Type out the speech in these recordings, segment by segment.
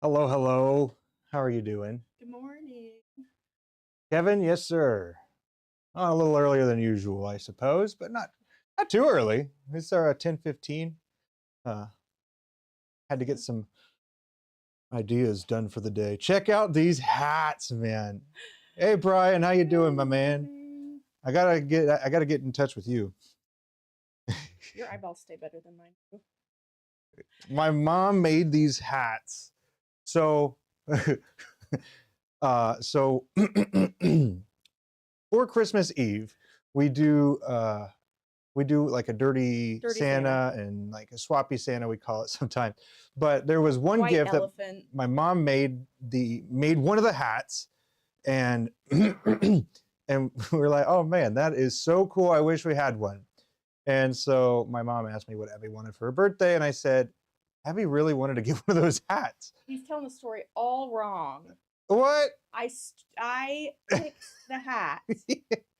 Hello, hello. How are you doing? Good morning. Kevin, yes, sir. A little earlier than usual, I suppose, but not too early. It's our 10:15. Uh, had to get some ideas done for the day. Check out these hats, man. Hey, Brian, how you doing, my Good man? morning. I gotta get in touch with you. Your eyeballs stay better than mine do. My mom made these hats. So, so for Christmas Eve, we do like a dirty Dirty Santa. Santa and like a swappy Santa, we call it sometimes. But there was one White gift that elephant. my mom made one of the hats, and and we were like, oh man, that is so cool. I wish we had one. And so my mom asked me what Abby wanted for her birthday, and I said, Abby really wanted to get one of those hats. He's telling the story all wrong. What? I picked the hat,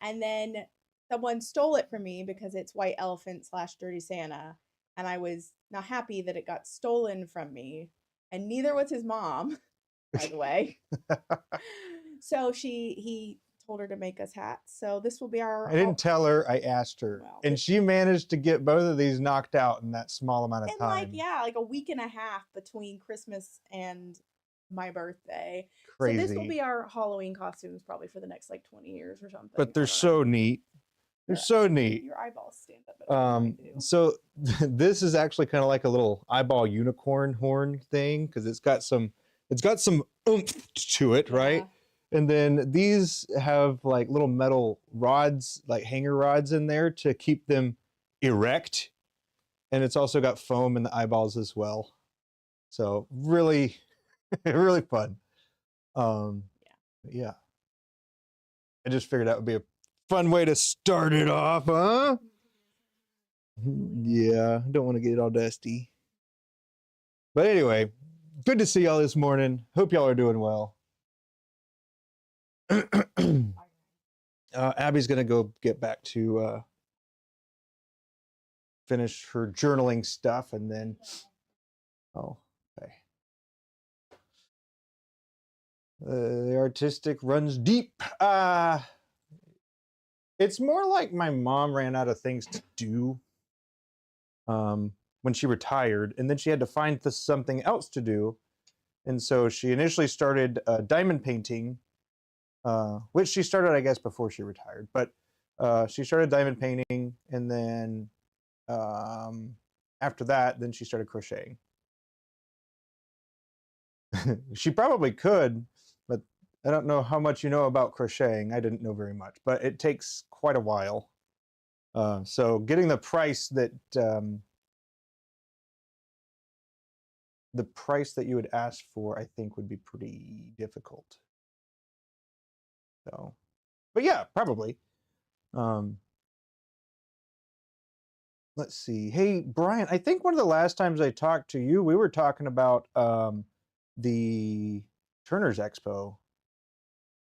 and then someone stole it from me because it's White Elephant slash Dirty Santa, and I was not happy that it got stolen from me, and neither was his mom, by the way. So he told her to make us hats. So this will be I our didn't tell her, I asked her. well, And she managed to get both of these knocked out in that small amount of in time. like a week and a half between Christmas and my birthday. Crazy. So this will be our Halloween costumes probably for the next like 20 years or something. But they're so neat. They're so neat. Your eyeballs stand up better than mine do. So this is actually kind of like a little eyeball unicorn horn thing because it's got some oomph to it, right? And then these have like little metal rods, like hanger rods in there to keep them erect. And it's also got foam in the eyeballs as well. So really, really fun. Yeah. I just figured that would be a fun way to start it off, huh? Yeah, don't want to get it all dusty. But anyway, good to see y'all this morning. Hope y'all are doing well. Abby's gonna go get back to finish her journaling stuff, and then oh, okay. The artistic runs deep. It's more like my mom ran out of things to do when she retired, and then she had to find something else to do. And so she initially started diamond painting, which she started, I guess, before she retired. But she started diamond painting, and then after that, then she started crocheting. She probably could, but I don't know how much you know about crocheting. I didn't know very much, but it takes quite a while. So getting the price that you would ask for, I think, would be pretty difficult. So, but yeah, probably. Let's see. Hey, Brian, I think one of the last times I talked to you, we were talking about the Turner's Expo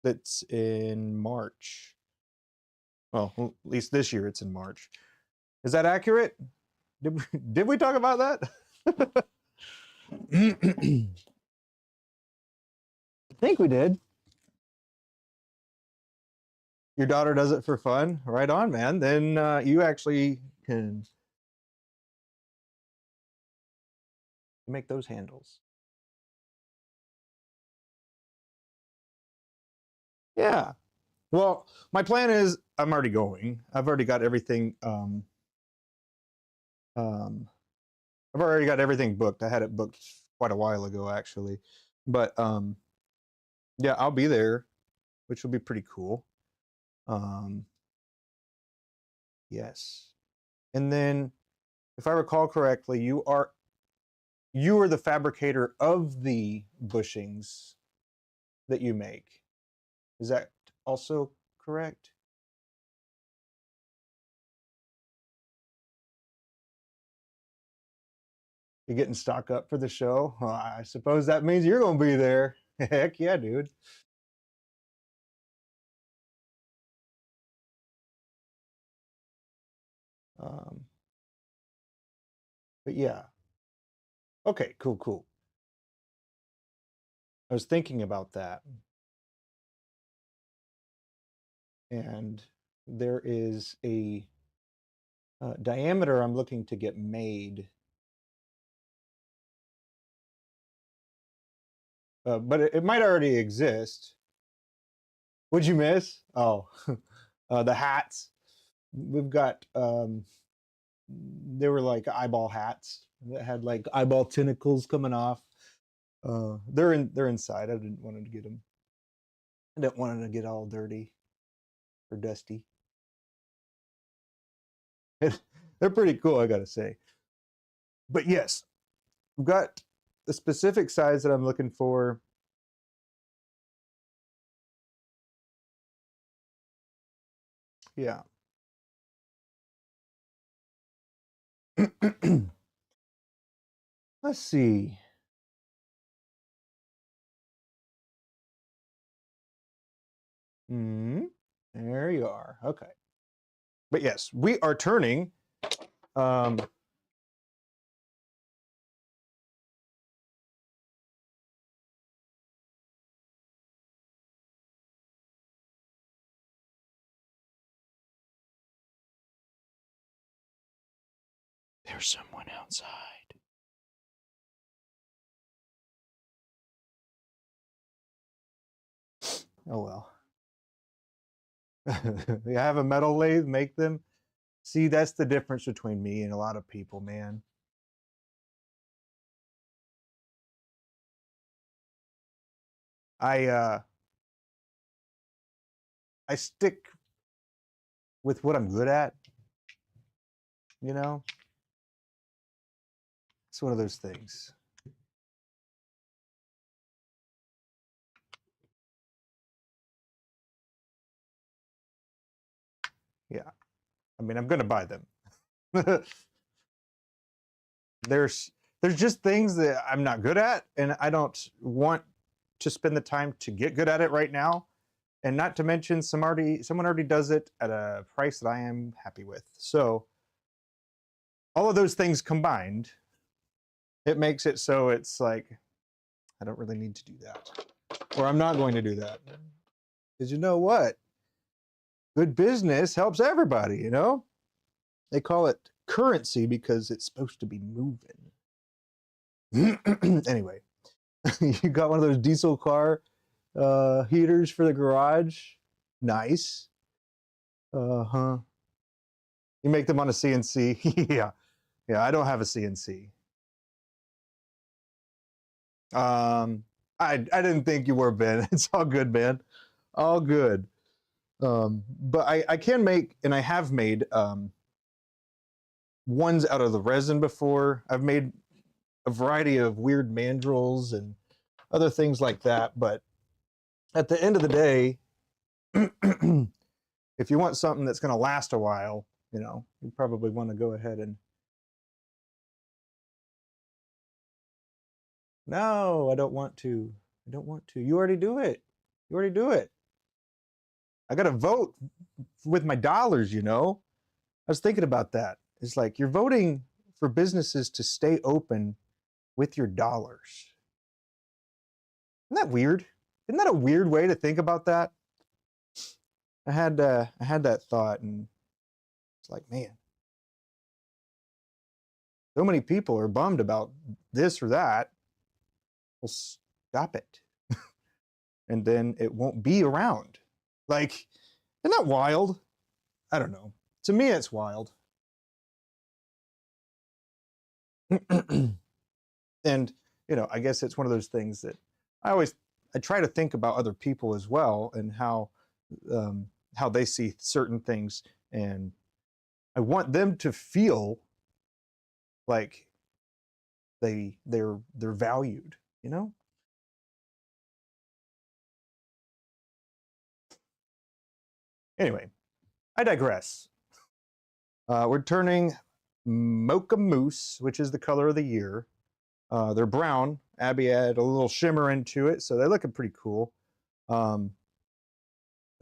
that's in March. Well, at least this year it's in March. Is that accurate? Did we talk about that? I think we did. Your daughter does it for fun. Right on, man. Then you actually can make those handles. Yeah. Well, my plan is I'm already going. I've already got everything. Um, I've already got everything booked. I had it booked quite a while ago, actually. But yeah, I'll be there, which will be pretty cool. Yes. And then, if I recall correctly, you are the fabricator of the bushings that you make. Is that also correct? You getting stock up for the show? Well, I suppose that means you're going to be there. Heck yeah, dude. Um, but yeah. Okay, cool, cool. I was thinking about that. And there is a diameter I'm looking to get made. But it might already exist. What'd you miss? Oh, the hats. We've got, they were like eyeball hats that had like eyeball tentacles coming off. They're inside. I didn't want to get them. I didn't want them to get all dirty or dusty. They're pretty cool, I gotta say. But yes, I've got the specific size that I'm looking for. Yeah. Let's see. There you are. Okay. But yes, we are turning there's someone outside. Oh well. You have a metal lathe, make them. See, that's the difference between me and a lot of people, man. I stick with what I'm good at, you know? It's one of those things. Yeah. I mean, I'm going to buy them. There's just things that I'm not good at, and I don't want to spend the time to get good at it right now. And not to mention someone already does it at a price that I am happy with. So all of those things combined, it makes it so it's like I don't really need to do that. Or I'm not going to do that. Because you know what? Good business helps everybody, you know? They call it currency because it's supposed to be moving. Anyway, you got one of those diesel car heaters for the garage. Nice. Uh-huh. You make them on a CNC. Yeah. Yeah, I don't have a CNC. I didn't think you were, Ben. It's all good, man. All good. But I can make, and I have made ones out of the resin before. I've made a variety of weird mandrels and other things like that. But at the end of the day, if you want something that's going to last a while, you know, you probably want to go ahead and. No, I don't want to. I don't want to. You already do it. You already do it. I got to vote with my dollars, you know. I was thinking about that. It's like you're voting for businesses to stay open with your dollars. Isn't that weird? Isn't that a weird way to think about that? I had that thought, and it's like, man, so many people are bummed about this or that. Well, stop it, and then it won't be around. Like, isn't that wild? I don't know. To me, it's wild. And you know, I guess it's one of those things that I try to think about other people as well and how they see certain things, and I want them to feel like they're valued, you know. Anyway, I digress. We're turning Mocha Mousse, which is the color of the year. They're brown. Abbie added a little shimmer into it, so they're looking pretty cool. But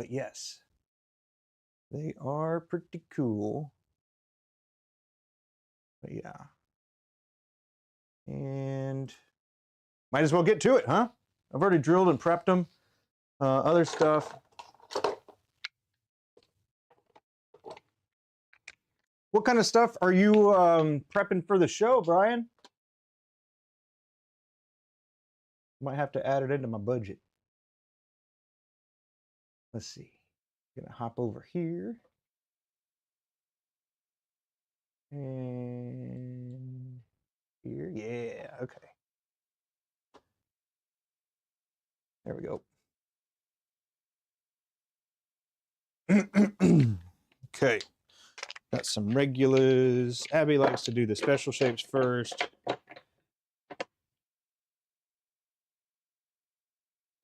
yes, they are pretty cool. But yeah. And might as well get to it, huh? I've already drilled and prepped them. Other stuff. What kind of stuff are you prepping for the show, Brian? Might have to add it into my budget. Let's see. I'm gonna hop over here. And here, yeah, okay. There we go. Okay, got some regulars. Abbie likes to do the special shapes first.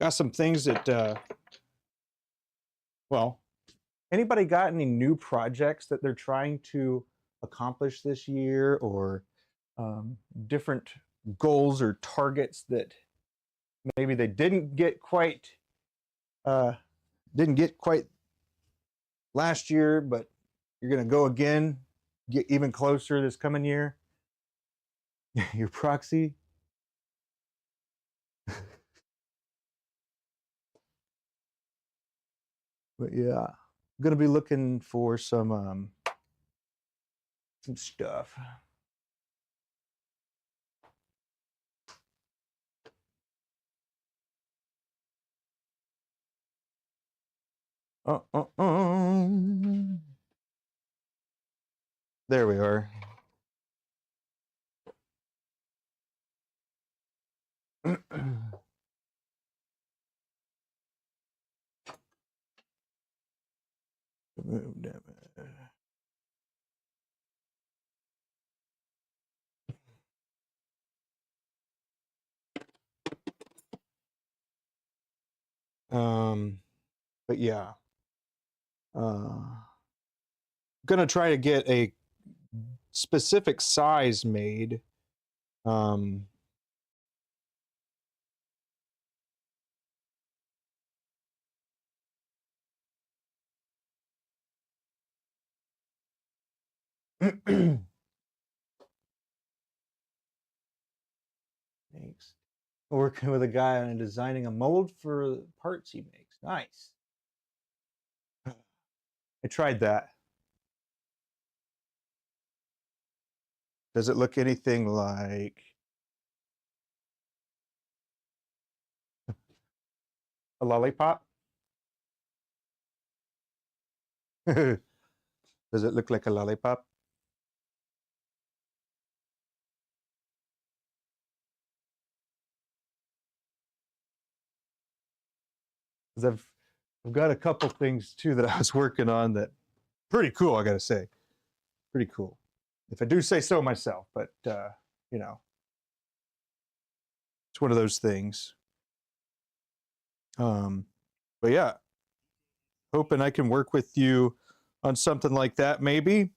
Got some things that, well, anybody got any new projects that they're trying to accomplish this year, or different goals or targets that maybe they didn't get quite last year, but you're going to go again, get even closer this coming year? Your proxy? But yeah, I'm going to be looking for some stuff. There we are. But yeah, gonna try to get a specific size made. Thanks. Working with a guy on designing a mold for parts he makes. Nice. I tried that. Does it look anything like a lollipop? Does it look like a lollipop? Because I've got a couple things too that I was working on that pretty cool, I gotta say. Pretty cool. If I do say so myself, but you know, it's one of those things. But yeah, hoping I can work with you on something like that, maybe.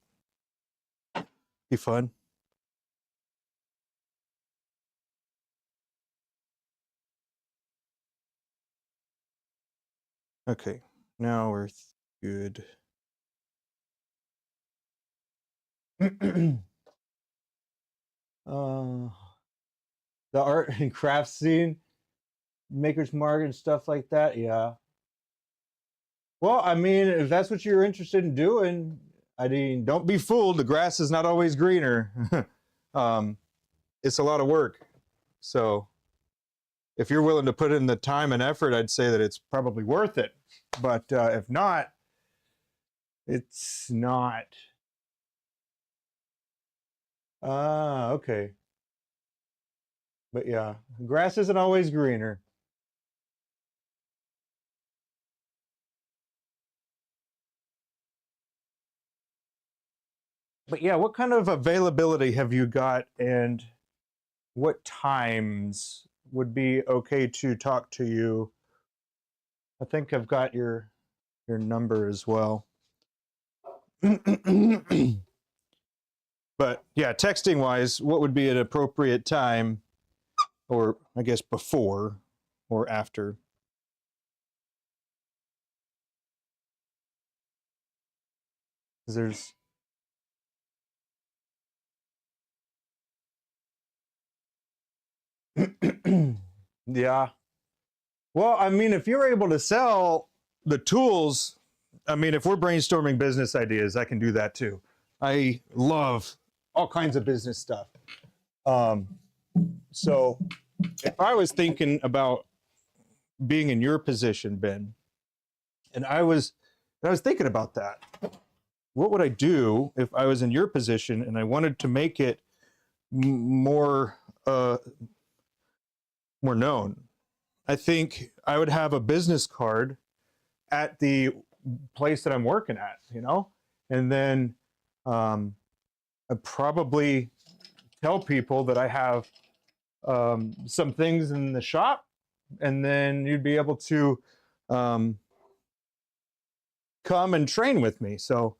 Be fun. Okay, now we're good. The art and craft scene, Maker's Market and stuff like that, yeah. Well, I mean, if that's what you're interested in doing, I mean, don't be fooled. The grass is not always greener. It's a lot of work. So if you're willing to put in the time and effort, I'd say that it's probably worth it. But if not, it's not. Ah, okay. But yeah, grass isn't always greener. But yeah, what kind of availability have you got, and what times would be okay to talk to you? I think I've got your number as well. But yeah, texting wise, what would be an appropriate time, or I guess before or after? There's yeah, Well, I mean, if you're able to sell the tools, I mean, if we're brainstorming business ideas, I can do that too. I love all kinds of business stuff. Um, so if I was thinking about being in your position, Ben, and I was thinking about that, what would I do if I was in your position and I wanted to make it more more known? I think I would have a business card at the place that I'm working at, you know, and then I'd probably tell people that I have some things in the shop, and then you'd be able to um, come and train with me. So,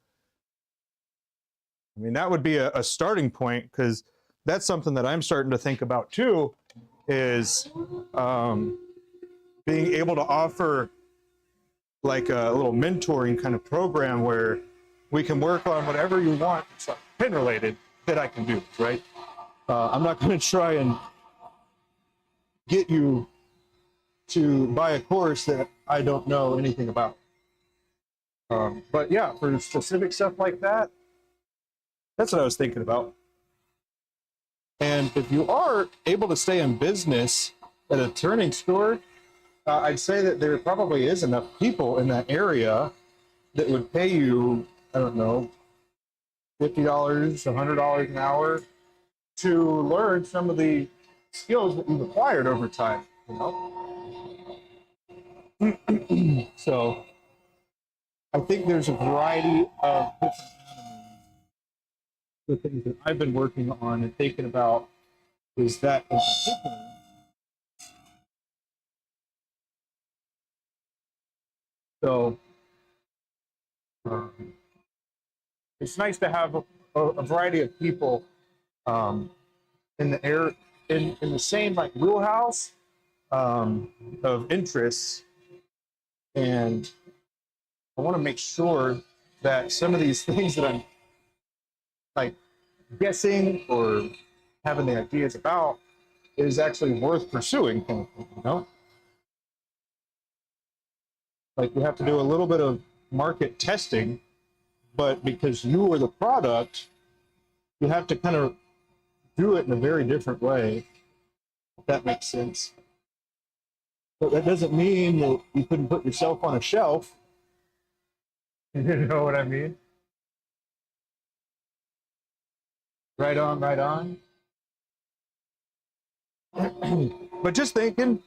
I mean, that would be a starting point, because that's something that I'm starting to think about too, is being able to offer like a little mentoring kind of program where we can work on whatever you want, pin related, that I can do, right? I'm not going to try and get you to buy a course that I don't know anything about. But yeah, for specific stuff like that, that's what I was thinking about. And if you are able to stay in business at a turning store, I'd say that there probably is enough people in that area that would pay you, I don't know, $50, $100 an hour to learn some of the skills that you've acquired over time, you know? So I think there's a variety of different the things that I've been working on and thinking about is that in particular. So it's nice to have a variety of people in the air in the same like wheelhouse of interests, and I want to make sure that some of these things that I'm like guessing or having the ideas about is actually worth pursuing, you know? Like we have to do a little bit of market testing, but because you are the product, you have to kind of do it in a very different way, if that makes sense. But that doesn't mean that you couldn't put yourself on a shelf. You know what I mean? Right on, right on. But just thinking.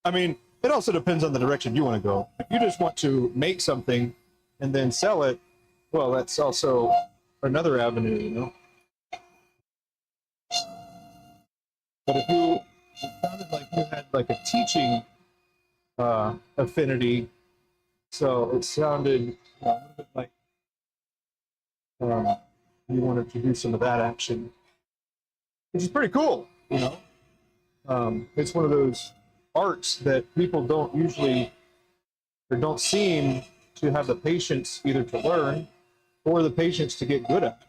I mean, it also depends on the direction you want to go. If you just want to make something and then sell it, well, that's also another avenue, you know? But if you, it sounded like you had like a teaching affinity, so it sounded a little bit like you wanted to do some of that action, which is pretty cool, you know? It's one of those arts that people don't usually, or don't seem to have the patience either to learn or the patience to get good at.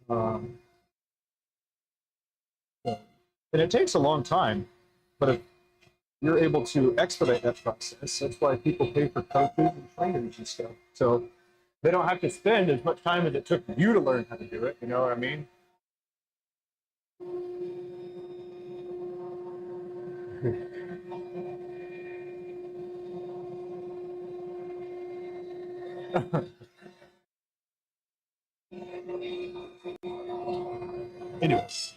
Um, and it takes a long time, but if you're able to expedite that process, that's why people pay for coaches and trainers and stuff. So they don't have to spend as much time as it took you to learn how to do it. You know what I mean? Anyways,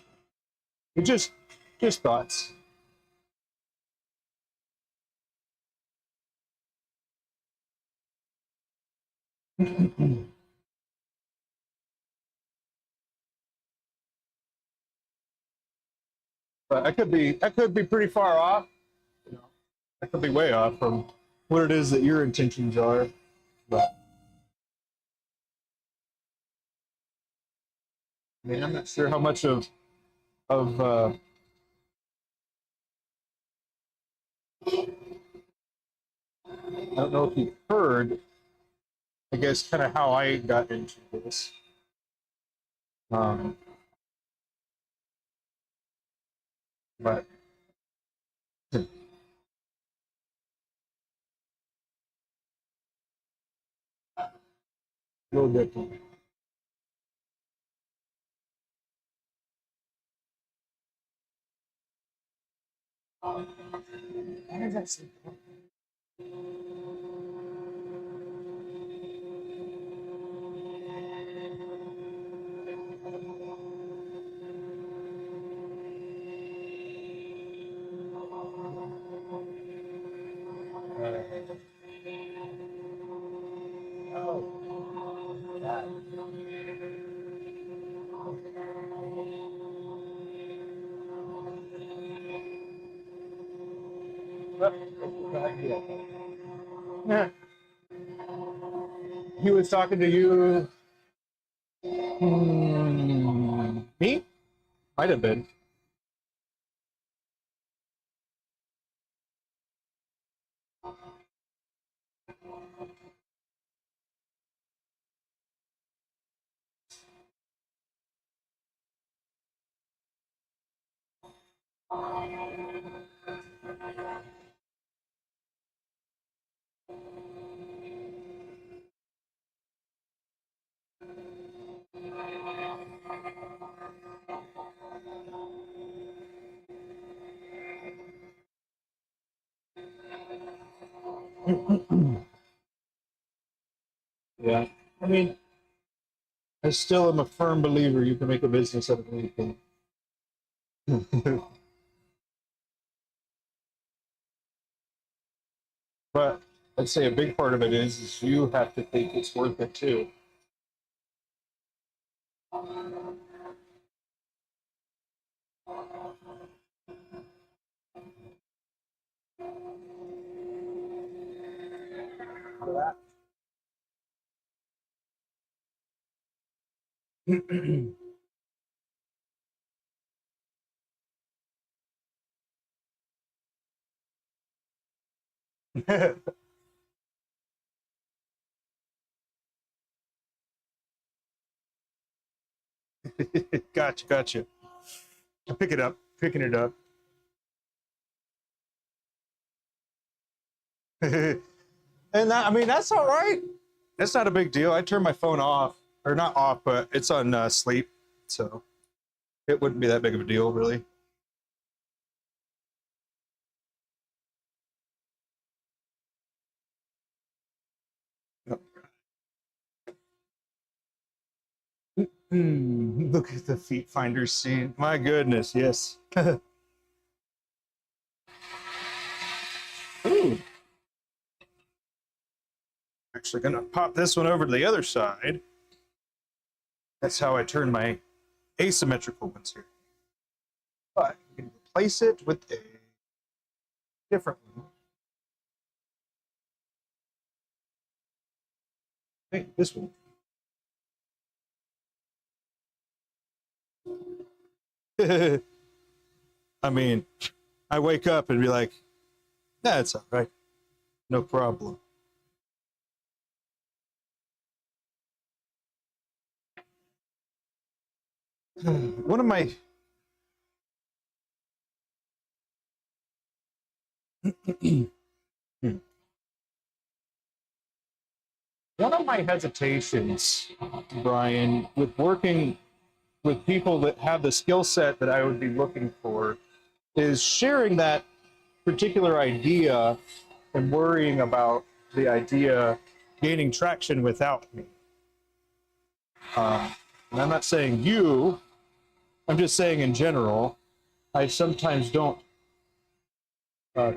it just thoughts. But I could be pretty far off. You know, I could be way off from what it is that your intentions are. But I mean, I'm not sure how much of I don't know if you've heard, I guess, kind of how I got into this. Um, but A little different. Why does that say? Oh, that. Yeah. He was talking to you. Me? Might have been. Yeah. I mean, I still am a firm believer you can make a business out of anything. But I'd say a big part of it is you have to think it's worth it too. Gotcha, gotcha. Pick it up, picking it up. And that, I mean, that's all right. It's not a big deal. I turn my phone off, or not off, but it's on sleep, so it wouldn't be that big of a deal, really. Yep. Look at the feet finder scene. My goodness, yes. Ooh. Actually gonna pop this one over to the other side. That's how I turn my asymmetrical ones here. But you can replace it with a different one. Hey, this one. I mean, I wake up and be like, that's all right. No problem. One of my one of my hesitations, Brian, with working with people that have the skill set that I would be looking for is sharing that particular idea and worrying about the idea gaining traction without me. And I'm not saying you, I'm just saying in general, I sometimes don't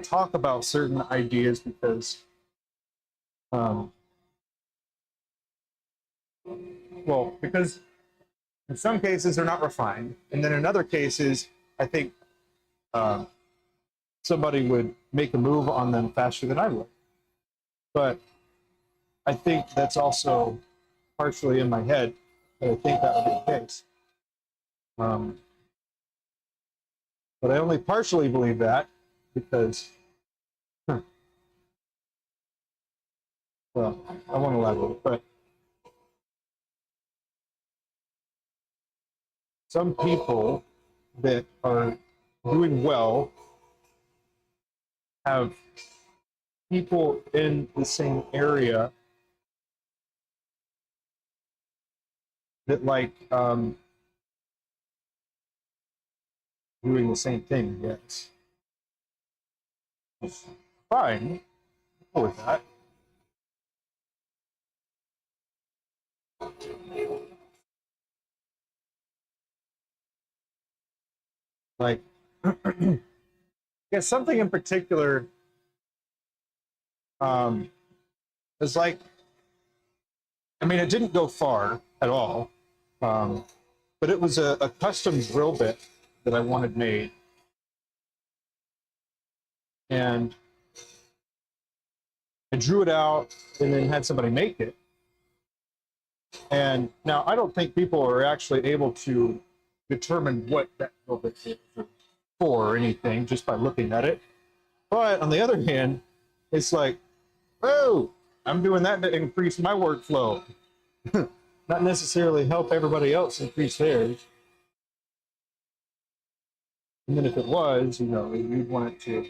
talk about certain ideas because, um, well, because in some cases they're not refined, and then in other cases, I think um, somebody would make a move on them faster than I would. But I think that's also partially in my head that I think that would be the case. Um, but I only partially believe that because, well, I won't elaborate, but some people that are doing well have people in the same area that like doing the same thing. Yes, it's fine. Go with that. Like, yeah, something in particular is like, I mean, it didn't go far at all, but it was a custom drill bit that I wanted made. And I drew it out and then had somebody make it. And now I don't think people are actually able to determine what that drill bit is for or anything just by looking at it. But on the other hand, it's like, oh, I'm doing that to increase my workflow. Not necessarily help everybody else increase theirs. And then if it was, you know, you'd want it to,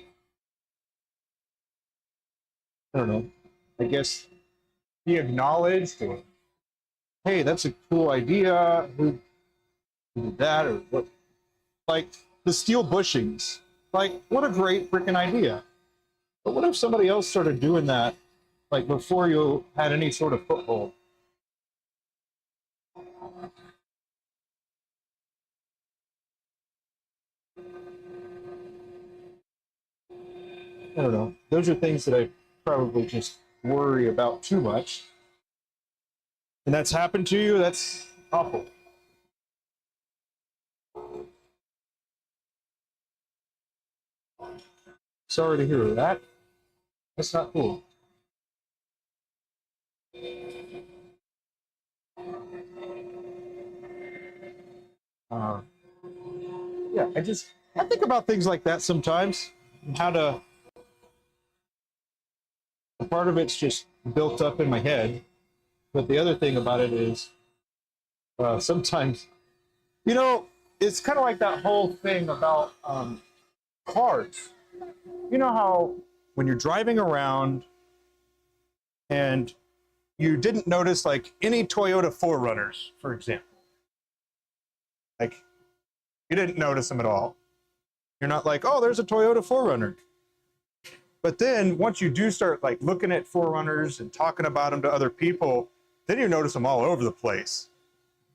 I don't know, I guess be acknowledged, or hey, that's a cool idea. Who did that? Or what? Like the steel bushings. Like, what a great freaking idea. But what if somebody else started doing that, like before you had any sort of foothold? I don't know. Those are things that I probably just worry about too much. And that's happened to you? That's awful. Sorry to hear that. That's not cool. Uh, yeah, I think about things like that sometimes. How to, part of it's just built up in my head. But the other thing about it is sometimes, you know, it's kind of like that whole thing about cars. You know how when you're driving around and you didn't notice like any Toyota 4Runners, for example. Like, you didn't notice them at all. You're not like, oh, there's a Toyota 4Runner. But then once you do start like looking at 4Runners and talking about them to other people, then you notice them all over the place.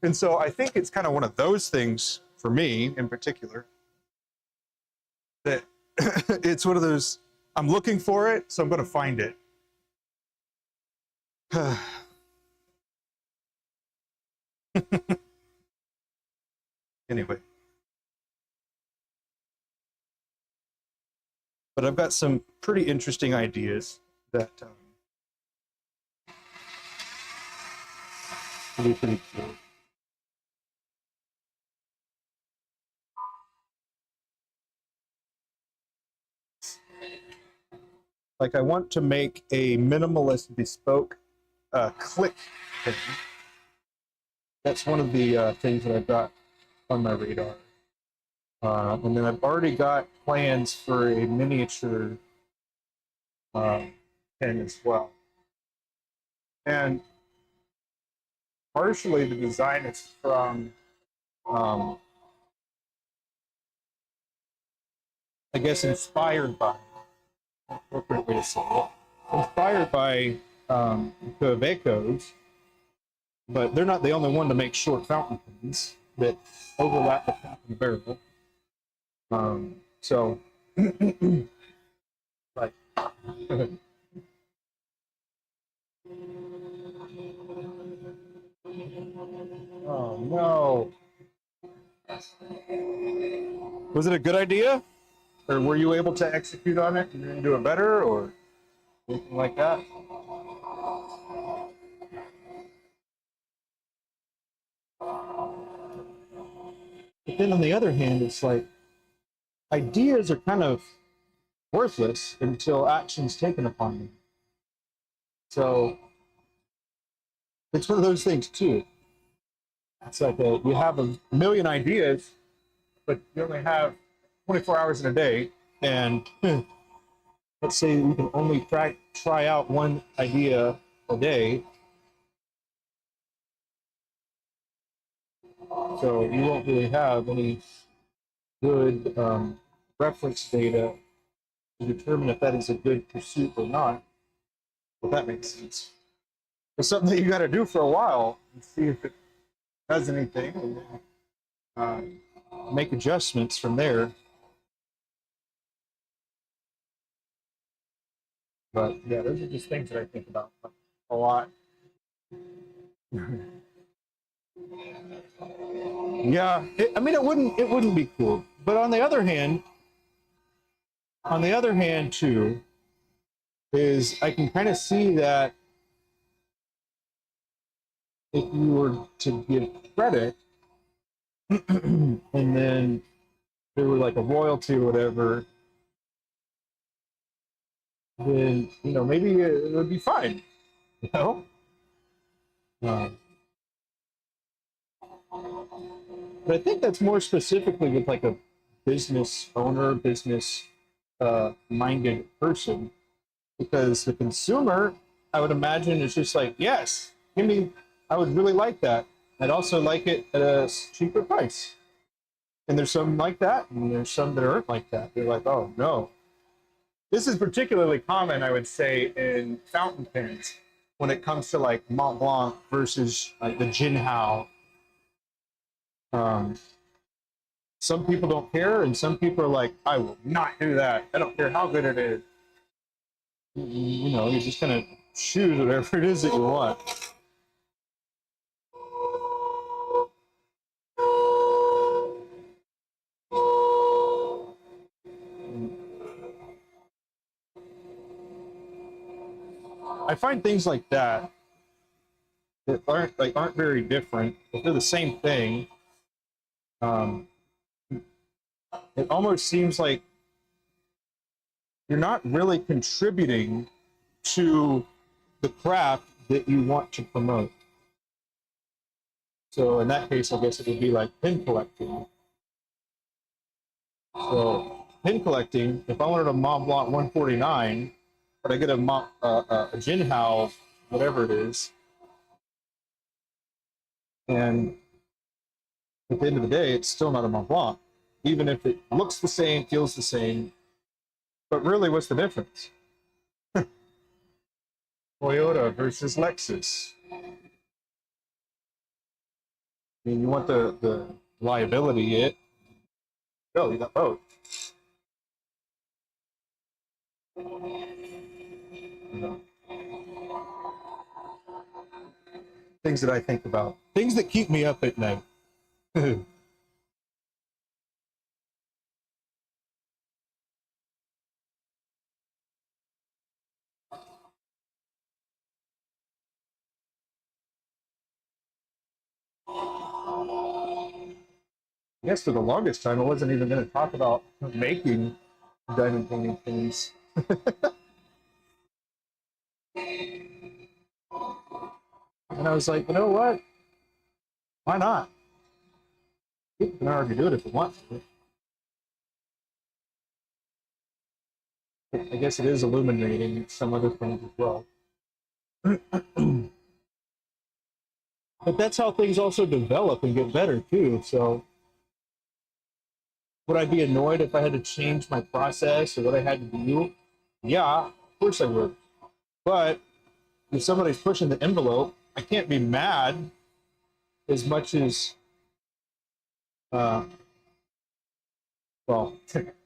And so I think it's kind of one of those things for me in particular, that it's one of those, I'm looking for it, so I'm going to find it. Anyway. But I've got some pretty interesting ideas that will be pretty cool. Like, I want to make a minimalist bespoke click thing. That's one of the things that I've got on my radar. And then I've already got plans for a miniature pen as well. And partially the design is from, I guess, inspired by, appropriate way to say it, inspired by the Vecos, but they're not the only one to make short fountain pens that overlap the cap and barrel. So, like, oh no. Was it a good idea? Or were you able to execute on it and do it better or anything like that? But then on the other hand, it's like ideas are kind of worthless until action's taken upon them. So it's one of those things too. It's like you have a million ideas, but you only have 24 hours in a day, and let's say we can only try out one idea a day, so you won't really have any good reference data to determine if that is a good pursuit or not. If that makes sense. It's something that you got to do for a while and see if it does anything, and then make adjustments from there. But yeah, those are just things that I think about a lot. Yeah, I mean, it wouldn't be cool. But on the other hand too, is I can kind of see that if you were to give credit, and then there were like a royalty or whatever, then maybe it would be fine. You know. But I think that's more specifically with like a business owner, business minded person, because the consumer, I would imagine, is just like, yes, give me, I would really like that. I'd also like it at a cheaper price. And there's some like that, and there's some that aren't like that. They're like, oh no. This is particularly common, I would say, in fountain pens when it comes to like Mont Blanc versus like the Jinhao. Some people don't care, and some people are like, I will not do that. I don't care how good it is. You're just gonna choose whatever it is that you want. I find things like that aren't very different, but they're the same thing. It almost seems like you're not really contributing to the craft that you want to promote. So in that case, I guess it would be like pin collecting. So pin collecting, if I wanted a Mont Blanc 149, but I get a Jinhao, whatever it is, and at the end of the day, it's still not a Mont Blanc, even if it looks the same, feels the same. But really, what's the difference? Toyota versus Lexus. I mean, you want the liability, oh, you got both. Things that I think about. Things that keep me up at night. I guess for the longest time, I wasn't even going to talk about making diamond painting things. And I was like, you know what? Why not? You can already do it if you want to. I guess it is illuminating some other things as well. But that's how things also develop and get better too. So would I be annoyed if I had to change my process or what I had to do? Yeah, of course I would. But if somebody's pushing the envelope, I can't be mad as much as, well,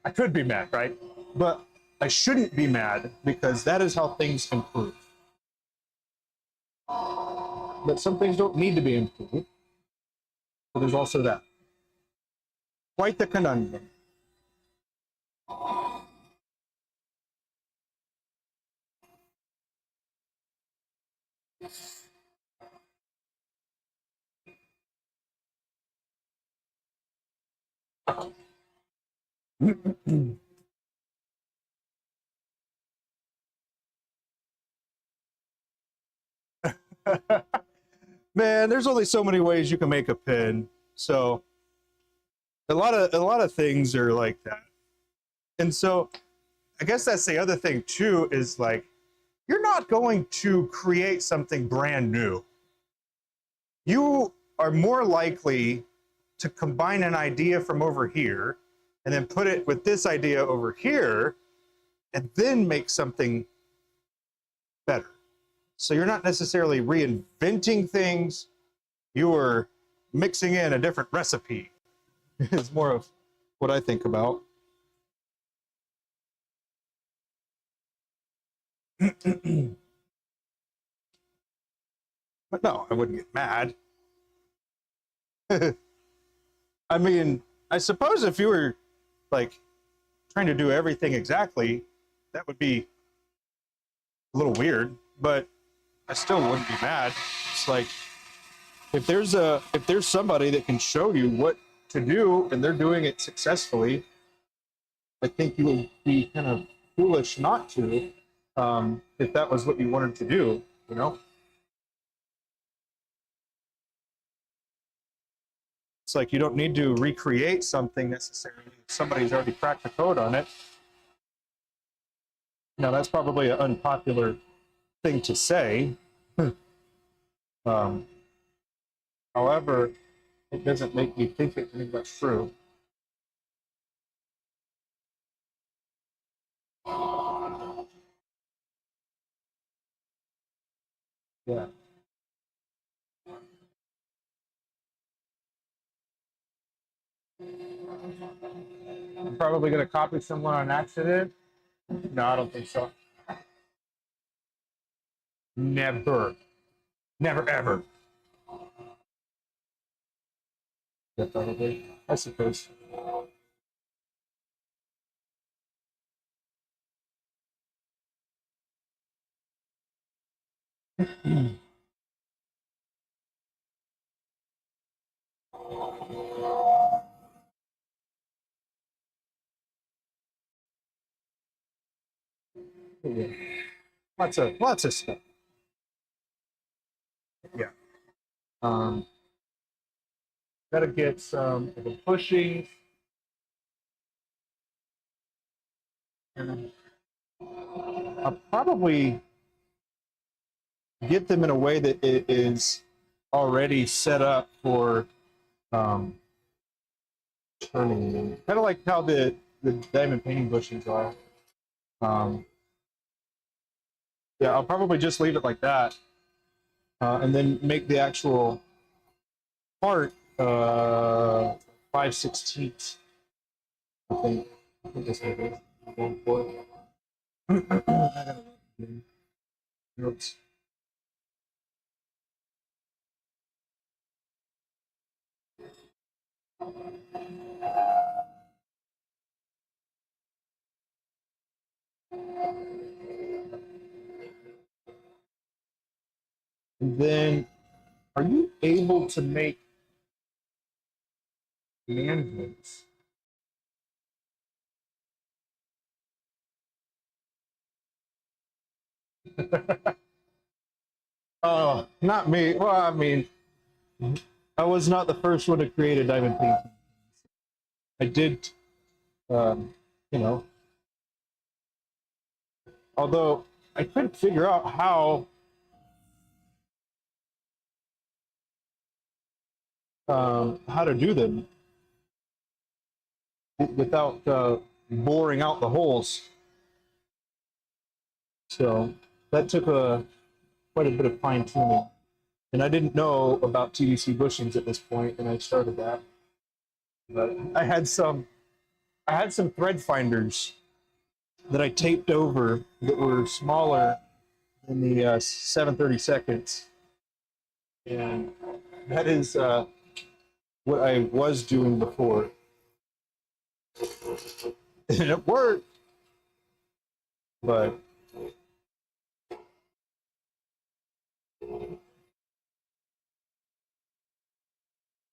I could be mad, right? But I shouldn't be mad because that is how things improve. But some things don't need to be improved. So there's also that. Quite the conundrum. Man, there's only so many ways you can make a pin. So a lot of things are like that. And so I guess that's the other thing too, is like, you're not going to create something brand new. You are more likely to combine an idea from over here and then put it with this idea over here and then make something better. So you're not necessarily reinventing things, you are mixing in a different recipe. Is more of what I think about. But no, I wouldn't get mad. I mean, I suppose if you were like trying to do everything exactly, that would be a little weird, but I still wouldn't be mad. It's like if there's somebody that can show you what to do and they're doing it successfully, I think you would be kind of foolish not to, if that was what you wanted to do, you know? It's like you don't need to recreate something necessarily if somebody's already cracked the code on it. Now, that's probably an unpopular thing to say. However, it doesn't make me think that's true. Yeah. I'm probably going to copy someone on accident. No, I don't think so. Never. Never, ever. Yeah, probably. I suppose. Yeah. Lots of stuff. Yeah. Gotta get some of the bushings. And I'll probably get them in a way that it is already set up for turning them. Kind of like how the diamond painting bushings are. Yeah, I'll probably just leave it like that, and then make the actual part 5/16. I think. I think that's what it is. I'm going for it. Oops. And then, are you able to make manholes? Oh, not me. Well, I mean, I was not the first one to create a diamond painting. I did, you know, although I couldn't figure out how to do them without boring out the holes. So that took quite a bit of fine tuning. And I didn't know about TDC bushings at this point, and I started that. But I had some thread finders that I taped over that were smaller than the 7/32, and that is what I was doing before, and it worked, but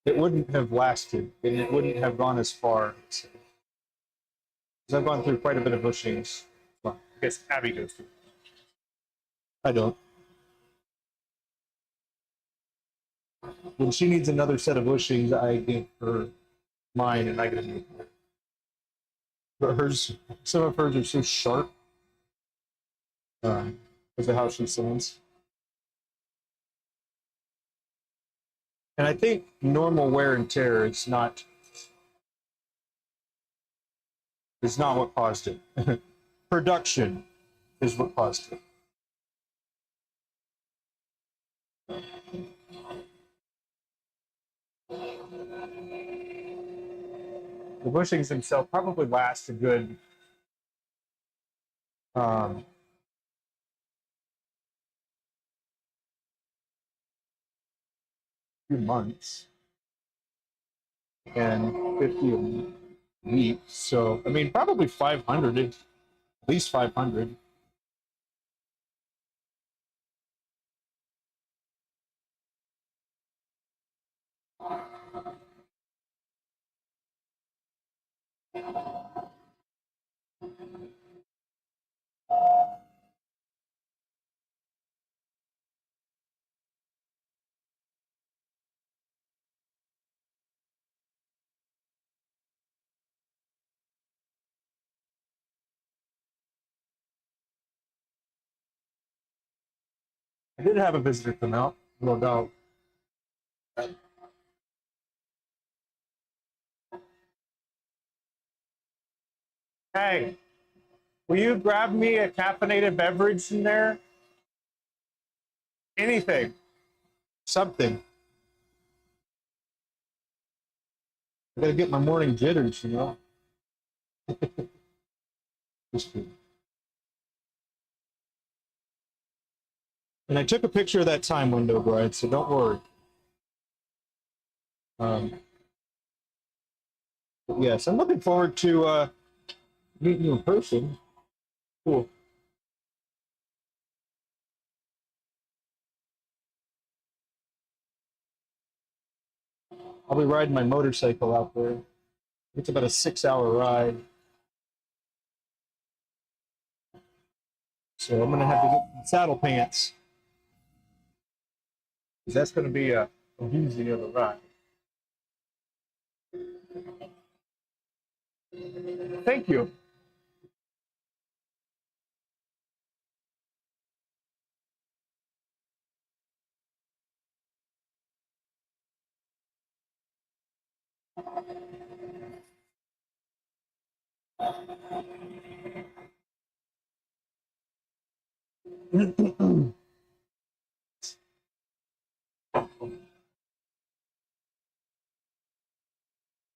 it wouldn't have lasted, and it wouldn't have gone as far. Because I've gone through quite a bit of bushings. Well, I guess Abbie goes through. I don't. When she needs another set of bushings, I give her mine, and I get a new one. But hers, some of hers are so sharp because of how she sounds. And I think normal wear and tear is not what caused it. Production is what caused it. The bushings themselves probably last a good few months and 50 a week. So, I mean, probably 500, at least 500. I did have a visitor come out, no doubt. Hey, will you grab me a caffeinated beverage in there? Anything, something. I gotta get my morning jitters, you know. Just kidding. And I took a picture of that time window, Brian, so don't worry. But yes, I'm looking forward to meeting you in person. Cool. I'll be riding my motorcycle out there. It's about a 6-hour ride. So I'm gonna have to get saddle pants. Because that's gonna be a doozy of a ride. Thank you.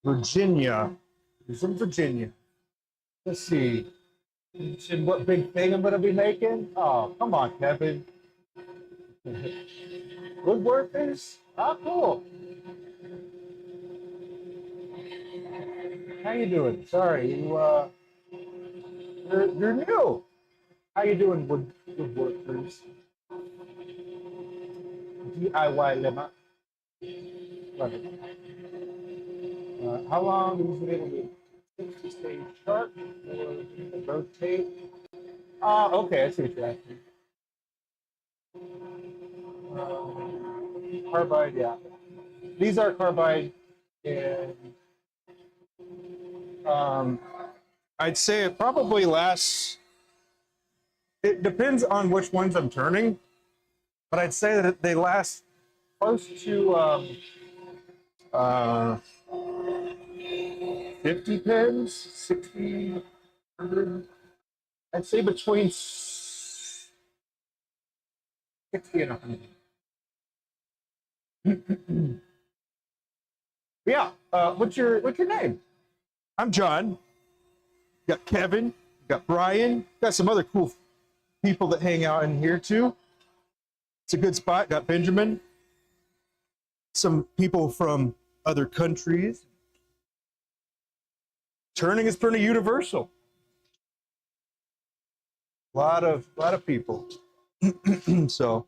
Virginia. He's in Virginia. Let's see. And what big thing I'm gonna be making? Oh, come on, Kevin. Woodworkers? Ah, cool. How you doing? Sorry, you're new. How you doing, woodworkers? DIY lemma. Love it. How long is it able to stay sharp or rotate? Okay, I see what you're asking. Carbide, yeah. These are carbide, and I'd say it probably lasts. It depends on which ones I'm turning, but I'd say that they last close to 50 pins, 60, 100. I'd say between 60 and 100. Yeah. What's your name? I'm John. Got Kevin. Got Brian. Got some other cool people that hang out in here too. It's a good spot. Got Benjamin. Some people from other countries. Turning is pretty universal. A lot of people. So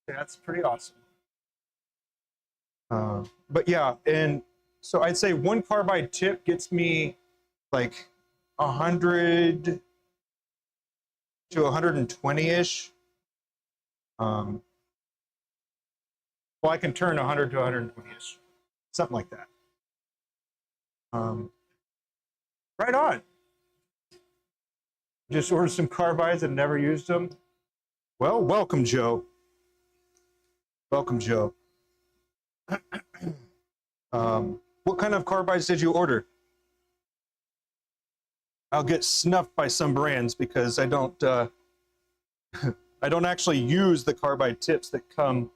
that's pretty awesome. But yeah, and so I'd say one carbide tip gets me like 100 to 120-ish. Well, I can turn 100 to 120-ish, something like that. Right on. Just ordered some carbides and never used them. Well, welcome, Joe. Welcome, Joe. What kind of carbides did you order? I'll get snuffed by some brands because I don't I don't actually use the carbide tips that come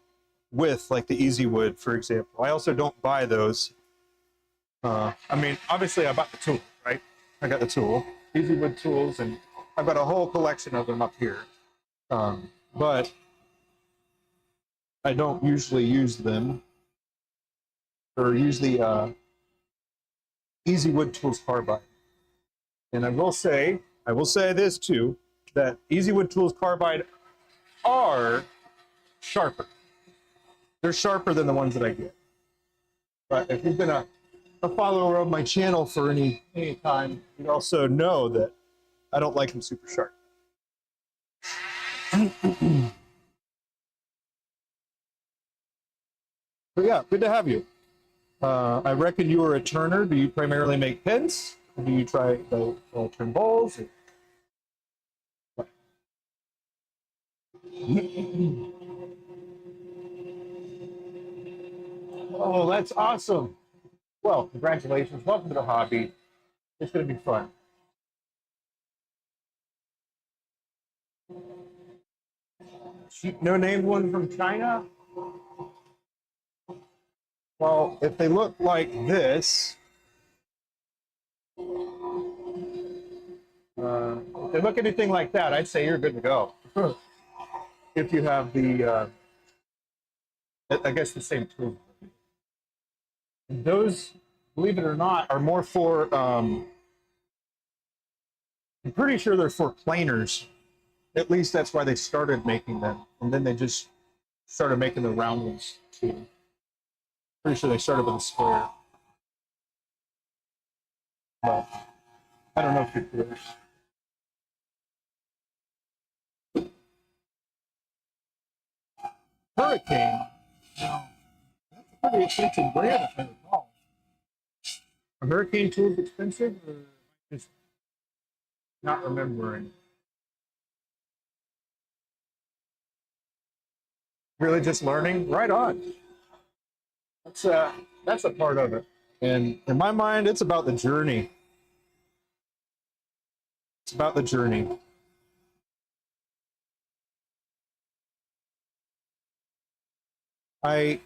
with, like the EasyWood, for example. I also don't buy those. I mean, obviously I bought the tool, right? I got the tool, EasyWood tools, and I've got a whole collection of them up here. But I don't usually use them, or use the EasyWood tools carbide. And I will say this too, that EasyWood tools carbide are sharper. They're sharper than the ones that I get. But if you've been a follower of my channel for any time, you also know that I don't like them super sharp. But yeah, good to have you. I reckon you are a turner. Do you primarily make pens? Or do you try turn bowls? Oh, that's awesome. Well, congratulations. Welcome to the hobby. It's going to be fun. No-name one from China? Well, if they look like this, if they look anything like that, I'd say you're good to go. If you have the, I guess the same tool. Those, believe it or not, are more for, I'm pretty sure they're for planers. At least that's why they started making them. And then they just started making the round ones too. Pretty sure they started with a square. But I don't know if you're curious. Hurricane. Now, that's a pretty expensive brand, if I recall. Are Hurricane tools expensive, or just not remembering? Really just learning? Right on. That's a part of it. And in my mind, it's about the journey. It's about the journey. I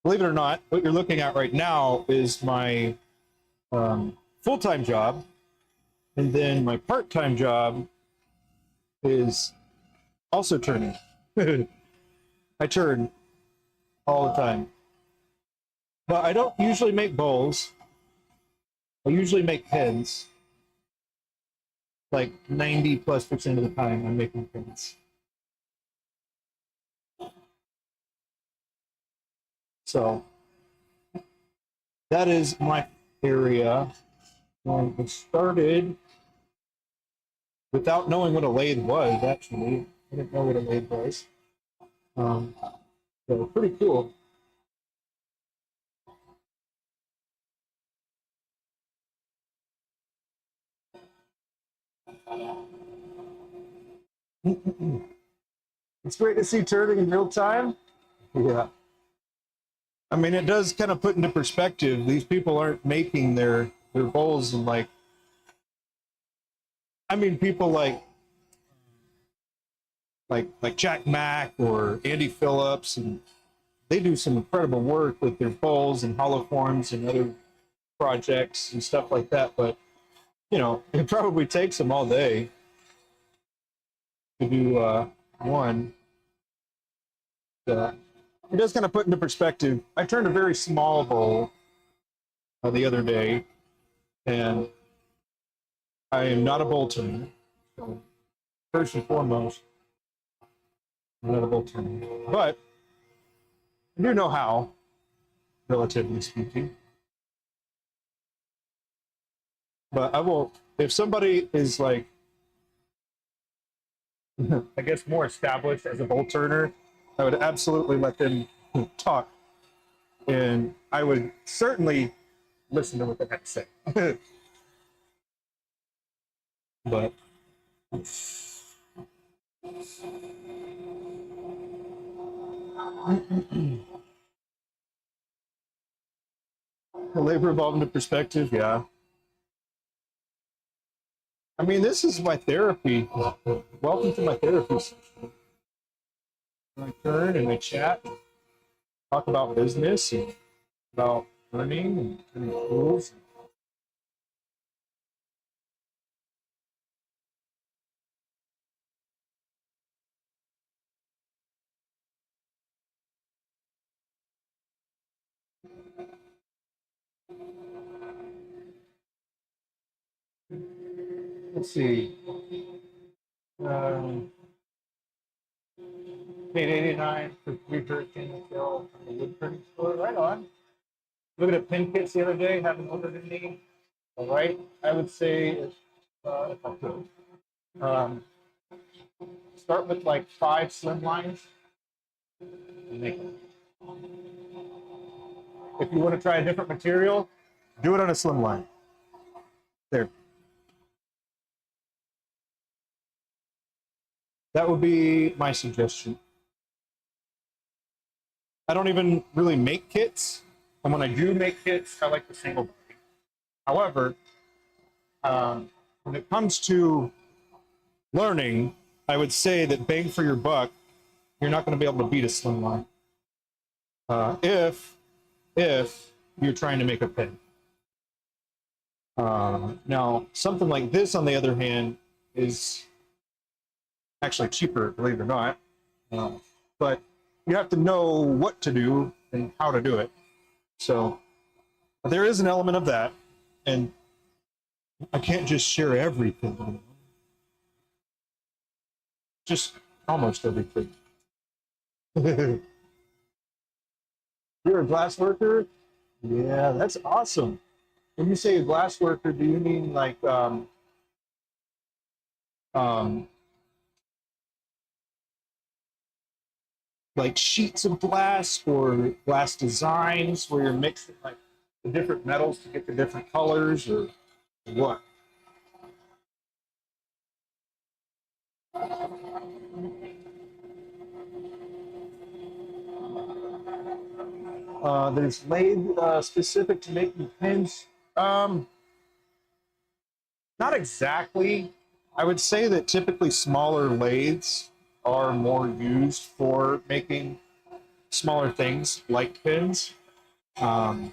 believe it or not, what you're looking at right now is my full-time job, and then my part-time job is also turning. I turn all the time, but I don't usually make bowls. I usually make pens. Like 90+% of the time, I'm making pens. So that is my area. It started without knowing what a lathe was, actually. I didn't know what a lathe was. So pretty cool. It's great to see turning in real time. Yeah. I mean, it does kind of put into perspective, these people aren't making their bowls in like, I mean, people like Jack Mack or Andy Phillips, and they do some incredible work with their bowls and hollow forms and other projects and stuff like that. But, you know, it probably takes them all day to do one. It does kind of put into perspective. I turned a very small bowl the other day, and I am not a bowl turner. So first and foremost, I'm not a bowl turner. But I do know how, relatively speaking. But I will, if somebody is like, I guess more established as a bowl turner, I would absolutely let them talk. And I would certainly listen to what they have to say. But The labor evolved into perspective, yeah. I mean, this is my therapy. Welcome to my therapy session. I turn and I chat, talk about business and about learning and tools. Let's see. Paid 89 for 313 sale from the wood printing store. Right on. Looking at pin kits the other day, haven't ordered any. All right. I would say if I could. Start with like 5 slim lines and make them. If you want to try a different material, do it on a slim line. There. That would be my suggestion. I don't even really make kits, and when I do make kits, I like the single body. However, when it comes to learning, I would say that bang for your buck, you're not going to be able to beat a slim line. If you're trying to make a pin. Now, something like this, on the other hand, is actually cheaper, believe it or not. But you have to know what to do and how to do it. So there is an element of that, and I can't just share everything. Just almost everything. You're a glass worker? Yeah, that's awesome. When you say a glass worker, do you mean like like sheets of glass or glass designs where you're mixing like the different metals to get the different colors, or what? There's lathe specific to making pins. Not exactly. I would say that typically smaller lathes are more used for making smaller things like pins. But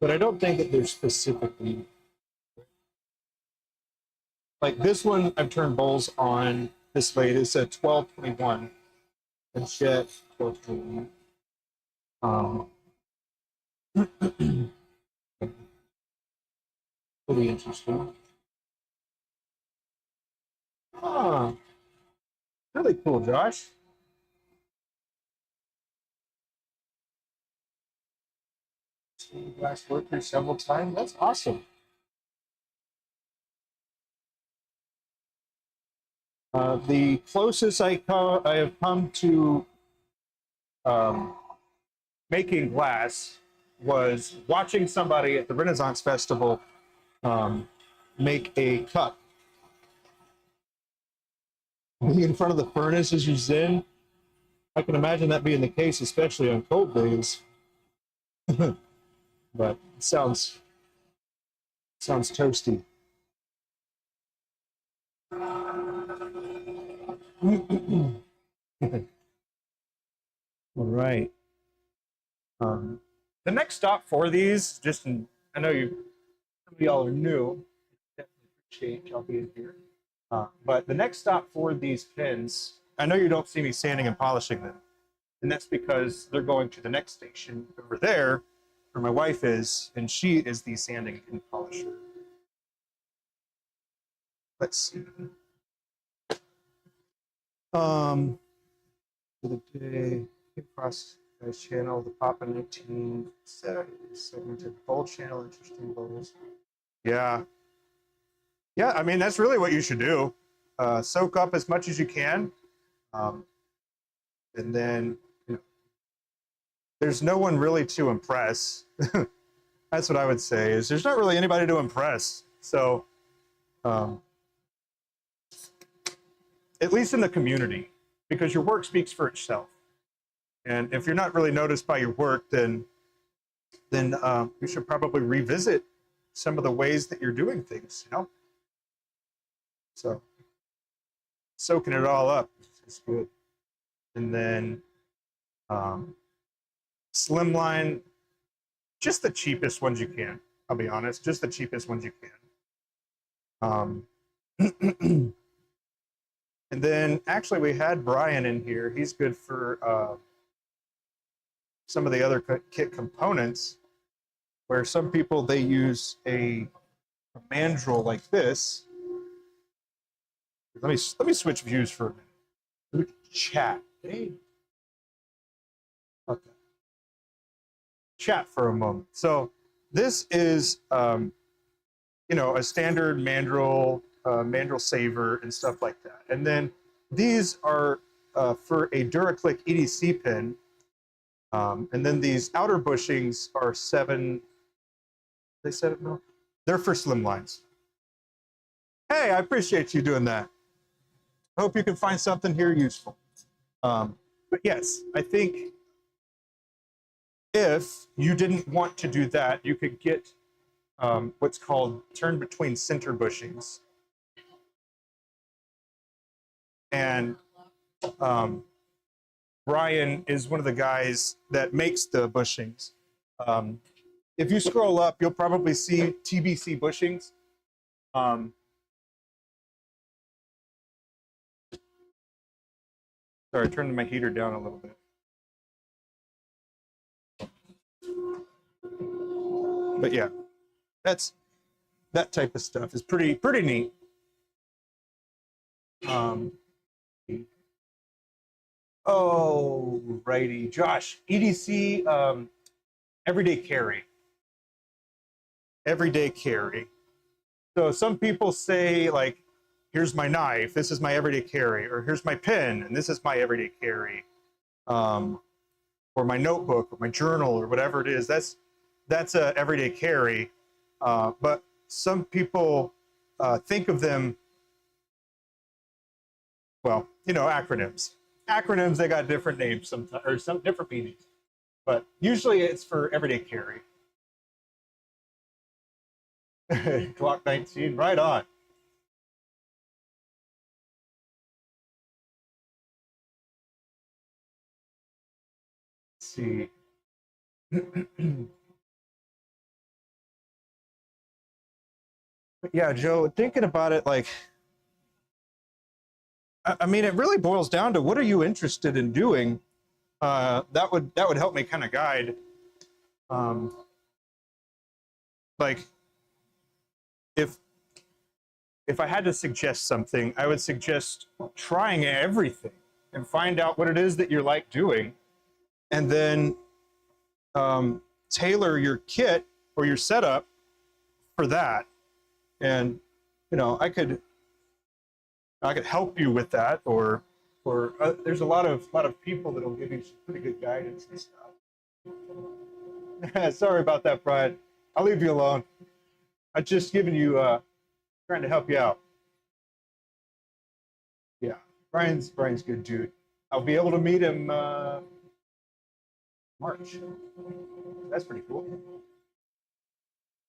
I don't think that they're specifically like this one. I've turned bowls on this lathe. It's a 1221 and jet 1221. Pretty interesting. Oh, really cool, Josh. Glass worker several times. That's awesome. The closest I have come to making glass was watching somebody at the Renaissance Festival make a cup. Being in front of the furnace as you zen, I can imagine that being the case, especially on cold days. But it sounds toasty. All right. The next stop for these, I know some of y'all are new. Definitely appreciate y'all being here. But the next stop for these pins, I know you don't see me sanding and polishing them, and that's because they're going to the next station over there, where my wife is, and she is the sanding and polisher. Let's see. For the day, across the channel, the Papa 19 segmented bowl channel, interesting bowls. Yeah. Yeah, I mean, that's really what you should do. Soak up as much as you can. And then, there's no one really to impress. That's what I would say, is there's not really anybody to impress. So at least in the community, because your work speaks for itself. And if you're not really noticed by your work, then you should probably revisit some of the ways that you're doing things, you know? So soaking it all up is good. And then slimline, just the cheapest ones you can. I'll be honest, just the cheapest ones you can. And then actually we had Brian in here. He's good for some of the other kit components, where some people, they use a mandrel like this. Let me switch views for a minute. We can chat. Hey. Okay. Chat for a moment. So this is, you know, a standard mandrel, mandrel saver and stuff like that. And then these are for a DuraClick EDC pin. And then these outer bushings are 7, they said it, no? They're for slim lines. Hey, I appreciate you doing that. I hope you can find something here useful. But yes, I think if you didn't want to do that, you could get what's called turn between center bushings. And Brian is one of the guys that makes the bushings. If you scroll up, you'll probably see TBC bushings. Sorry, turning my heater down a little bit. But yeah, that type of stuff is pretty neat. Oh, righty, Josh, EDC, everyday carry. Everyday carry. So some people say, like, here's my knife, this is my everyday carry, or here's my pen, and this is my everyday carry, or my notebook, or my journal, or whatever it is. That's a everyday carry. But some people think of them, well, you know, acronyms. Acronyms, they got different names sometimes, or some different meanings. But usually it's for everyday carry. Glock 19, right on. Let's see. Yeah, Joe, thinking about it, like, I mean, it really boils down to what are you interested in doing? That would help me kind of guide. Like, if I had to suggest something, I would suggest trying everything and find out what it is that you like doing, and then tailor your kit or your setup for that. And you know, I could help you with that, or there's a lot of people that'll give you some pretty good guidance and stuff. Sorry about that, Brian. I'll leave you alone. I'm just giving you trying to help you out. Yeah, Brian's good dude. I'll be able to meet him March. That's pretty cool.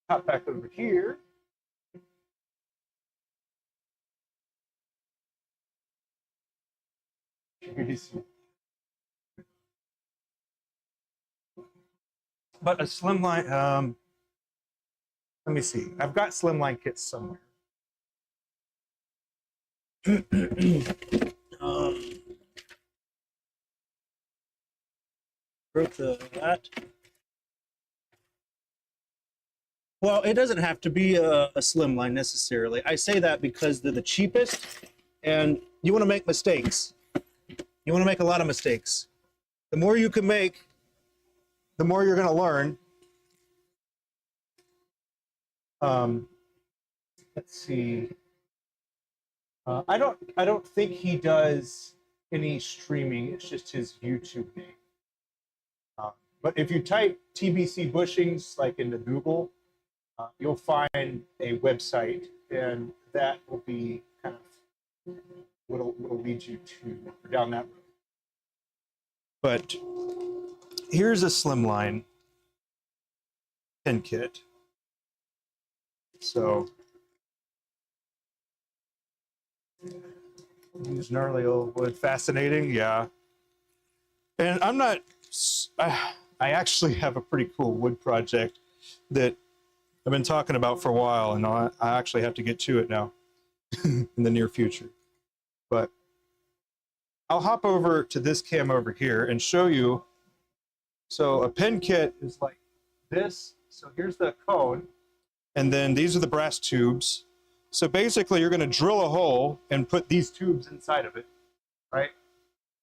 Hop back over here. But a slimline, let me see. I've got slimline kits somewhere. Broke that. Well, it doesn't have to be a slimline necessarily. I say that because they're the cheapest, and you want to make mistakes. You want to make a lot of mistakes. The more you can make, the more you're going to learn. Let's see. I don't think he does any streaming. It's just his YouTube name. But if you type TBC bushings like into Google, you'll find a website, and that will be kind of what'll lead lead you to down that road. But here's a slimline pin kit. So use gnarly old wood. Fascinating, yeah. And I'm not. I actually have a pretty cool wood project that I've been talking about for a while, and I actually have to get to it now in the near future. But I'll hop over to this cam over here and show you. So a pin kit is like this. So here's the cone, and then these are the brass tubes. So basically you're going to drill a hole and put these tubes inside of it, right?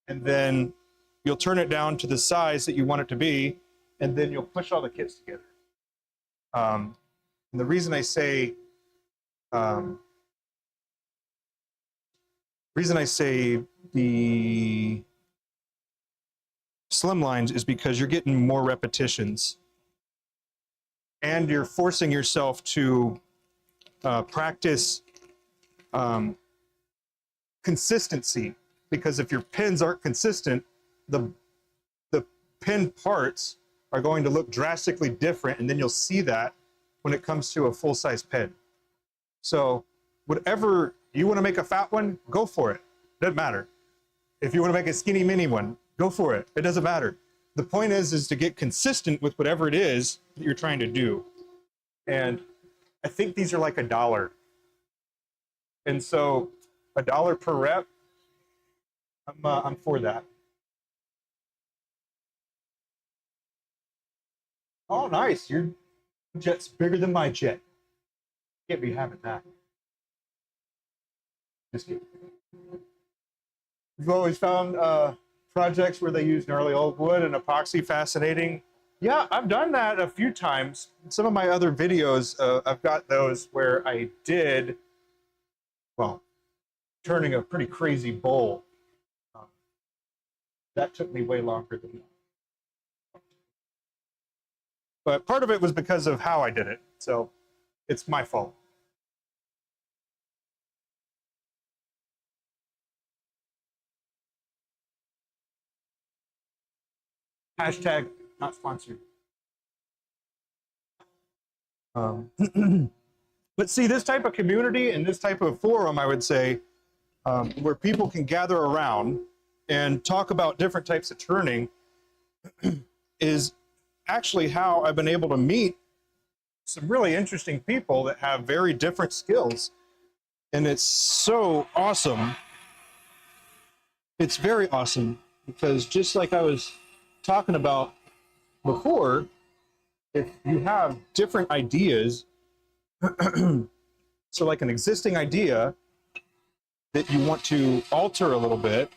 And then you'll turn it down to the size that you want it to be, and then you'll push all the kits together. And the reason I say the slim lines is because you're getting more repetitions, and you're forcing yourself to practice consistency, because if your pins aren't consistent, the pin parts are going to look drastically different, and then you'll see that when it comes to a full-size pin. So whatever you want to make a fat one, go for it. Doesn't matter. If you want to make a skinny mini one, go for it. It doesn't matter. The point is to get consistent with whatever it is that you're trying to do. And I think these are like $1. And so $1 per rep, I'm for that. Oh, nice. Your jet's bigger than my jet. Can't be having that. Just kidding. You've always found projects where they use gnarly old wood and epoxy fascinating. Yeah, I've done that a few times. Some of my other videos, I've got those where I did, well, turning a pretty crazy bowl. That took me way longer than that. But part of it was because of how I did it. So it's my fault. Hashtag not sponsored. But see, this type of community and this type of forum, I would say, where people can gather around and talk about different types of turning is actually how I've been able to meet some really interesting people that have very different skills. And it's so awesome. It's very awesome because just like I was talking about before, if you have different ideas, so like an existing idea that you want to alter a little bit,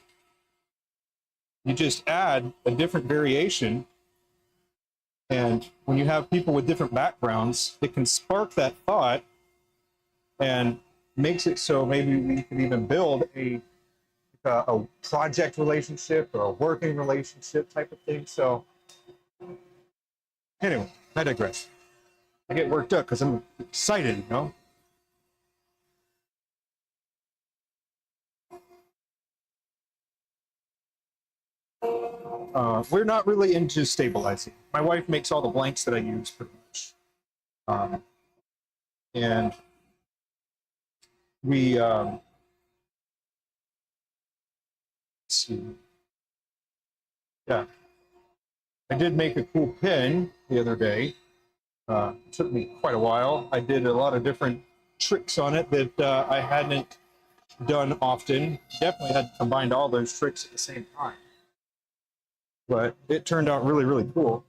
you just add a different variation. And when you have people with different backgrounds, it can spark that thought and makes it so maybe we can even build a project relationship or a working relationship type of thing. So anyway, I digress. I get worked up because I'm excited, you know? We're not really into stabilizing. My wife makes all the blanks that I use pretty much. And we, let's see. Yeah. I did make a cool pin the other day. It took me quite a while. I did a lot of different tricks on it that I hadn't done often. Definitely had combined all those tricks at the same time. But it turned out really, really cool.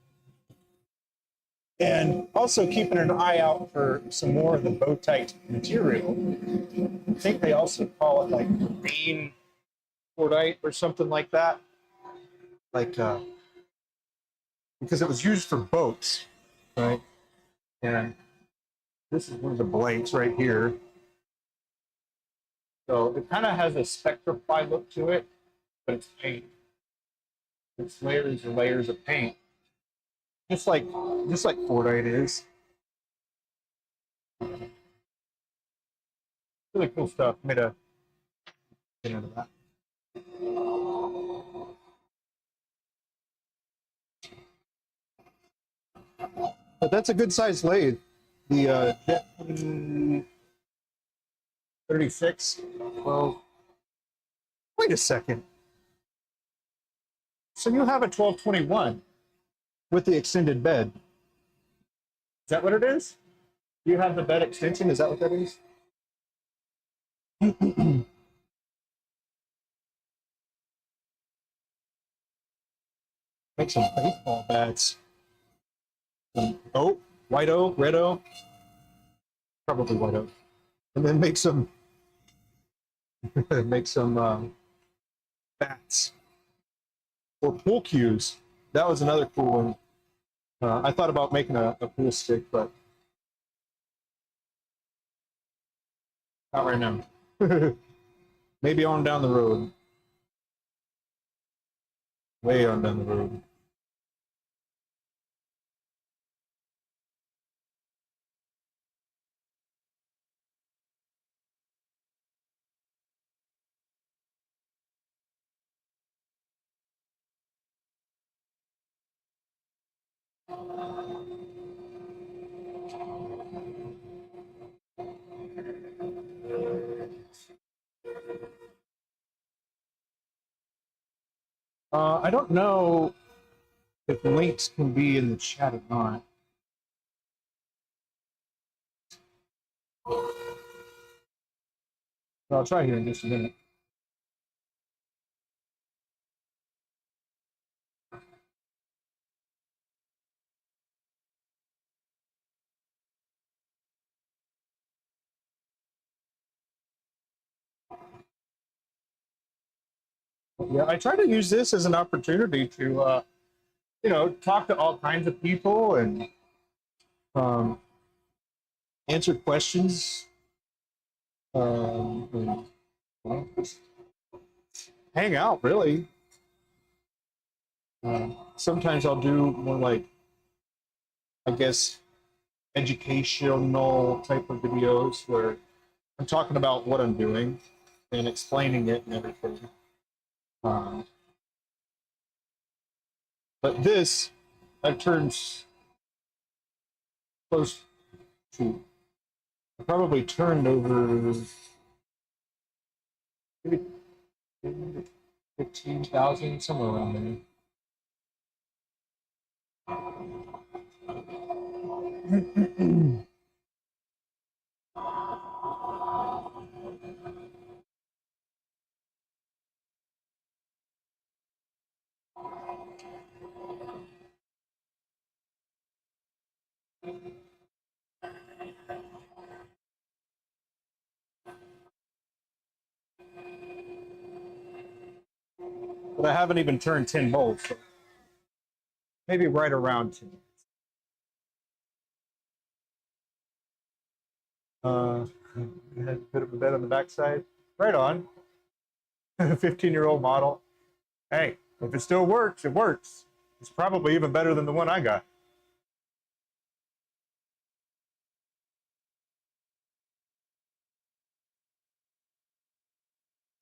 And also keeping an eye out for some more of the bow-tight material. I think they also call it like green cordite or something like that. Like, because it was used for boats, right? And this is one of the blanks right here. So it kind of has a spectrify look to it, but it's paint. It's layers and layers of paint, just like cordite is. Really cool stuff. Made a get into that. But that's a good sized lathe. The Jet 36. Well, wait a second. So you have a 1221 with the extended bed. Is that what it is? Do you have the bed extension? Is that what that is? Make some baseball bats. Oh, white oak, red oak, probably white oak, and then make some make some bats or pool cues. That was another cool one. I thought about making a pool stick, but not right now. Maybe on down the road. Way on down the road. I don't know if links can be in the chat or not. I'll try here in just a minute. Yeah, I try to use this as an opportunity to, you know, talk to all kinds of people and answer questions. And, well, just hang out, really. Sometimes I'll do more like, I guess, educational type of videos where I'm talking about what I'm doing and explaining it and everything. But this, I've turned close to, I probably turned over maybe 15,000, somewhere around there. But I haven't even turned 10 molds, so maybe right around 10. Had a bit of a bed on the backside. Right on. 15-year-old model. Hey, if it still works, it works. It's probably even better than the one I got.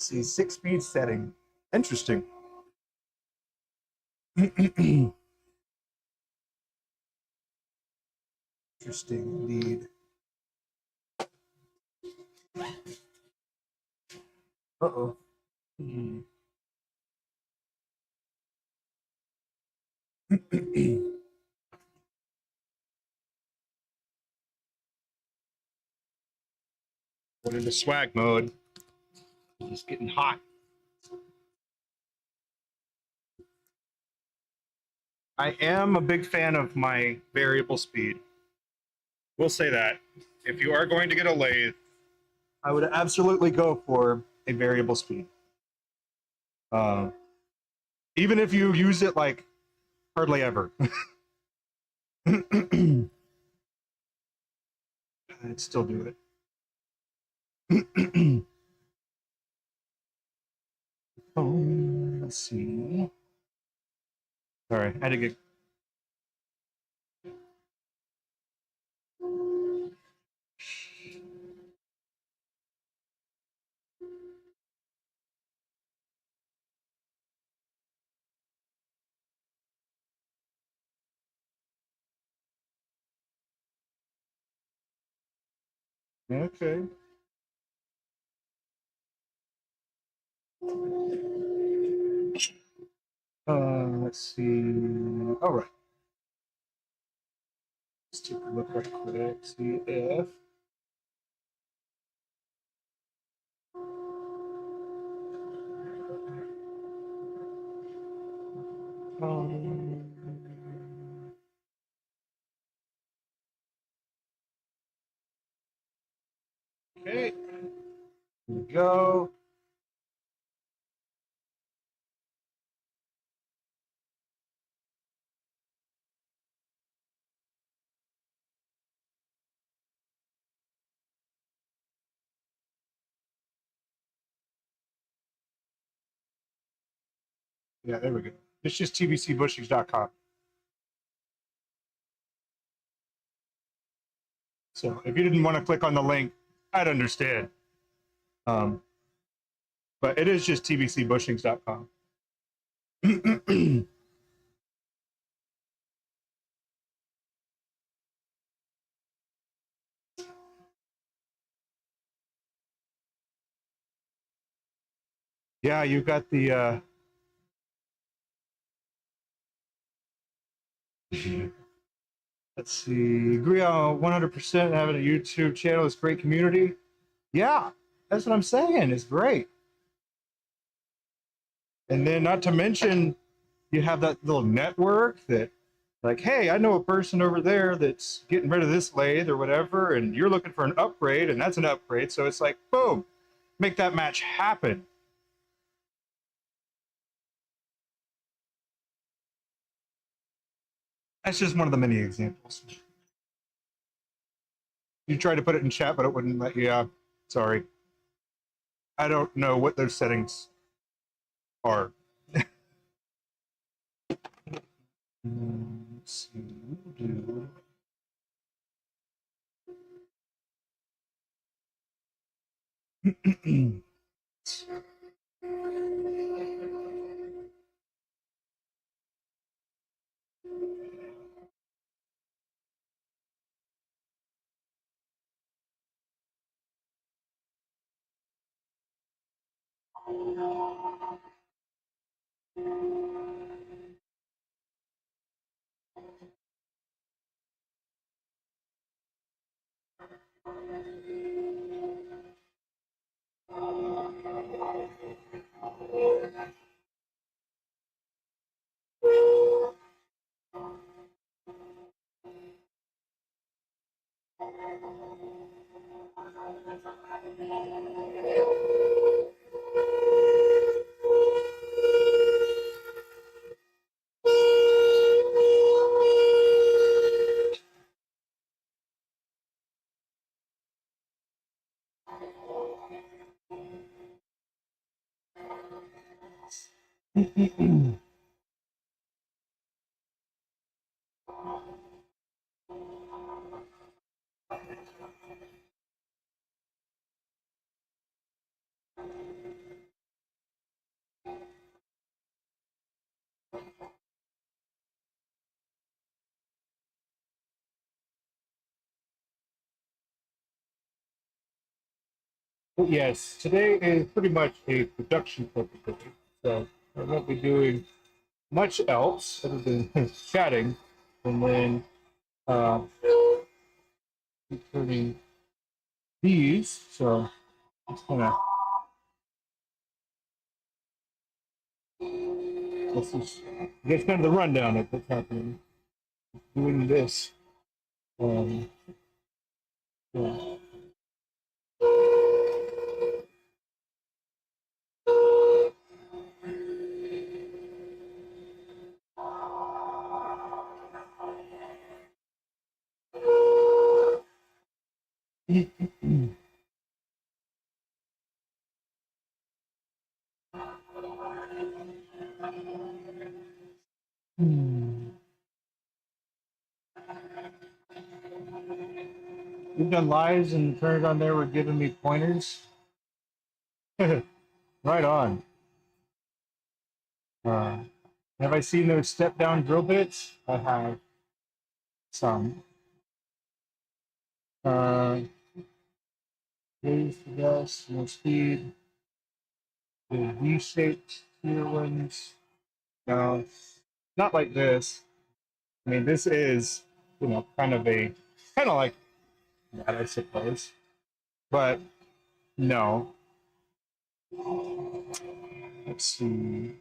See, 6-speed setting. Interesting. Interesting indeed. Uh-oh. Went into swag mode. It's getting hot. I am a big fan of my variable speed. We'll say that. If you are going to get a lathe, I would absolutely go for a variable speed. Even if you use it like hardly ever. I'd still do it. Let's see. Sorry, I had to get. Okay. Let's see. All right. Let's take a look right quick. See if. Um, okay. Here we go. Yeah, there we go. It's just tbcbushings.com. So if you didn't want to click on the link, I'd understand. But it is just tbcbushings.com. Yeah, you got the let's see, agree on 100% having a YouTube channel is great community. Yeah, that's what I'm saying. It's great. And then not to mention you have that little network that like, hey, I know a person over there that's getting rid of this lathe or whatever, and you're looking for an upgrade, and that's an upgrade. So it's like, boom, make that match happen. That's just one of the many examples. You tried to put it in chat, but it wouldn't let you. Sorry. I don't know what those settings are. Let's see. Yes, today is pretty much a production focus day, so I won't be doing much else other than chatting, and then uh, returning these. So just gonna this is that's kind of the rundown of what's happening. Doing this. Um, yeah. You've done lives and turned on there were giving me pointers. Right on. Uh, have I seen those step down drill bits? I have some. Uh, Raise the best, more speed. The V-shaped here ones. Now, not like this. I mean, this is, you know, kind of like that, I suppose. But no. Let's see.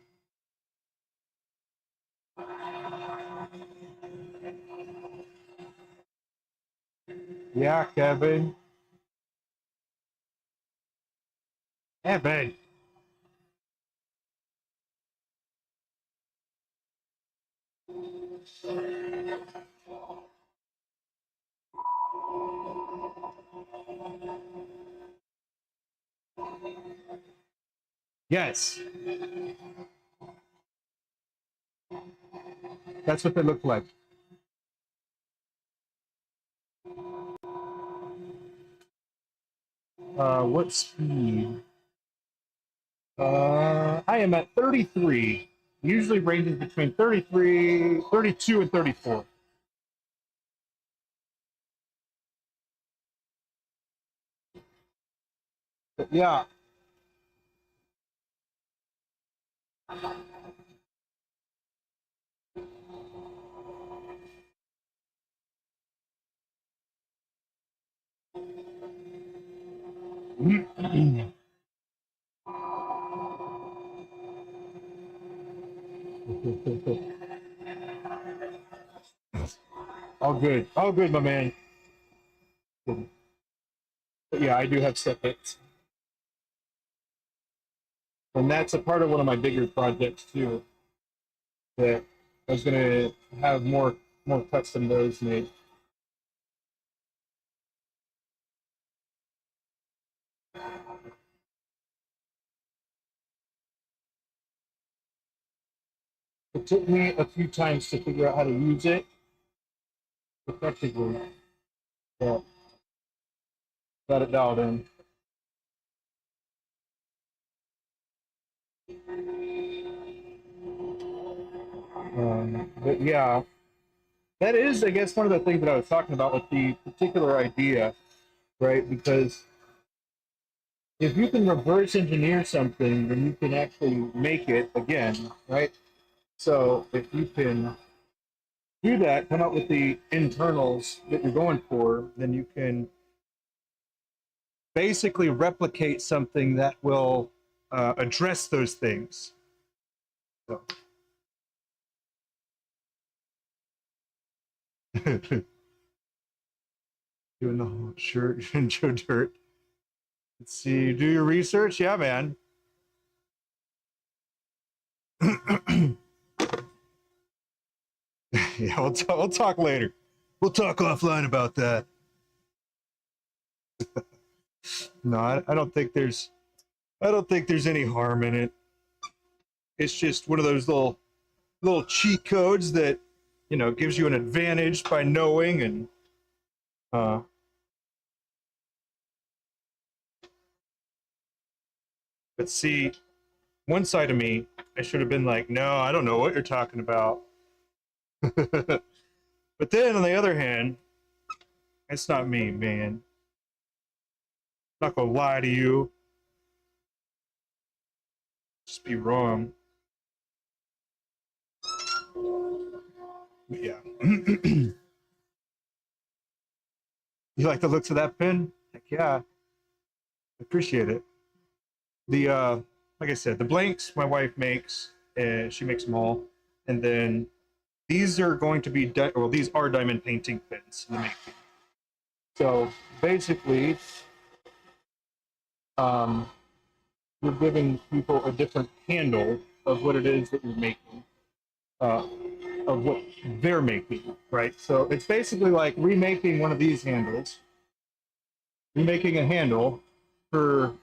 Yeah, Kevin. Kevin. Yes. That's what they look like. What speed? I am at 33. Usually ranges between 33, 32, and 34. But yeah. All good, my man. But yeah, I do have setbacks. And that's a part of one of my bigger projects too. That I was gonna have more custom those made. It took me a few times to figure out how to use it effectively. But got it dialed in. But yeah, that is, I guess, one of the things that I was talking about with the particular idea, right? Because if you can reverse engineer something, then you can actually make it again, right? So if you can do that, come up with the internals that you're going for, then you can basically replicate something that will address those things. So. Doing the whole shirt and Joe Dirt. Let's see, do your research? Yeah, man. Yeah, we'll talk later. We'll talk offline about that. No, I don't think there's any harm in it. It's just one of those little cheat codes that, you know, gives you an advantage by knowing. And but see, one side of me, I should have been like, no, I don't know what you're talking about. But then on the other hand, it's not me, man. I'm not gonna lie to you. Just be wrong. But yeah. You like the looks of that pen? Heck yeah. Appreciate it. The like I said, the blanks my wife makes, she makes them all. And then these are going to be these are diamond painting pens in the making. So basically, you're giving people a different handle of what it is that you're making, of what they're making, right? So it's basically like remaking one of these handles, remaking a handle for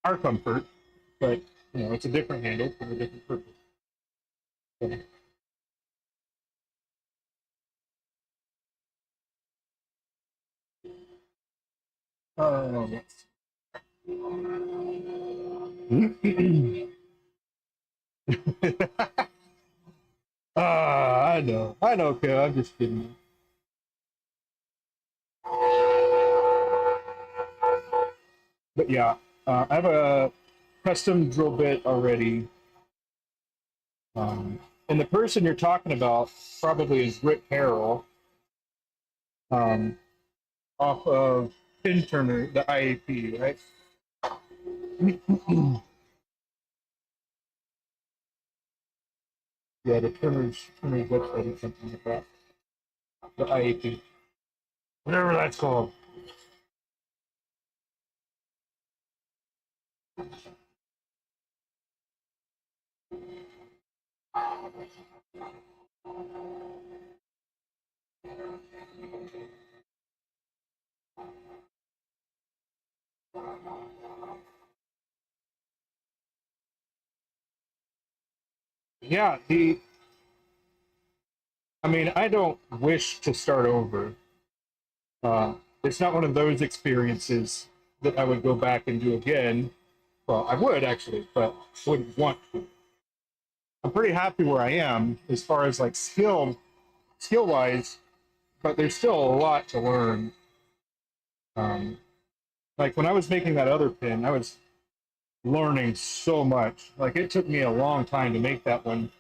our comfort, but you know, it's a different handle for a different purpose. So, I know, okay, I'm just kidding. But yeah, I have a custom drill bit already. And the person you're talking about probably is Rick Harrell, off of Pin Turner, the IAP, right? Yeah, the Turner's website is something like that. The IAP, whatever that's called. Yeah, I mean, I don't wish to start over. It's not one of those experiences that I would go back and do again. Well, I would actually, but I wouldn't want to. I'm pretty happy where I am as far as like skill wise, but there's still a lot to learn. Um, like when I was making that other pin, I was learning so much. Like it took me a long time to make that one,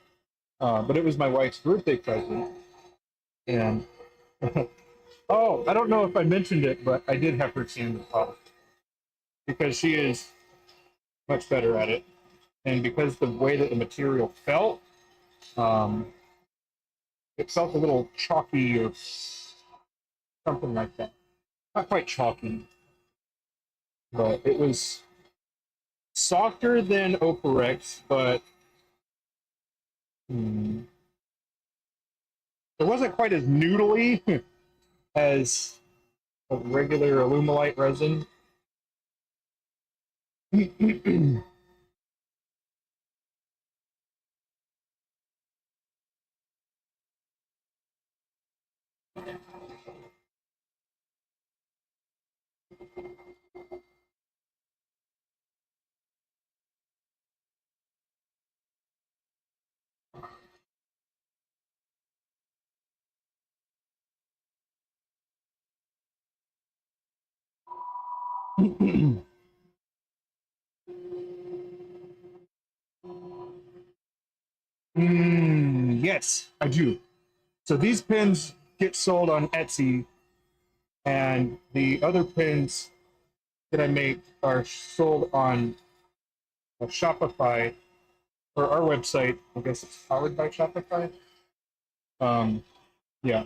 but it was my wife's birthday present. And oh, I don't know if I mentioned it, but I did have her sand the top because she is much better at it, and because the way that the material felt, um, it felt a little chalky or something like that. Not quite chalky, but it was softer than Oparex, but it wasn't quite as noodly as a regular Alumilite resin. Yes, I do. So these pins get sold on Etsy, and the other pins that I make are sold on Shopify, or our website. I guess it's powered by Shopify. Yeah.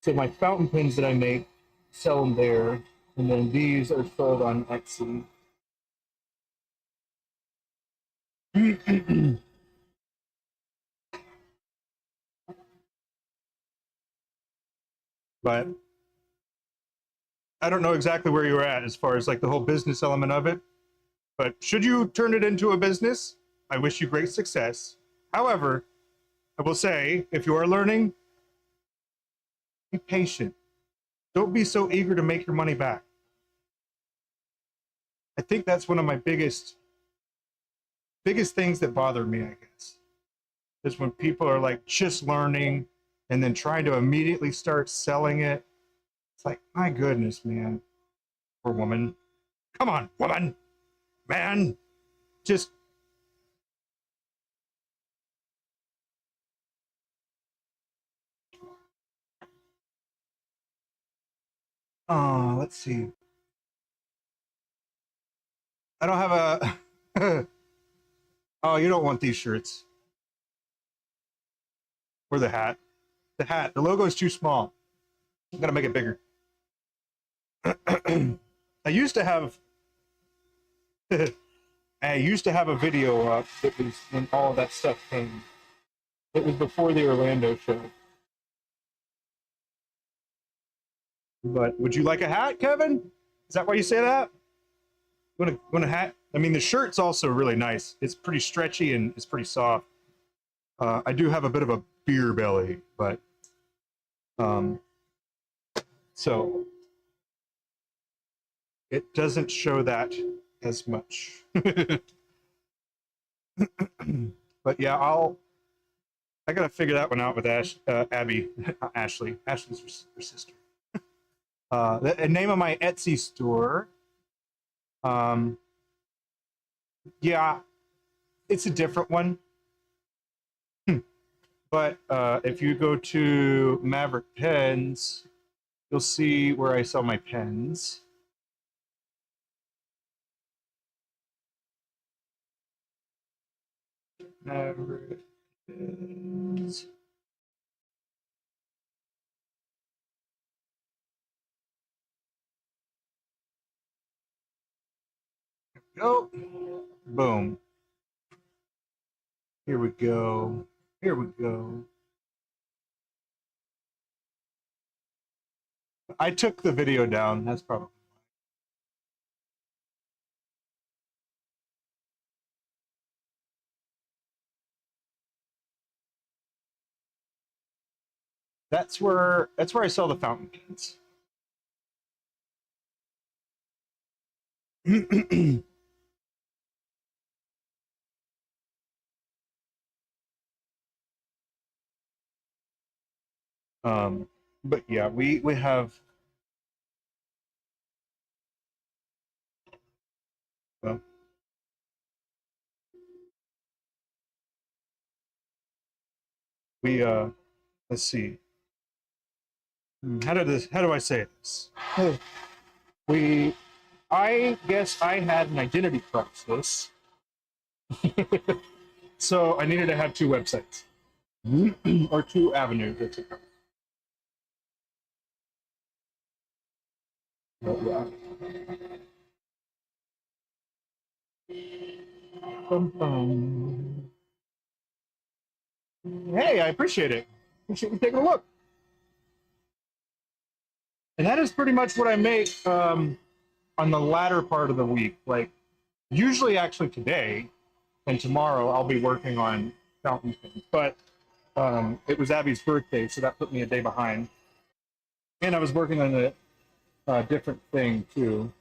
So my fountain pins that I make, sell them there, and then these are sold on Etsy. But I don't know exactly where you're at as far as like the whole business element of it. But should you turn it into a business, I wish you great success. However, I will say, if you are learning, be patient. Don't be so eager to make your money back. I think that's one of my biggest things that bother me, I guess, is when people are like just learning and then trying to immediately start selling it. It's like, my goodness, man, or woman. Come on, woman, man, just let's see. I don't have a oh, you don't want these shirts. Or the hat. The hat. The logo is too small. I'm gonna make it bigger. I used to have I used to have a video up that was when all of that stuff came. It was before the Orlando show. But would you like a hat, Kevin? Is that why you say that? Want a hat? I mean, the shirt's also really nice. It's pretty stretchy and it's pretty soft. I do have a bit of a beer belly, but so it doesn't show that as much. But yeah, I gotta figure that one out with Abbie, Ashley. Ashley's her sister. The name of my Etsy store. Yeah, it's a different one. But if you go to Maverick Pens, you'll see where I sell my pens. Maverick Pens. Go. Boom. Here we go. Here we go. I took the video down. That's probably. That's where I sell the fountain pens. But yeah, we have. Well, we let's see. How do I say this? We I guess I had an identity crisis. So I needed to have two websites. Or two avenues. That's it. But yeah. Bum, bum. Hey, I appreciate it. Appreciate you taking a look. And that is pretty much what I make on the latter part of the week. Like usually actually today and tomorrow I'll be working on fountain pens. But it was Abbie's birthday, so that put me a day behind. And I was working on a different thing too.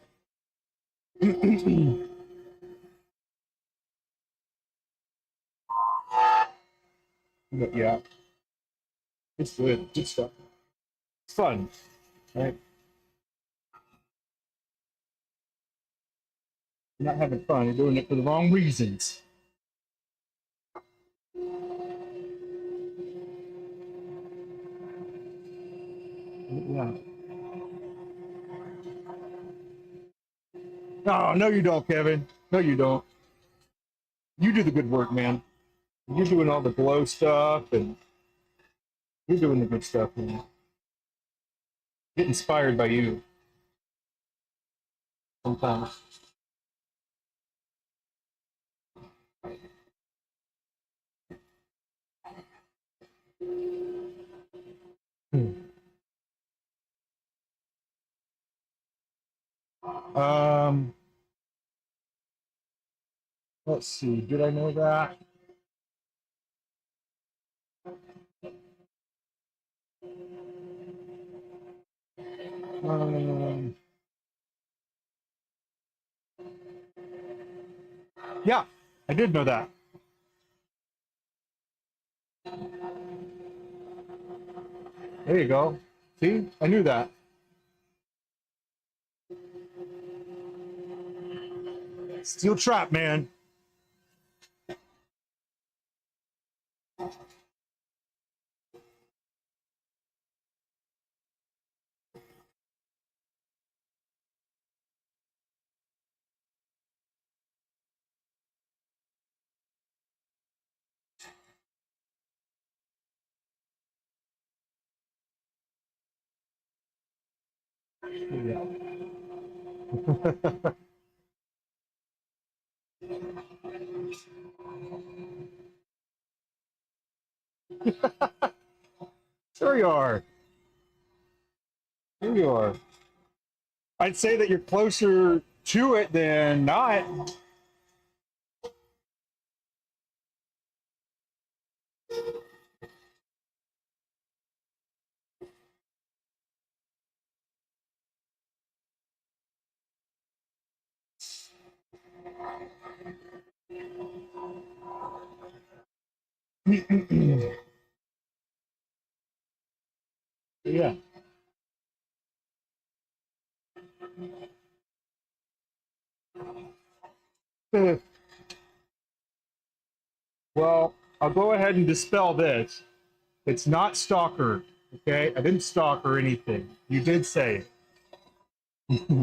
But yeah, it's good. Good stuff. It's fun, right? You're not having fun. You're doing it for the wrong reasons. Yeah. No, no, you don't, Kevin. No, you don't. You do the good work, man. You're doing all the glow stuff, and you're doing the good stuff, man. Get inspired by you sometimes. Hmm. Um, let's see. Did I know that? Um, yeah, I did know that. There you go. See, I knew that. Steel trap, man. Yeah. Sure you are. Here you are. I'd say that you're closer to it than not. Yeah. Well, I'll go ahead and dispel this. It's not stalker, okay? I didn't stalk or anything. You did say it.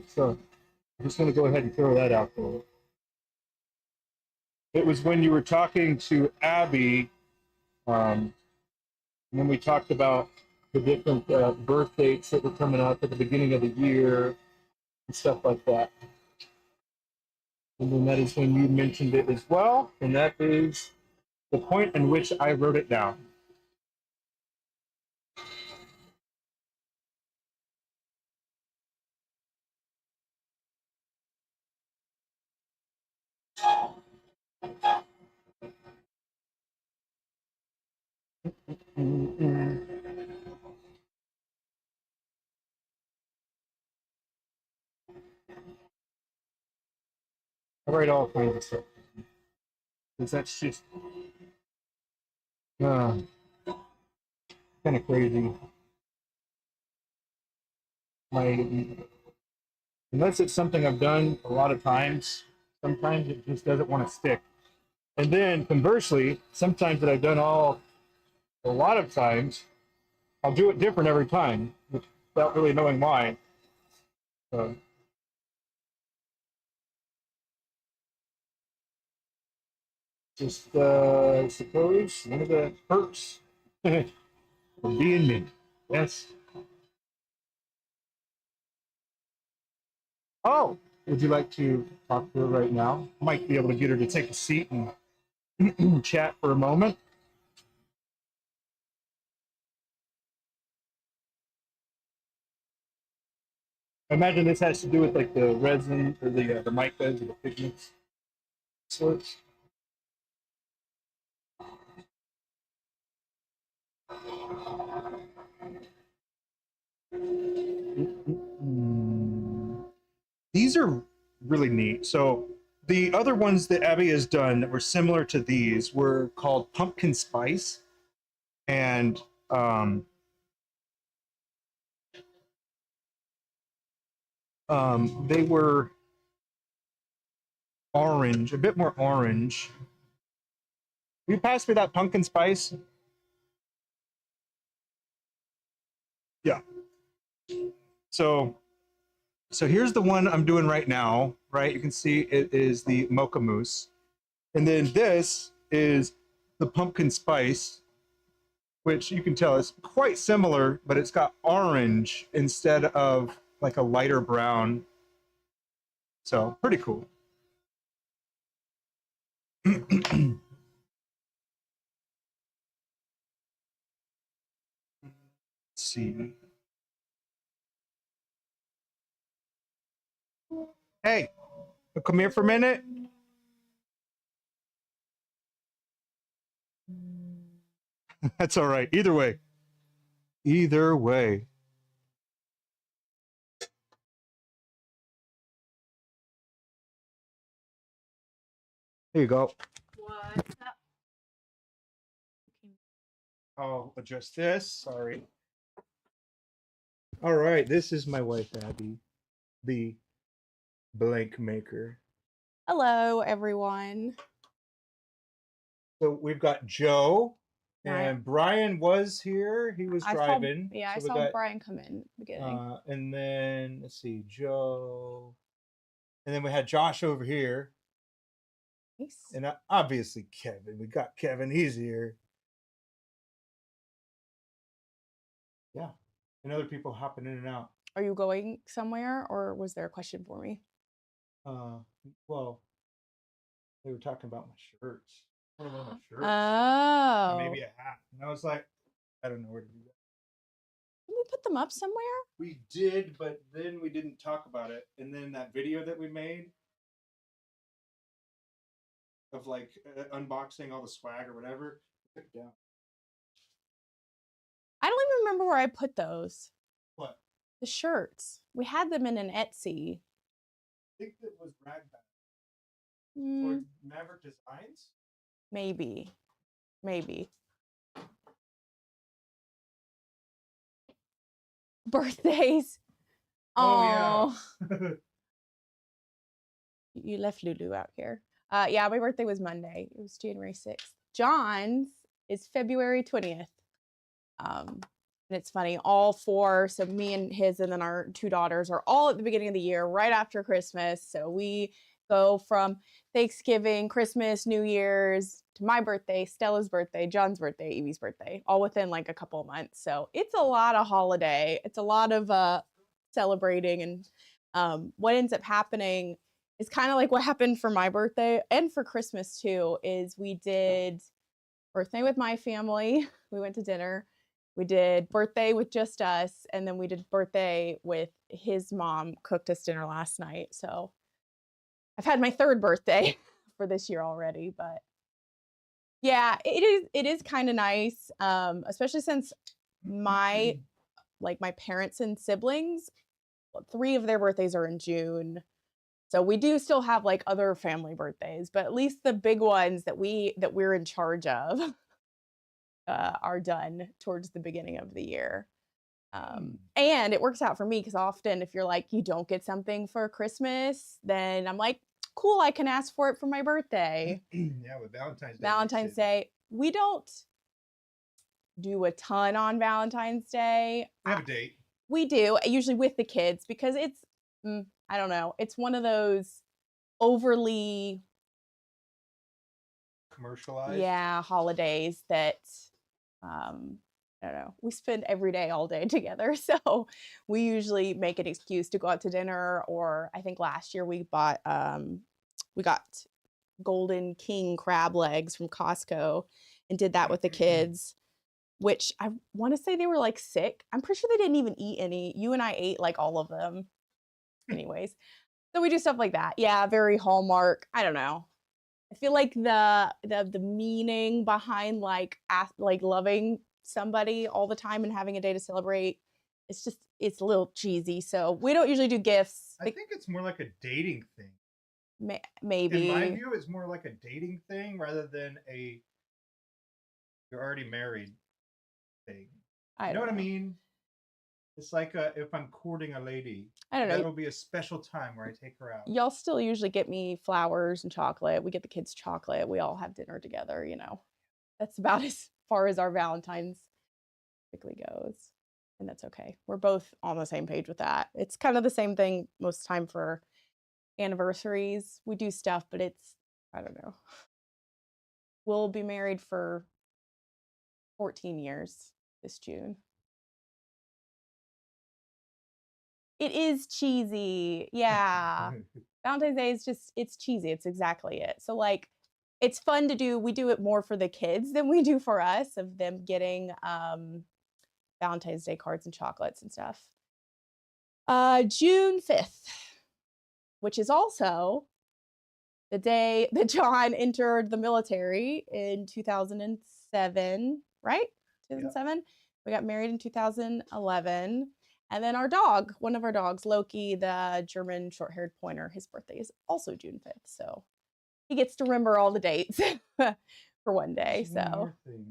So I'm just going to go ahead and throw that out there. It was when you were talking to Abbie, and then we talked about the different birth dates that were coming up at the beginning of the year and stuff like that. And then that is when you mentioned it as well, and that is the point in which I wrote it down. I write all kinds of stuff because that's just kind of crazy. Unless it's something I've done a lot of times, sometimes it just doesn't want to stick. And then conversely, sometimes that I've done a lot of times, I'll do it different every time without really knowing why. So, just I suppose one of the perks of being me. Yes. Oh, would you like to talk to her right now? Might be able to get her to take a seat and chat for a moment. I imagine this has to do with like the resin or the micas or the pigments sorts. These are really neat. So the other ones that Abbie has done that were similar to these were called pumpkin spice, and they were orange, a bit more orange. Will you pass me that pumpkin spice? Yeah. So here's the one I'm doing right now, right? You can see it is the Mocha Mousse. And then this is the pumpkin spice, which you can tell is quite similar, but it's got orange instead of like a lighter brown. So pretty cool. Let's see. Hey, come here for a minute. That's all right. Either way. Either way. Here you go. What's up? I'll adjust this. Sorry. All right. This is my wife, Abbie, the blank maker. Hello, everyone. So we've got Joe, Right. and Brian was here. He was driving. I So we saw got, Brian come in at the beginning. and then let's see, Joe, and then we had Josh over here, Nice. and obviously Kevin. We got Kevin. He's here. Yeah, and other people hopping in and out. Are you going somewhere, or was there a question for me? Well, they were talking about my shirts. One of my shirts. Oh. And maybe a hat. And I was like, I don't know where to do that. Did we put them up somewhere? We did, but then we didn't talk about it. And then that video that we made of like unboxing all the swag or whatever, took it down. I don't even remember where I put those. What? The shirts. We had them in an Etsy. I think that was Ragbag. Mm, Or Maverick Designs? maybe. Maybe. birthdays. Oh, yeah. You left Lulu out here. Yeah, my birthday was Monday. It was January 6th. John's is February 20th. And it's funny, all four, so me and his and then our two daughters are all at the beginning of the year, right after Christmas. So we go from Thanksgiving, Christmas, New Year's, to my birthday, Stella's birthday, John's birthday, Evie's birthday, all within like a couple of months. So it's a lot of holiday. It's a lot of celebrating. And what ends up happening is kind of like what happened for my birthday and for Christmas too, is we did birthday with my family. We went to dinner. We did birthday with just us, and then we did birthday with his mom, cooked us dinner last night. So I've had my third birthday for this year already, but yeah, it is kind of nice, especially since my parents and siblings, 3 of their birthdays are in June. So we do still have like other family birthdays, but at least the big ones that we're in charge of are done towards the beginning of the year. And it works out for me because often if you're like, you don't get something for Christmas, then I'm like, cool, I can ask for it for my birthday. Yeah, with Valentine's Day. Valentine's Day. We don't do a ton on Valentine's Day. We have a date. We do, usually with the kids, because it's, I don't know, it's one of those overly commercialized. Yeah, holidays that I don't know. We spend every day all day together. So we usually make an excuse to go out to dinner, or I think last year we got Golden King crab legs from Costco and did that with the kids, which I want to say they were like sick. I'm pretty sure they didn't even eat any. You and I ate like all of them. Anyways, so we do stuff like that. Yeah, very Hallmark. I don't know. I feel like the meaning behind like loving somebody all the time and having a day to celebrate, it's a little cheesy. So we don't usually do gifts. I think it's more like a dating thing. Maybe. In my view, it's more like a dating thing rather than a you're already married thing. You know what I mean? It's like if I'm courting a lady, I don't know. That'll be a special time where I take her out. Y'all still usually get me flowers and chocolate. We get the kids chocolate. We all have dinner together, you know. That's about as far as our Valentine's typically goes. And that's okay. We're both on the same page with that. It's kind of the same thing most of the time for anniversaries. We do stuff, but it's, I don't know. We'll be married for 14 years this June. It is cheesy. Yeah. Valentine's Day is it's cheesy. It's exactly it. So like, it's fun to do. We do it more for the kids than we do for us, of them getting Valentine's Day cards and chocolates and stuff. June 5th, which is also the day that John entered the military in 2007, right? 2007. Yeah. We got married in 2011. And then our dog, one of our dogs, Loki, the German short-haired pointer, his birthday is also June 5th. So he gets to remember all the dates for one day. There's so one more thing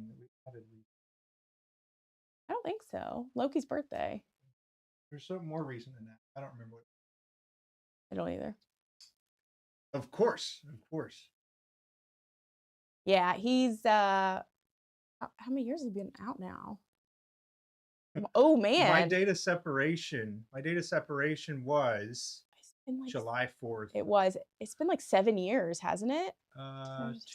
that I don't think so. Loki's birthday. There's some more reason than that. I don't remember what. I don't either. Of course. Yeah, he's how many years has he been out now? Oh man. My date of separation was like, July 4th. It's been like 7 years, hasn't it?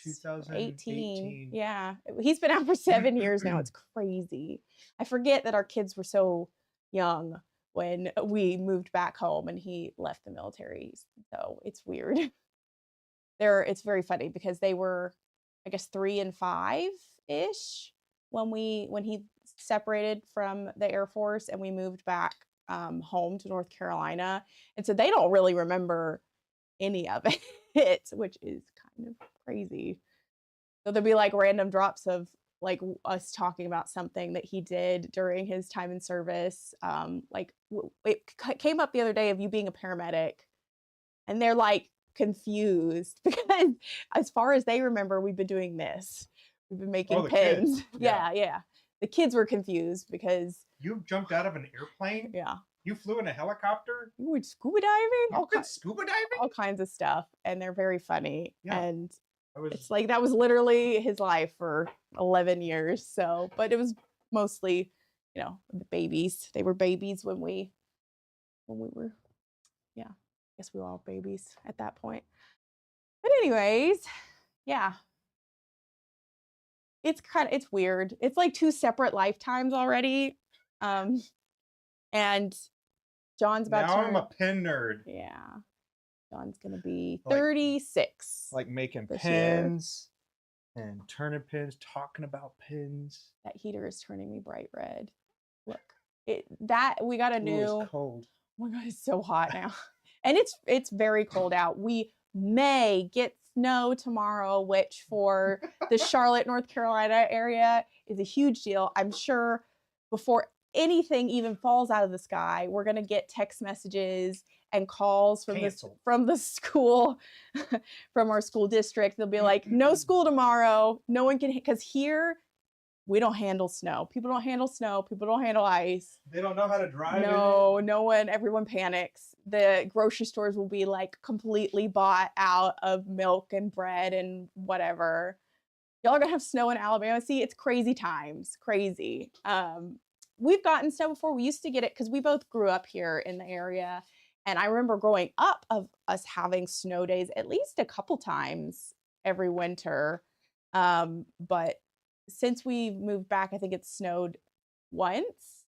2018. Yeah. He's been out for 7 years now. It's crazy. I forget that our kids were so young when we moved back home and he left the military. So it's weird. It's very funny because they were, I guess, 3 and 5-ish when he separated from the Air Force and we moved back home to North Carolina. And so they don't really remember any of it, which is kind of crazy. So there'll be like random drops of like us talking about something that he did during his time in service. Like it came up the other day of you being a paramedic, and they're like confused because as far as they remember, we've been doing this. We've been making pins. Yeah. The kids were confused because You jumped out of an airplane? Yeah. You flew in a helicopter? You went scuba diving? You went scuba diving? All kinds of stuff. And they're very funny. Yeah. And was... it's like that was literally his life for 11 years. So, but it was mostly, you know, the babies. They were babies when we were, yeah, I guess we were all babies at that point. But anyways, yeah. It's weird. It's like 2 separate lifetimes already. And John's about now to I'm a pen nerd. Yeah. John's gonna be 36. Like making this pens and turning pins, talking about pins. That heater is turning me bright red. Look, we got a new. Ooh, it's cold. Oh my god, it's so hot now, and it's very cold out. We may get snow tomorrow, which for the Charlotte, North Carolina area is a huge deal. I'm sure before anything even falls out of the sky, we're gonna get text messages and calls from the school, from our school district. They'll be like, no school tomorrow. No one can, because here we don't handle snow. People don't handle snow. People don't handle ice. They don't know how to drive. No one. Everyone panics. The grocery stores will be like completely bought out of milk and bread and whatever. Y'all are gonna have snow in Alabama. See, it's crazy times. Crazy. We've gotten snow before. We used to get it because we both grew up here in the area. And I remember growing up of us having snow days at least a couple times every winter. But since we moved back, I think it snowed once,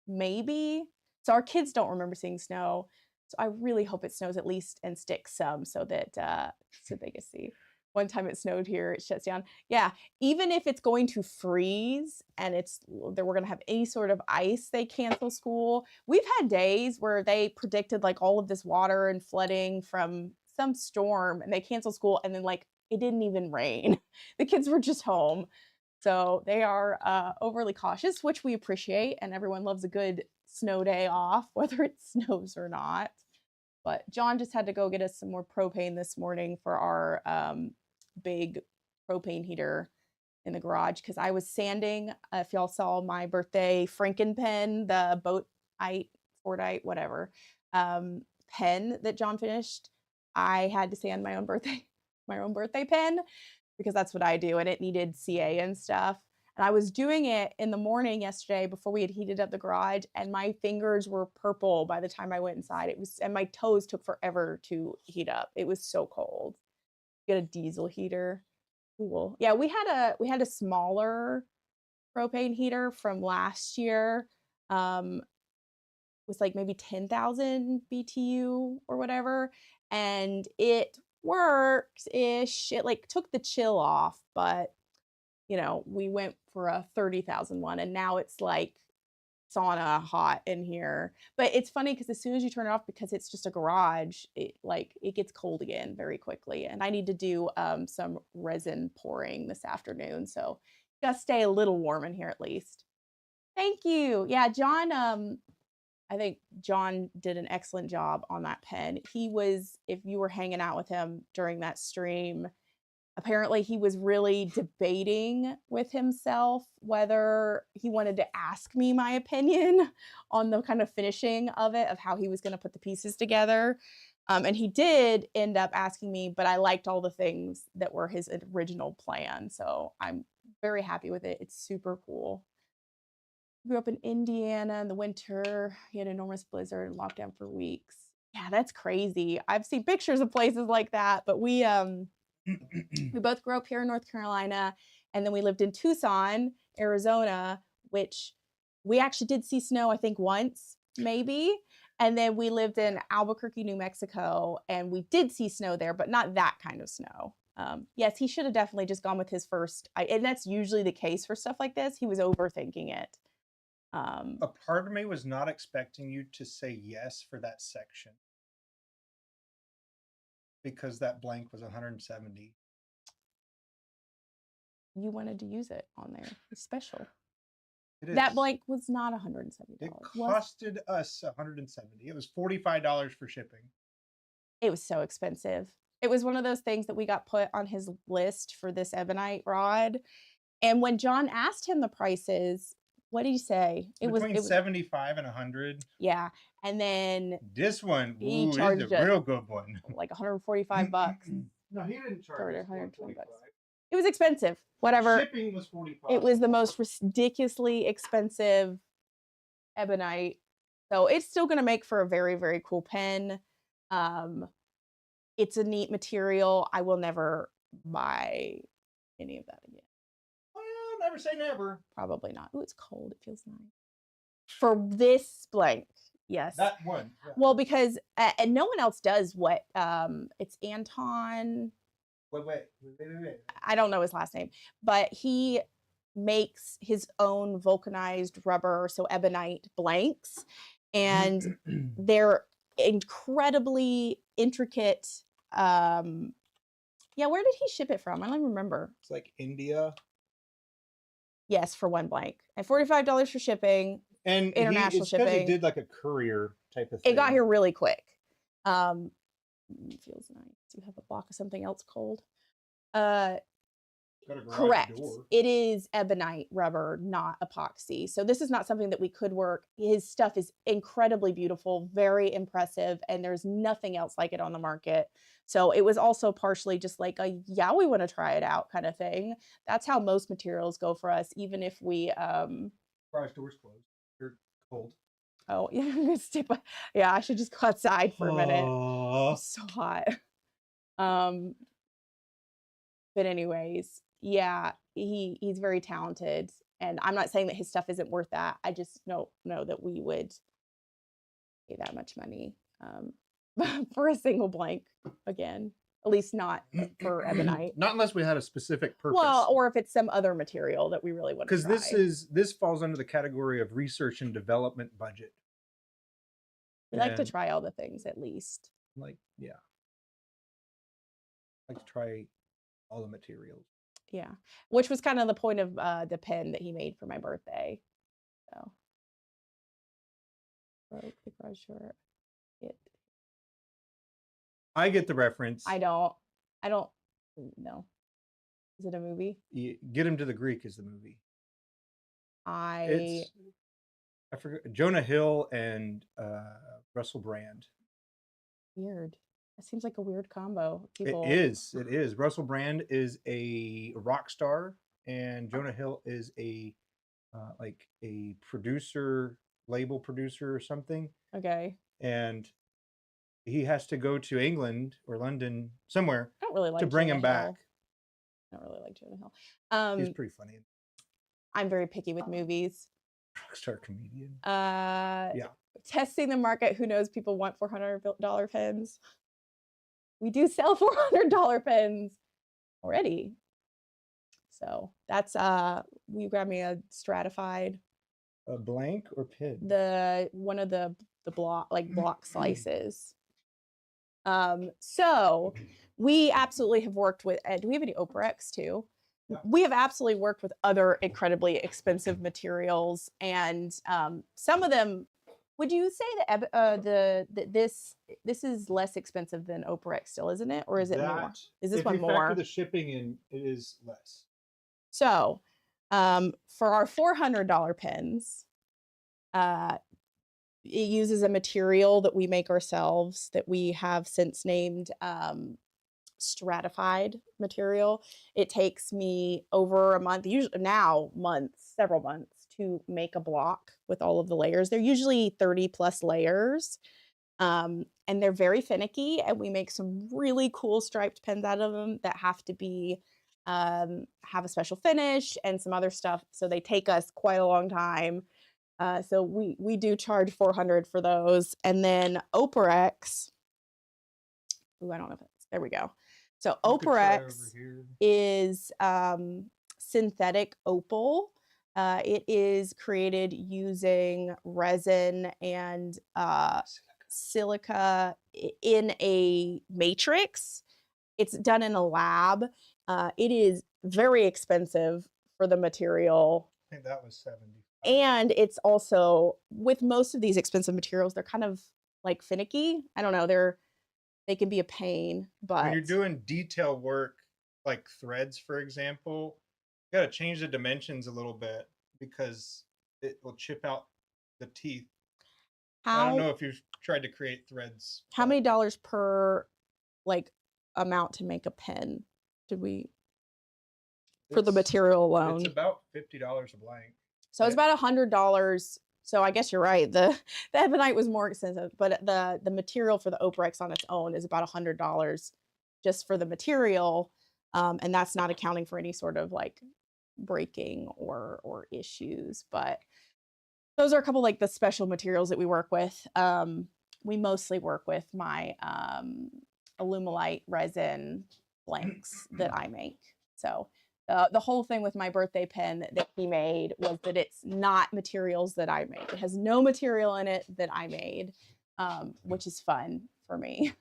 maybe. So our kids don't remember seeing snow. So I really hope it snows at least and sticks some so that so they can see. One time it snowed here, it shuts down. Yeah, even if it's going to freeze and we're going to have any sort of ice, they cancel school. We've had days where they predicted like all of this water and flooding from some storm and they canceled school and then like it didn't even rain. The kids were just home. So they are overly cautious, which we appreciate, and everyone loves a good snow day off, whether it snows or not. But John just had to go get us some more propane this morning for our big propane heater in the garage because I was sanding. If y'all saw my birthday Franken pen, the Fordite, whatever pen that John finished, I had to sand my own birthday pen because that's what I do, and it needed CA and stuff. And I was doing it in the morning yesterday before we had heated up the garage, and my fingers were purple by the time I went inside. And my toes took forever to heat up. It was so cold. Get a diesel heater. Cool. Yeah, we had a smaller propane heater from last year. It was like maybe 10,000 BTU or whatever, and it works-ish. It like took the chill off, but you know, we went for a 30,000 one, and now it's like sauna hot in here. But it's funny because as soon as you turn it off, because it's just a garage, it gets cold again very quickly. And I need to do some resin pouring this afternoon, so just stay a little warm in here at least. Thank you. Yeah, John. I think John did an excellent job on that pen. He was, if you were hanging out with him during that stream, apparently he was really debating with himself whether he wanted to ask me my opinion on the kind of finishing of it, of how he was going to put the pieces together. And he did end up asking me, but I liked all the things that were his original plan. So I'm very happy with it. It's super cool. Grew up in Indiana in the winter. He had an enormous blizzard and lockdown for weeks. Yeah, that's crazy. I've seen pictures of places like that, but we both grew up here in North Carolina, and then we lived in Tucson, Arizona, which we actually did see snow, I think once, maybe. And then we lived in Albuquerque, New Mexico, and we did see snow there, but not that kind of snow. Yes, he should have definitely just gone with his first, and that's usually the case for stuff like this. He was overthinking it. A part of me was not expecting you to say yes for that section, because that blank was 170. You wanted to use it on there. It's special. It is. That blank was not $170. It costed us $170. It was $45 for shipping. It was so expensive. It was one of those things that we got put on his list for this ebonite rod. And when John asked him the prices, what did he say? It Between was 75 and 100. yeah. And then This one, he ooh, charged is a us real good one. like 145 bucks. No, he didn't charge Or us 120 bucks. 125. It was expensive. Whatever. Shipping was 45. It was the most ridiculously expensive ebonite. So it's still going to make for a very, very cool pen. It's a neat material. I will never buy any of that again. Well, never say never. Probably not. Oh, it's cold. It feels nice. For this blank, yes. That one. Yeah. Well, because and no one else does what it's Anton. Wait. I don't know his last name, but he makes his own vulcanized rubber, so ebonite blanks, and they're incredibly intricate. Yeah, where did he ship it from? I don't even remember. It's like India. Yes, for one blank, and $45 for shipping. And International it's 'cause shipping. He did like a courier type of thing. It got here really quick. It feels nice. Do you have a block of something else cold? Got a garage Correct. door. It is ebonite rubber, not epoxy. So this is not something that we could work. His stuff is incredibly beautiful, very impressive, and there's nothing else like it on the market. So it was also partially just like a, yeah, we want to try it out kind of thing. That's how most materials go for us, even if we Garage door's closed. You're cold. oh yeah, I'm gonna step. Yeah, I should just go outside for a minute. Aw. It's so hot. But anyways, yeah, he's very talented, and I'm not saying that his stuff isn't worth that. I just know that we would pay that much money for a single blank again. At least not for ebonite. Not unless we had a specific purpose. Well, or if it's some other material that we really want to try. Because this falls under the category of research and development budget. We like to And, try all the things at least. like, yeah. Like to try all the materials. Yeah, which was kind of the point of the pen that he made for my birthday. So, broke the garage door. I get the reference. I don't know. Is it a movie? Get Him to the Greek is the movie. I forgot Jonah Hill and Russell Brand. weird. That seems like a weird combo. People. It is. Russell Brand is a rock star, and Jonah Hill is a like a producer, label producer or something. Okay. And he has to go to England or London somewhere I don't really like to bring Jonah him back. Hill. I don't really like Jonah Hill. He's pretty funny. I'm very picky with movies. Rockstar comedian. Testing the market. Who knows? People want $400 pens. We do sell $400 pens already. So that's we grabbed me a stratified. A blank or pin? One of the block slices. So we absolutely have worked with. Do we have any Operex too? Yeah. We have absolutely worked with other incredibly expensive materials, and some of them. Would you say that this is less expensive than Operex still, isn't it, or is it more? Is this one if you more? factor the shipping in, it is less. So, for our $400 pens, it uses a material that we make ourselves that we have since named stratified material. It takes me over a month, usually now several months, to make a block with all of the layers. They're usually 30 plus layers, and they're very finicky, and we make some really cool striped pens out of them that have to be have a special finish and some other stuff, so they take us quite a long time. So we do charge $400 for those. And then Operex, ooh, I don't know if it's, there we go. So Operex is synthetic opal. It is created using resin and silica in a matrix. It's done in a lab. It is very expensive for the material. I think that was 70. And it's also, with most of these expensive materials, they're kind of like finicky. I don't know, they can be a pain, but when you're doing detail work like threads, for example, you got to change the dimensions a little bit because it will chip out the teeth. How I don't know if you've tried to create threads. how many dollars per like amount to make a pen did we for the material alone? It's about $50 a blank. So it's about $100. So I guess you're right. The ebonite was more expensive, but the material for the Operex on its own is about $100 just for the material, and that's not accounting for any sort of like breaking or issues. But those are a couple like the special materials that we work with. We mostly work with my Alumilite resin blanks that I make. So the whole thing with my birthday pen that he made was that it's not materials that I made. It has no material in it that I made, which is fun for me.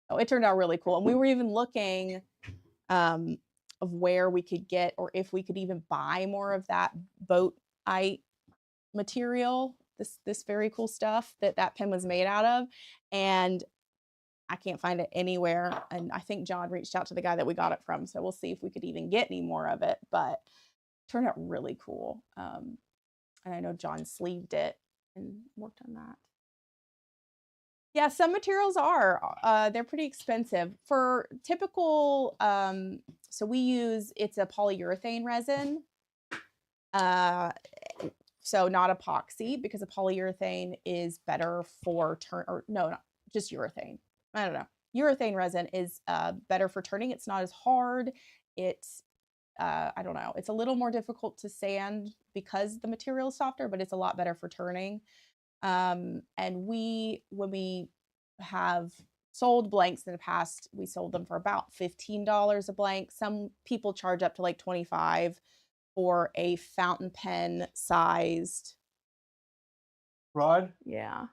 So it turned out really cool. And we were even looking of where we could get, or if we could even buy more of that boatite material, this very cool stuff that pen was made out of. And I can't find it anywhere. And I think John reached out to the guy that we got it from. So we'll see if we could even get any more of it, but it turned out really cool. And I know John sleeved it and worked on that. Yeah, some materials they're pretty expensive. For typical, so we use, it's a polyurethane resin. So not epoxy, because a polyurethane is better for just urethane. I don't know. Urethane resin is better for turning. It's not as hard. It's, I don't know. It's a little more difficult to sand because the material is softer, but it's a lot better for turning. And when we have sold blanks in the past, we sold them for about $15 a blank. Some people charge up to like $25 for a fountain pen sized rod. Yeah.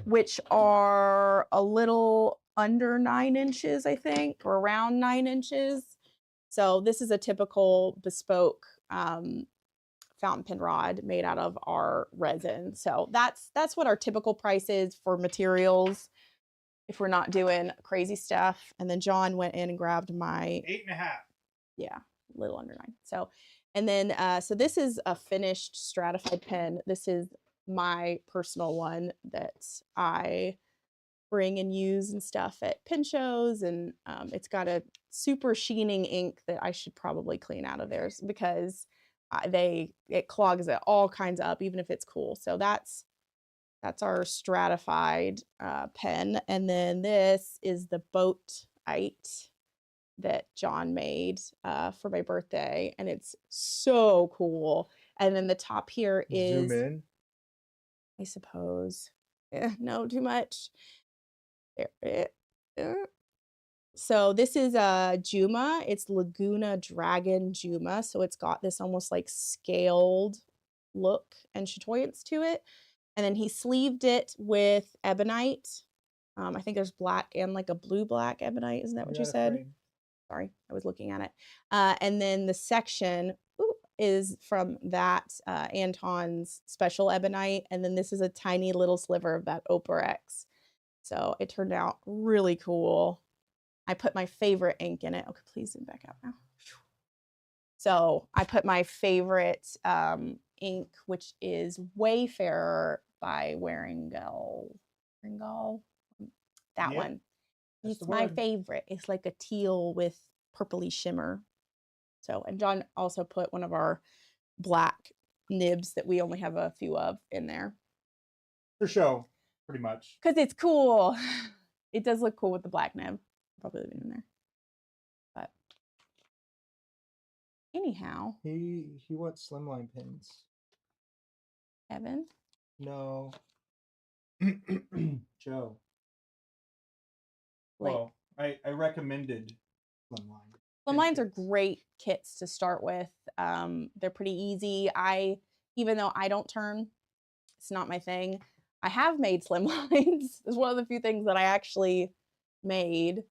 Which are a little under 9 inches, I think, or around 9 inches. So this is a typical bespoke fountain pen rod made out of our resin. So that's what our typical price is for materials if we're not doing crazy stuff. And then John went in and grabbed my 8.5. Yeah, a little under 9. So, and then so this is a finished stratified pen. This is my personal one that I bring and use and stuff at pen shows, and it's got a super sheening ink that I should probably clean out of theirs because it clogs it all kinds up, even if it's cool. So that's our stratified pen, and then this is the boatite that John made for my birthday, and it's so cool. And then the top here is Zoom in. I suppose. No, too much. So this is a Juma. It's Laguna Dragon Juma. So it's got this almost like scaled look and chatoyance to it. And then he sleeved it with ebonite. I think there's black and like a blue-black ebonite. Isn't that what you said? Sorry, I was looking at it. And then the section is from that Anton's special ebonite. And then this is a tiny little sliver of that Operex. So it turned out really cool. I put my favorite ink in it. Okay, please zoom back out now. So I put my favorite ink, which is Wayfarer by Waringal. That one. It's my favorite. It's like a teal with purpley shimmer. So, and John also put one of our black nibs that we only have a few of in there. For show, pretty much. Because it's cool. It does look cool with the black nib. Probably leave it in there. But anyhow. He wants slimline pins. Evan? No. Joe. Like, well, I recommended slimline. Slimlines are great kits to start with. They're pretty easy. Even though I don't turn, it's not my thing. I have made slimlines. It's one of the few things that I actually made.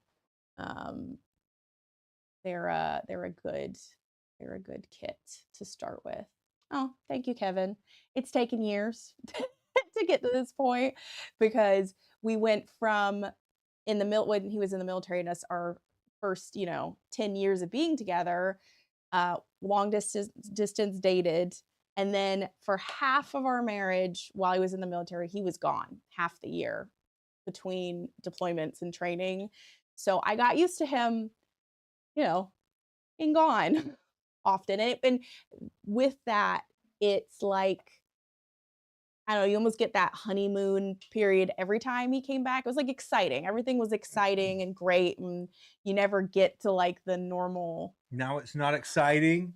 They're a good kit to start with. Oh, thank you, Kevin. It's taken years to get to this point because we went from when he was in the military and us our first 10 years of being together, long distance dated, And then for half of our marriage, while he was in the military, he was gone half the year between deployments and training. So I got used to him, you know, being gone often. And with that, it's like, I don't know, you almost get that honeymoon period every time he came back. It was like exciting. Everything was exciting and great. And you never get to like the normal. Now it's not exciting.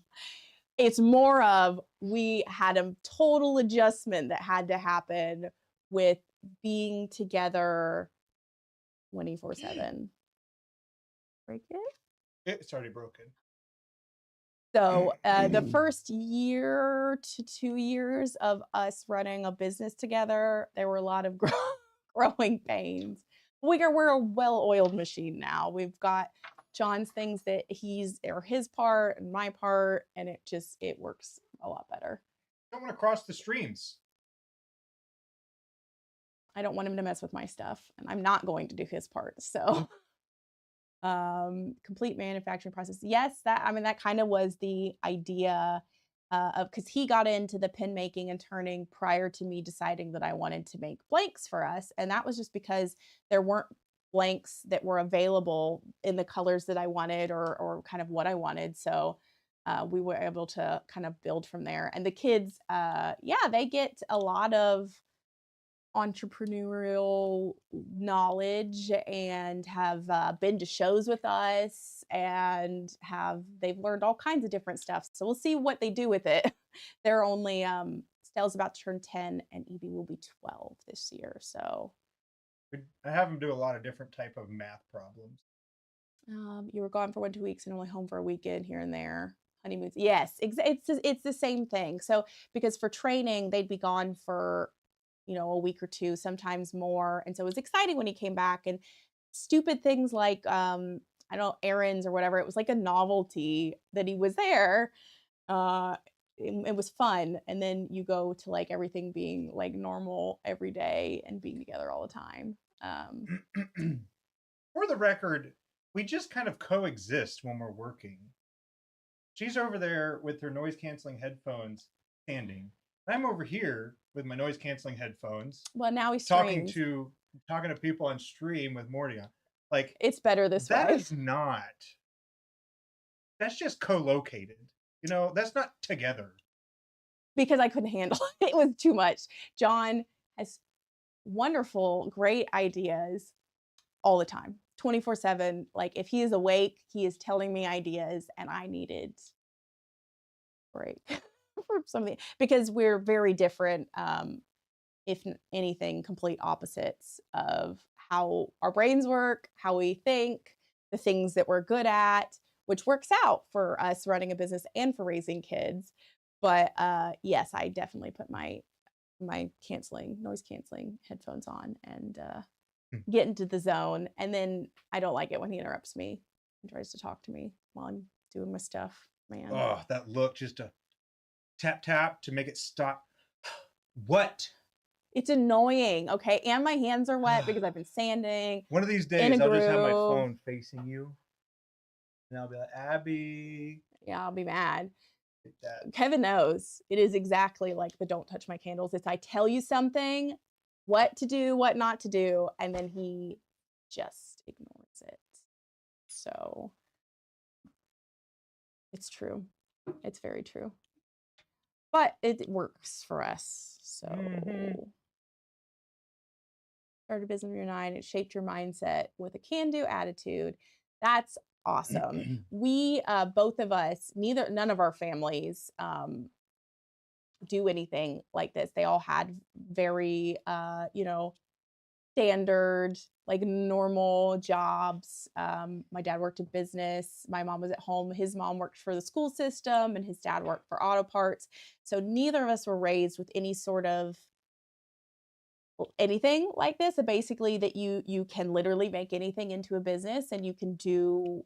It's more of we had a total adjustment that had to happen with being together 24/7. Break it? It's already broken. So the first year to 2 years of us running a business together, there were a lot of growing pains. We're a well-oiled machine now. We've got John's things that or his part and my part, and it works a lot better. I don't want to cross the streams. I don't want him to mess with my stuff, and I'm not going to do his part. So complete manufacturing process. Yes, that kind of was the idea of, because he got into the pin making and turning prior to me deciding that I wanted to make blanks for us. And that was just because there weren't blanks that were available in the colors that I wanted or kind of what I wanted. So we were able to kind of build from there. And the kids, they get a lot of entrepreneurial knowledge and have been to shows with us and they've learned all kinds of different stuff. So we'll see what they do with it. They're only Stell's about to turn 10 and Abbie will be 12 this year. So I have them do a lot of different type of math problems. You were gone for 1-2 weeks and only home for a weekend here and there. Honeymoons. Yes, it's the same thing. So because for training they'd be gone for a week or two, sometimes more. And so it was exciting when he came back, and stupid things like, I don't know, errands or whatever. It was like a novelty that he was there. It was fun. And then you go to like everything being like normal every day and being together all the time. For the record, we just kind of coexist when we're working. She's over there with her noise canceling headphones standing. I'm over here with my noise canceling headphones. Well, now he's talking to people on stream with Morty on. Like, it's better this way. That is not. That's just co-located. That's not together. Because I couldn't handle it. It was too much. John has wonderful, great ideas all the time, 24/7. Like if he is awake, he is telling me ideas, and I needed a break. For something, because we're very different, if anything, complete opposites of how our brains work, how we think, the things that we're good at, which works out for us running a business and for raising kids. But yes, I definitely put my noise canceling headphones on and get into the zone. And then I don't like it when he interrupts me and tries to talk to me while I'm doing my stuff. Man. Oh, that look, just a tap to make it stop. What? It's annoying, okay? And my hands are wet because I've been sanding. One of these days, I'll just have my phone facing you, and I'll be like, Abbie. Yeah, I'll be mad. Kevin knows. It is exactly like the don't touch my candles. It's I tell you something, what to do, what not to do, and then he just ignores it. So it's true. It's very true. But it works for us. So started business when you're 9. It shaped your mindset with a can-do attitude. That's awesome. We both of us, none of our families do anything like this. They all had very standard, like normal jobs. My dad worked in business. My mom was at home. His mom worked for the school system, and his dad worked for auto parts. So neither of us were raised with any sort of anything like this. So basically that you can literally make anything into a business, and you can do,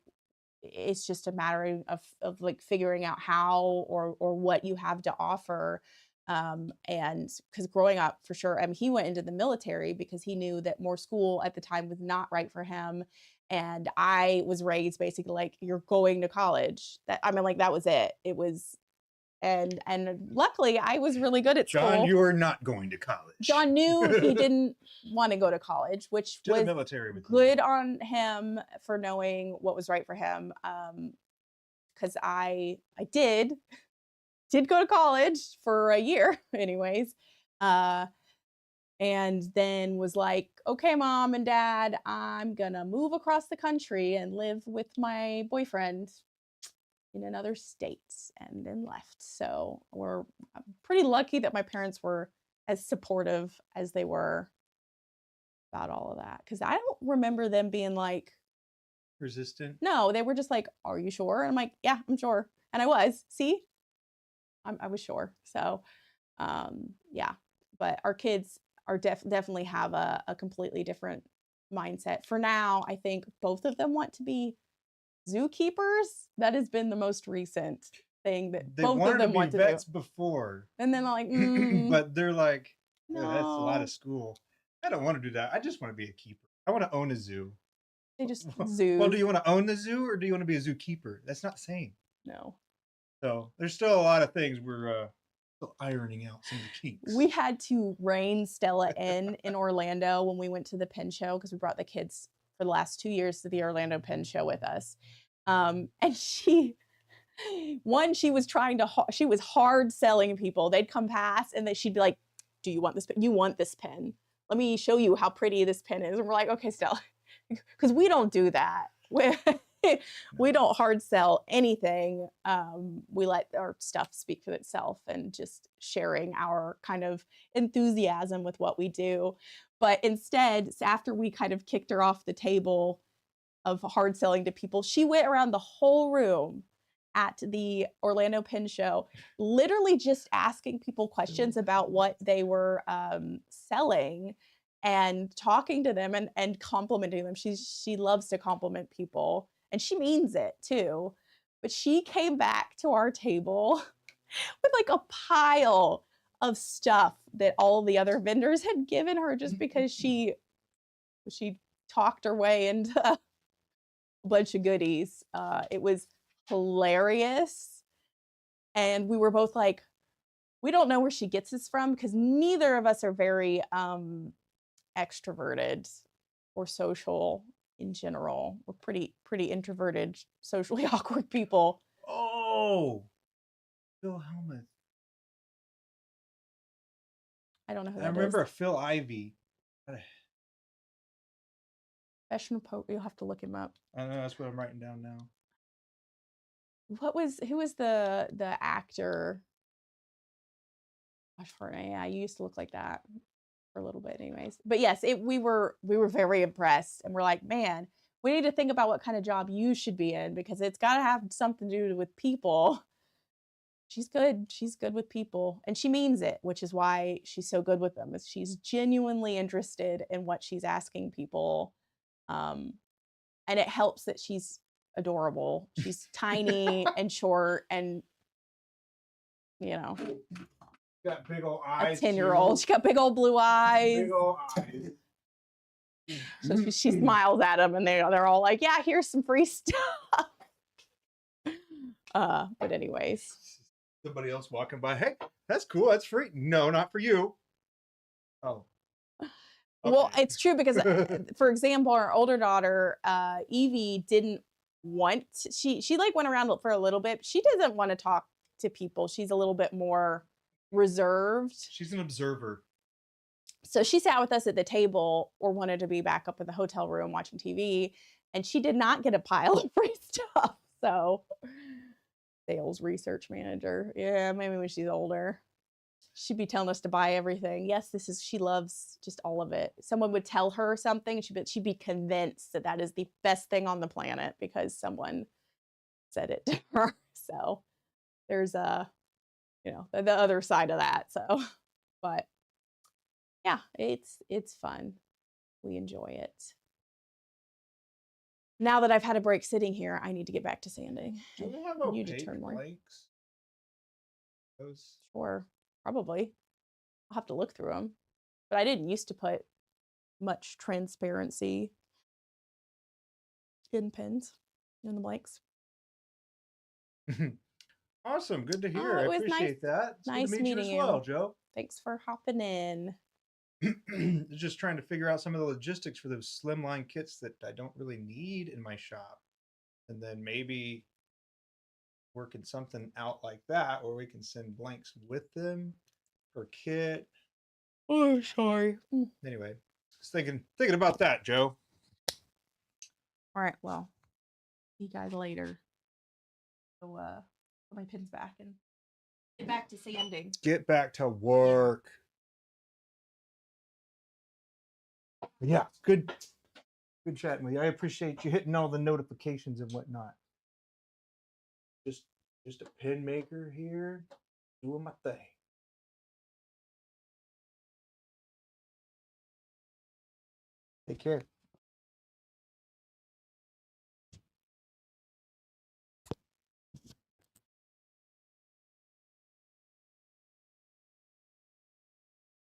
it's just a matter of like figuring out how or what you have to offer. And because growing up, for sure, he went into the military because he knew that more school at the time was not right for him. And I was raised basically like, you're going to college. That was it. It was And luckily I was really good at school. John, you are not going to college. John knew he didn't want to go to college, which To the was military with you. good on him for knowing what was right for him. Because I did go to college for a year anyways. And then was like, okay, mom and dad, I'm gonna move across the country and live with my boyfriend in another state, and then left. So I'm pretty lucky that my parents were as supportive as they were about all of that. Because I don't remember them being like, resistant. no, they were just like, are you sure? And I'm like, yeah, I'm sure. And I was, see, I was sure. So yeah, but our kids are definitely have a completely different mindset. For now, I think both of them want to be zookeepers. That has been the most recent thing that They both wanted of them to be want to vets do. before, And then I'm like, but they're like, "Yeah, that's a lot no. of school. I don't want to do that. I just want to be a keeper. I want to own a zoo." They just Well, zoos. do you want to own the zoo or do you want to be a zookeeper? That's not the same. No. So there's still a lot of things we're still ironing out, some of the kinks. We had to rein Stella in Orlando when we went to the pen show, because we brought the kids for the last 2 years to the Orlando pen show with us. And she was trying to, she was hard selling people. They'd come past and she'd be like, do you want this pen? You want this pen? Let me show you how pretty this pen is. And we're like, okay, Stella, because we don't do that. We don't hard sell anything. We let our stuff speak for itself and just sharing our kind of enthusiasm with what we do. But instead, after we kind of kicked her off the table of hard selling to people, she went around the whole room at the Orlando Pen Show, literally just asking people questions about what they were selling and talking to them and complimenting them. She loves to compliment people, and she means it too. But she came back to our table with like a pile of stuff that all the other vendors had given her just because she talked her way into a bunch of goodies. It was hilarious. And we were both like, we don't know where she gets this from, because neither of us are very extroverted or social in general. We're pretty introverted, socially awkward people. Oh, Phil Hellmuth. I don't know who I that remember is. Phil Ivey. Professional poker. You'll have to look him up. I know, that's what I'm writing down now. Who was the actor? Gosh, yeah, you used to look like that for a little bit anyways. But yes, we were very impressed, and we're like, man, we need to think about what kind of job you should be in, because it's got to have something to do with people. She's good with people, and she means it, which is why she's so good with them. Is she's genuinely interested in what she's asking people. And it helps that she's adorable. She's tiny and short, and Got big old a eyes. 10-year-old. She got big old blue eyes. Big old eyes. So she smiles at them, and they're all like, yeah, here's some free stuff. But anyways. Somebody else walking by. Hey, that's cool. That's free. No, not for you. Oh. Okay. Well, it's true, because, for example, our older daughter, Evie, didn't want to, she like went around for a little bit. She doesn't want to talk to people. She's a little bit more reserved. She's an observer. So she sat with us at the table, or wanted to be back up in the hotel room watching TV, and she did not get a pile of free stuff. So sales research manager. Yeah, maybe when she's older, she'd be telling us to buy everything. Yes, she loves just all of it. Someone would tell her something, she'd be convinced that that is the best thing on the planet because someone said it to her. So there's the other side of that. So, but yeah, it's fun. We enjoy it. Now that I've had a break sitting here, I need to get back to sanding. Do we have You to opaque turn more. flakes? Those. Sure, probably. I'll have to look through them. But I didn't used to put much transparency in pens, in the blanks. Awesome. Good to hear. Oh, I it was nice- appreciate that. It's nice good to meet you meeting as well, you. Joe. Thanks for hopping in. Just trying to figure out some of the logistics for those slimline kits that I don't really need in my shop. And then maybe working something out like that where we can send blanks with them per kit. Oh, sorry. Anyway, just thinking about that, Joe. All right, well, see you guys later. So, put my pins back and get back to sanding. Get back to work. Yeah, good chatting with you. I appreciate you hitting all the notifications and whatnot. Just a pin maker here, doing my thing. Take care.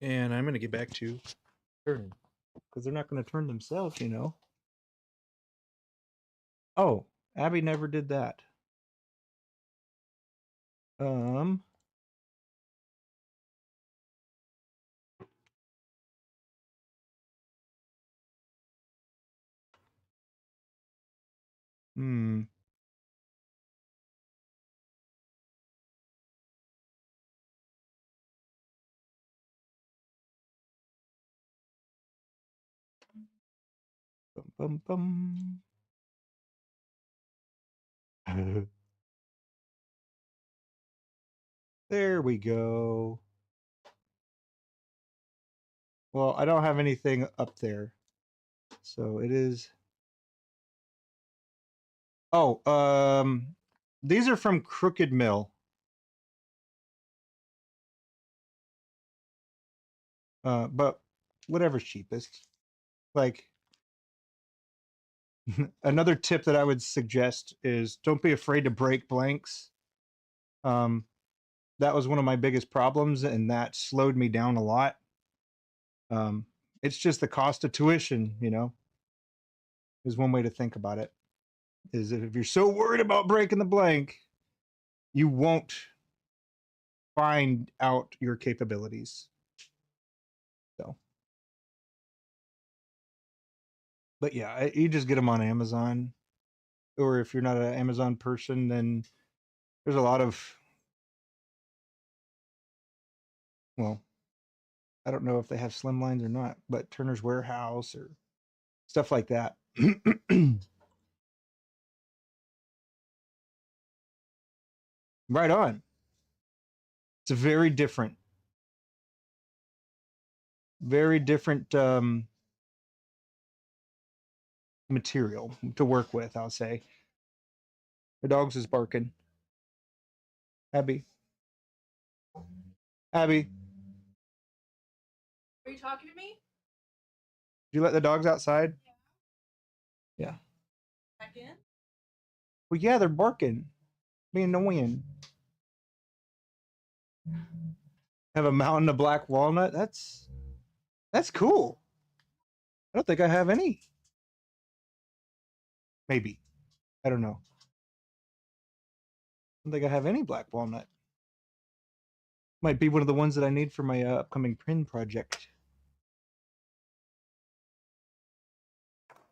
And I'm going to get back to turning because they're not going to turn themselves, you know. Oh, Abbie never did that. Hmm. Bum, bum, bum. There we go. Well, I don't have anything up there. So it is. Oh, these are from Crooked Mill. But whatever's cheapest. Like another tip that I would suggest is don't be afraid to break blanks. That was one of my biggest problems, and that slowed me down a lot. It's just the cost of tuition, you know, is one way to think about it. Is that if you're so worried about breaking the blank, you won't find out your capabilities. So, but yeah, you just get them on Amazon, or if you're not an Amazon person, then there's a lot of, well, I don't know if they have slim lines or not, but Turner's Warehouse or stuff like that. Right on. It's a very different material to work with, I'll say. The dogs is barking. Abbie. Abbie, Are you talking to me? did you let the dogs outside? Yeah. Back in? Well, yeah, they're barking. Being annoying. Have a mountain of black walnut. That's cool. I don't think I have any. Maybe. I don't know. I don't think I have any black walnut. Might be one of the ones that I need for my upcoming print project.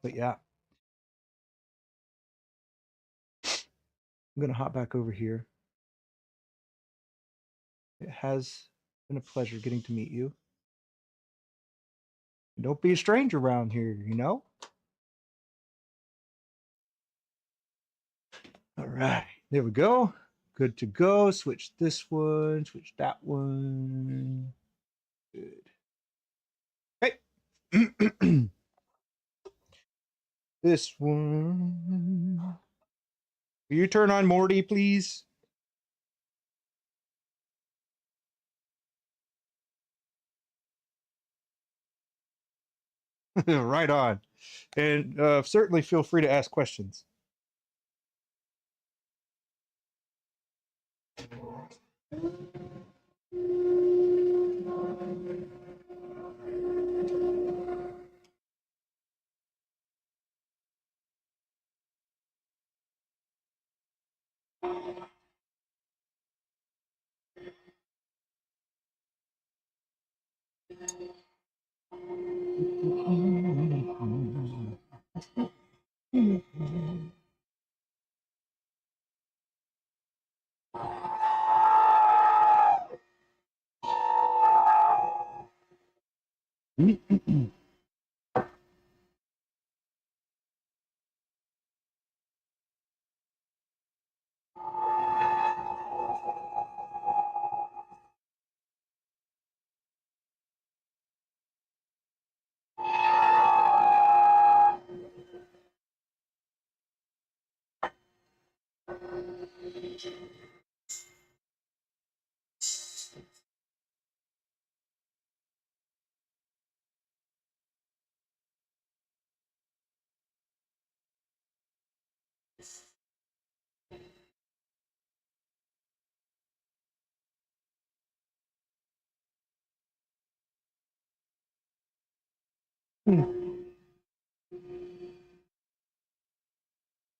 But yeah. I'm going to hop back over here. It has been a pleasure getting to meet you. Don't be a stranger around here, you know? All right. There we go. Good to go. Switch this one. Switch that one. Good. Hey. This one. Will you turn on Morty, please? Right on. And certainly feel free to ask questions.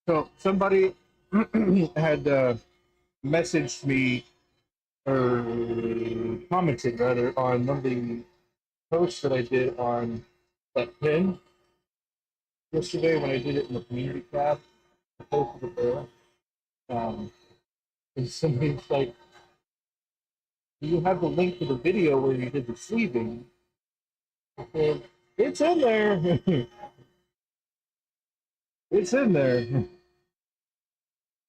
So somebody had messaged me or commented rather on one of the posts that I did on that pin yesterday when I did it in the community tab. I posted it there. And somebody's like, "Do you have the link to the video where you did the sleeving?" I said, "It's in there." It's in there.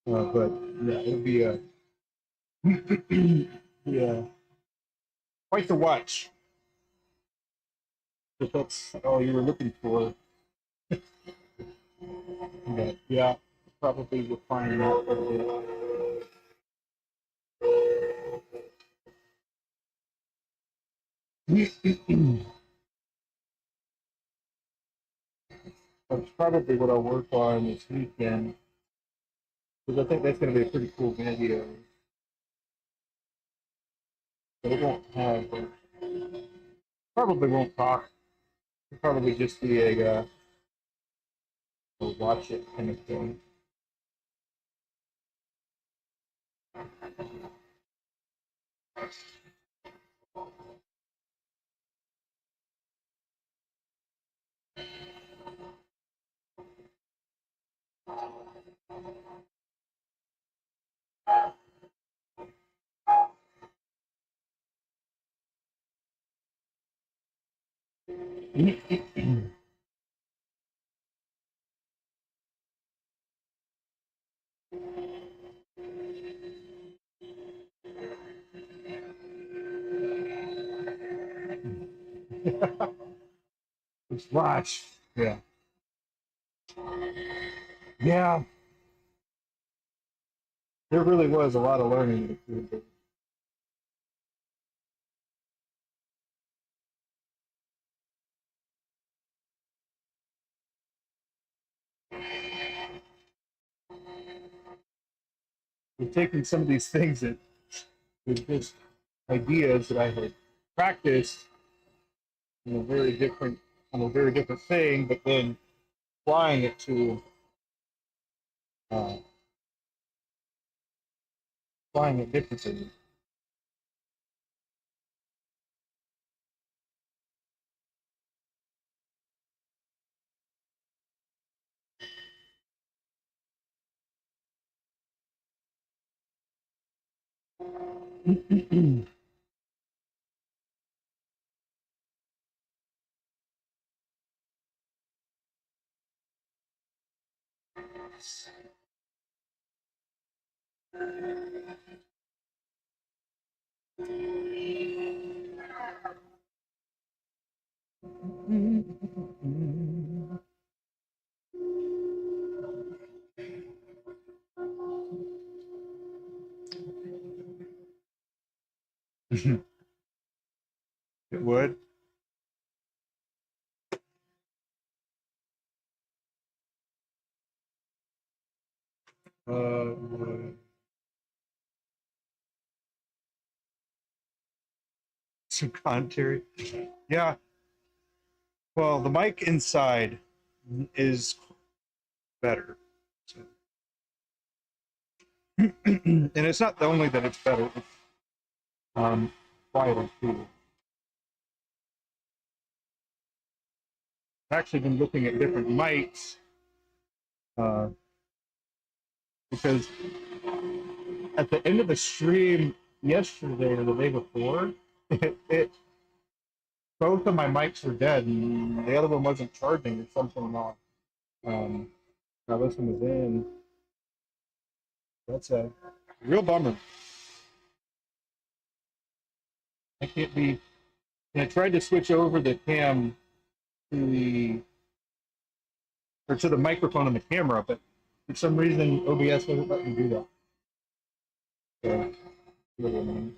But yeah, it'll be a yeah, quite the watch. If that's all you were looking for. But yeah, probably will find out a bit. That's probably what I'll work on this weekend. Because I think that's going to be a pretty cool video. But it won't have, probably won't talk. It'll probably just be a watch it kind of thing. Just watch. Yeah. Yeah. There really was a lot of learning. We're taking some of these things that were just ideas that I had practiced in a very different on a very different thing, but then applying it to uh, applying it differently. It would. Uh, some commentary. Yeah. Well, the mic inside is better. So. And it's not the only that it's better. It's quieter too. I've actually been looking at different mics because at the end of the stream yesterday or the day before, it both of my mics were dead, and the other one wasn't charging or something wrong. Now this one is in. That's a real bummer. I can't be. And I tried to switch over the cam to the microphone on the camera, but for some reason OBS wouldn't let me do that. So, really annoying.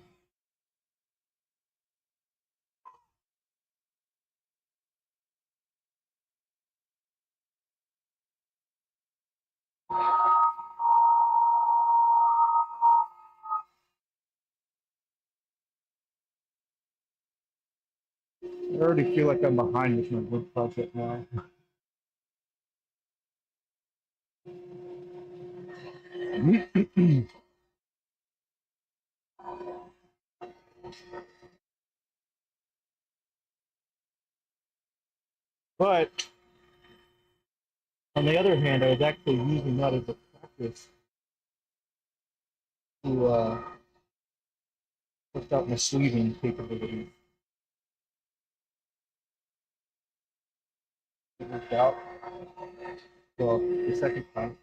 I already feel like I'm behind with my wood project now. But on the other hand, I was actually using that as a practice to test out my sleeving capabilities. It worked out. Well, the second time.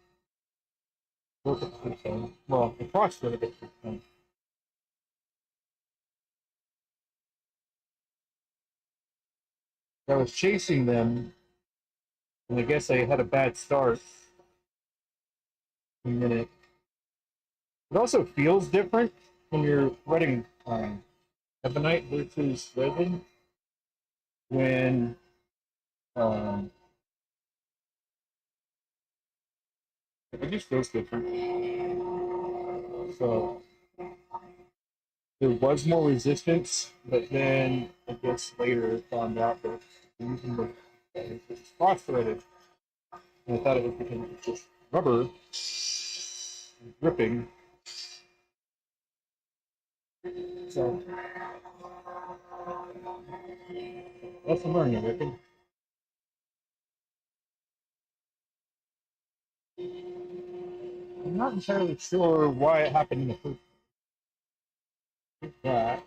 Worked at the first time. Well, the crossfit at the first time. I was chasing them, and I guess I had a bad start. And then it also feels different when you're writing ebonite versus resin. When it just feels different. So there was more resistance, but then I guess later I found out that using the it's cross-threaded. And I thought it was because it was just rubber gripping. So that's a learning, I reckon. I'm not entirely sure why it happened in the first place. That.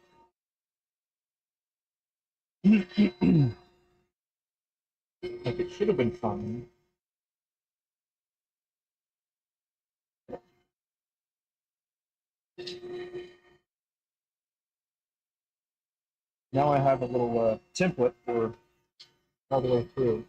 Like it should have been fine. Now I have a little template for all the way through.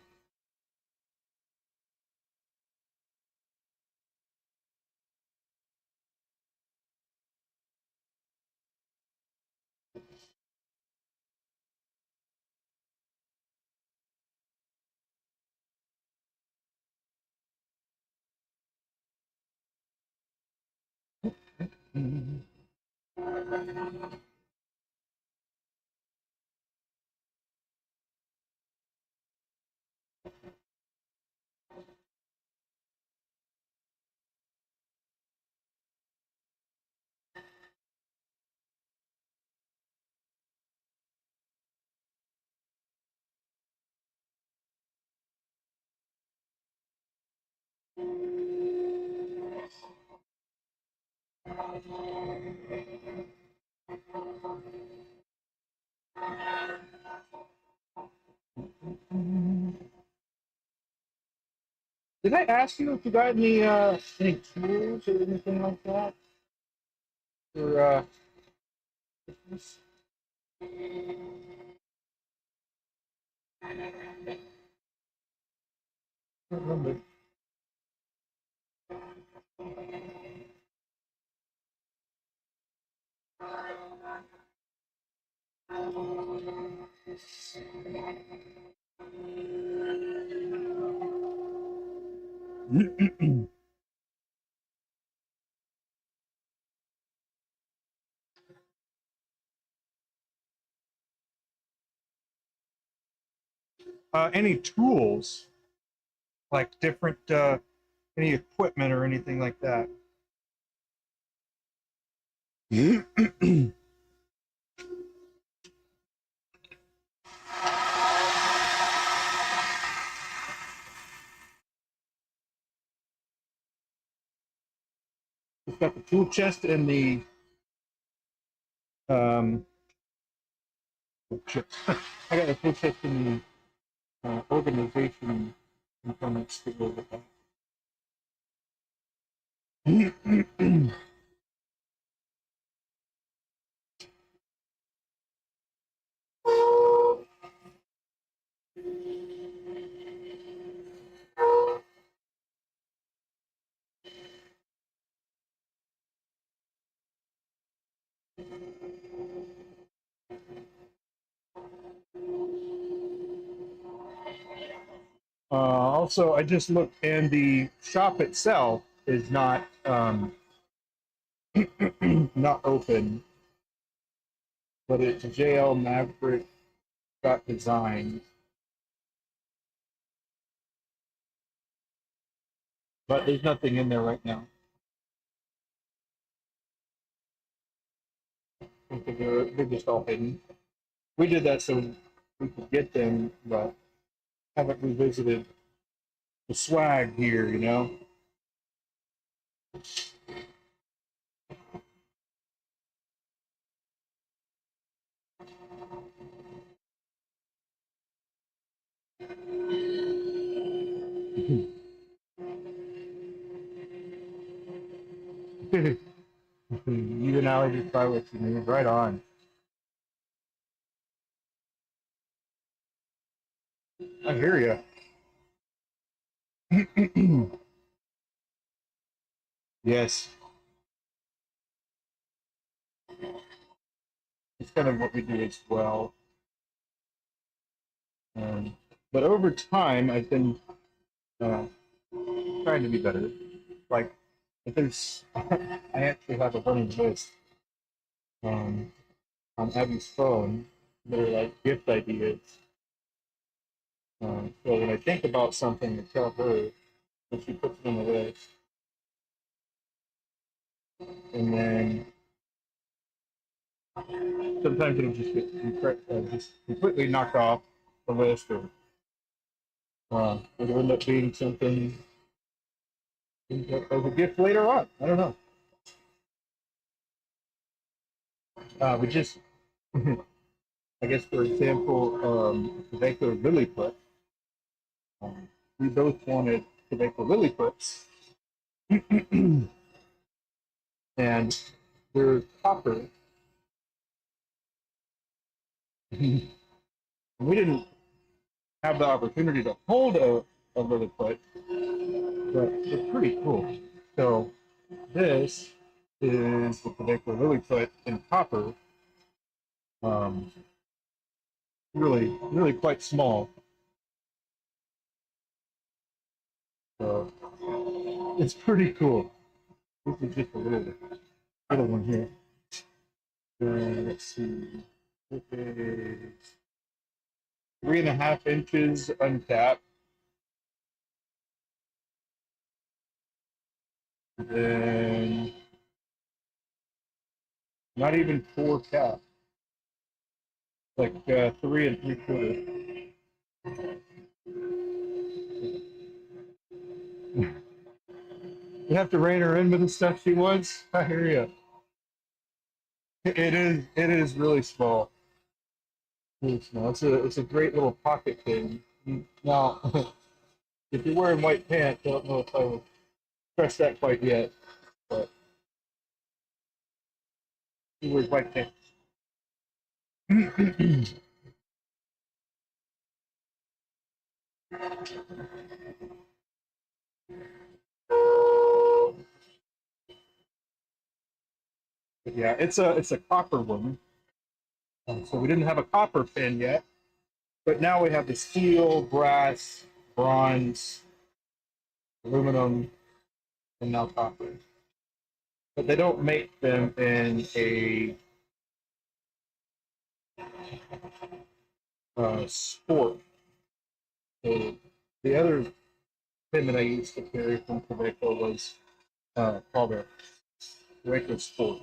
Did I ask you if you got any tools or anything like that? For Christmas? I don't remember. Any tools, like different any equipment or anything like that? We've got the tool chest and the I got a full system organization components to go with that. Also, I just looked, and the shop itself is not not open, but it's JL Maverick design. But there's nothing in there right now. I think they're just all hidden. We did that so we could get them, but haven't revisited the swag here, you know? You and I just try what you need. Right on. I hear you. Yes. It's kind of what we do as well. But over time, I've been uh, trying to be better. Like, if there's, I actually have a running list on Abbie's phone that are like gift ideas. So when I think about something, I tell her, and she puts it on the list. And then sometimes it'll just get just completely knocked off the list, or it'll end up being something as a gift later on. I don't know. We just, I guess, for example, Quebeco lily put. We both wanted Quebeco lily puts, and they're copper. We didn't have the opportunity to hold a lily put, but it's pretty cool. So this is the Quebeco lily put in copper. Um, really quite small. So it's pretty cool. This is just a little one here. Let's see. It is 3.5 inches uncapped. Then not even 4 cap. Like 3 3/4. You have to rein her in with the stuff she wants. I hear you. It is really small. Really small. It's a great little pocket thing. Now, if you're wearing white pants, I don't know if I would trust that quite yet. But she wears white pants. But yeah, it's a copper one. So we didn't have a copper pin yet, but now we have the steel, brass, bronze, aluminum, and now copper. But they don't make them in a sport. So the other pin that I used to carry from Quebeco was called a Quebeco Sport.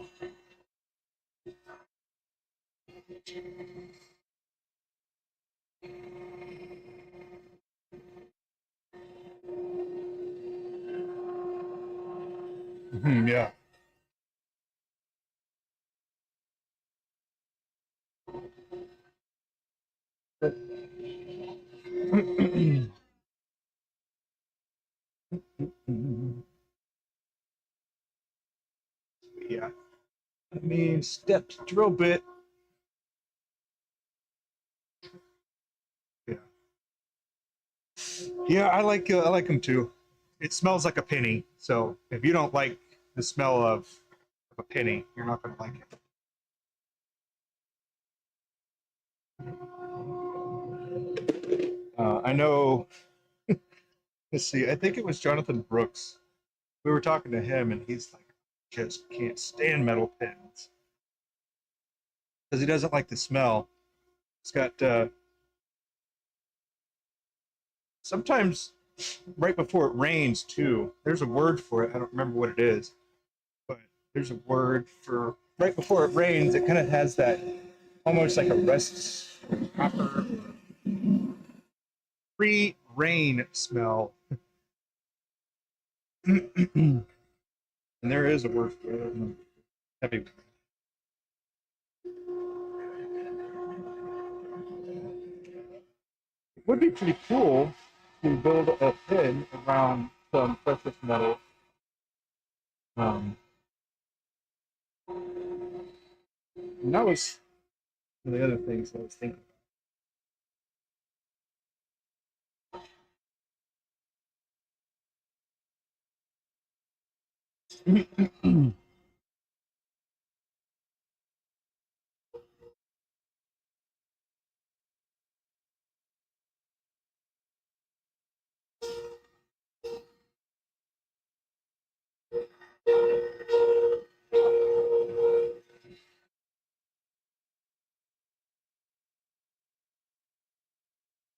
Yeah. Yeah. I mean, stepped drill bit. Yeah. Yeah, I like them too. It smells like a penny. So if you don't like the smell of a penny, you're not gonna like it. I know. Let's see. I think it was Jonathan Brooks. We were talking to him, and he's like, just can't stand metal pens because he doesn't like the smell. It's got sometimes right before it rains too. There's a word for it. I don't remember what it is, but there's a word for right before it rains. It kind of has that almost like a rest proper pre-rain smell. And there is a word for it. Heavy. It would be pretty cool to build a pin around some precious metal. Um, and that was one of the other things I was thinking.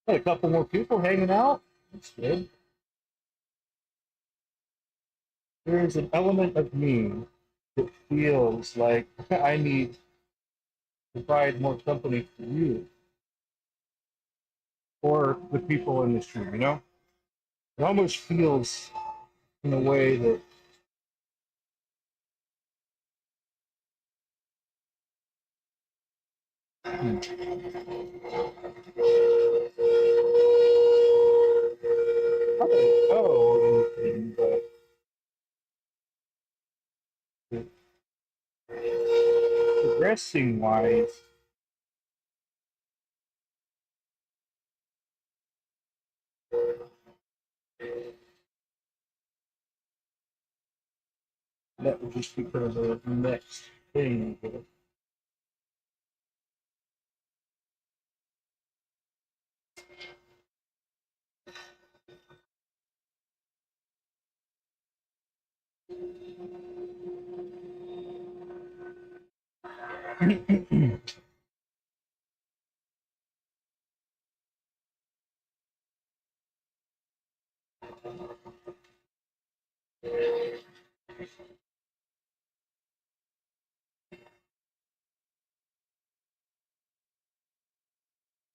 Hey, a couple more people hanging out. That's good. There's an element of me that feels like I need to provide more company for you or the people in this room, you know? It almost feels in a way that I don't know anything, but progressing wise, that would just be kind of the next thing.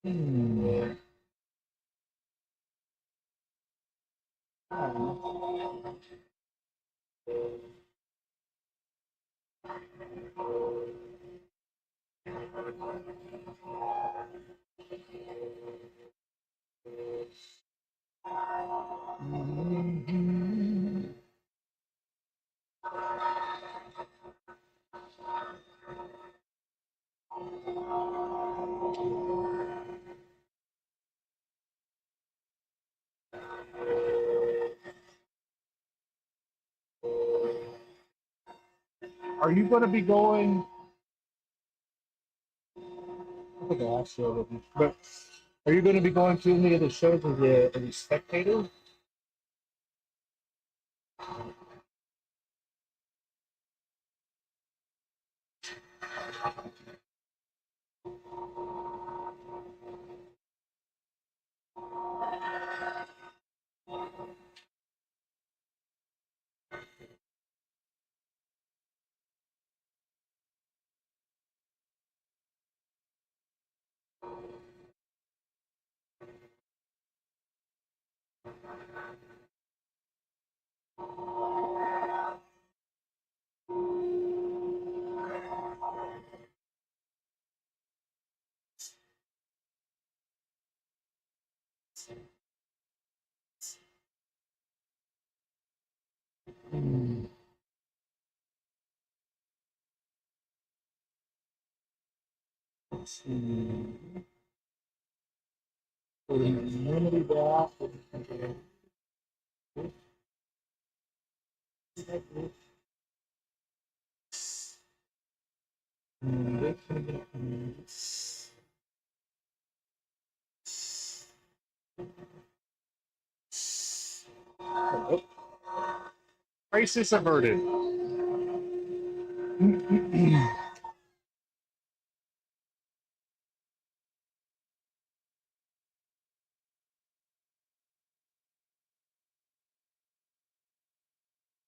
Hmm. Are you going to be going? I think I asked you already, but are you going to be going to any of the shows as a spectator? Let's see. Sanity back. Crisis averted.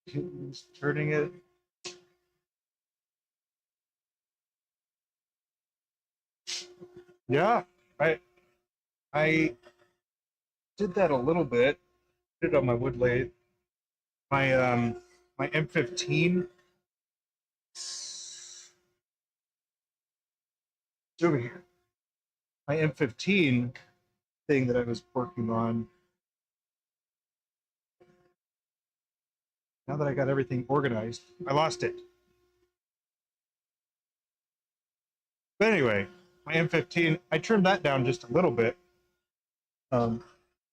Just turning it. Yeah, I did that a little bit. Did it on my wood lathe. My M15. It's over here. My M15 thing that I was working on. Now that I got everything organized, I lost it. But anyway, my M15, I trimmed that down just a little bit.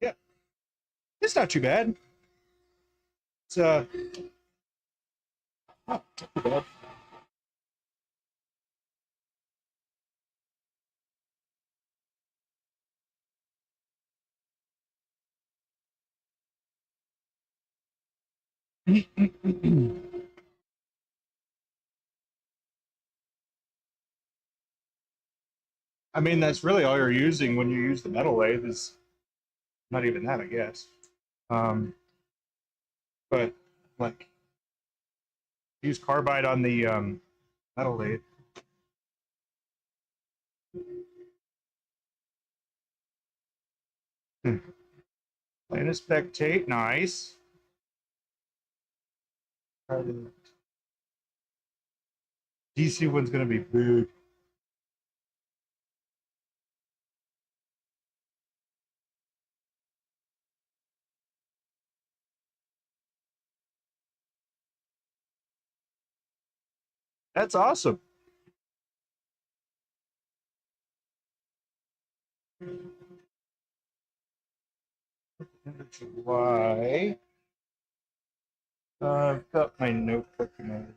Yeah, it's not too bad. It's not too bad. I mean, that's really all you're using when you use the metal lathe is not even that, I guess. But like use carbide on the metal lathe. Plan to spectate, nice. DC one's gonna be big. That's awesome. July. I've got my notebook and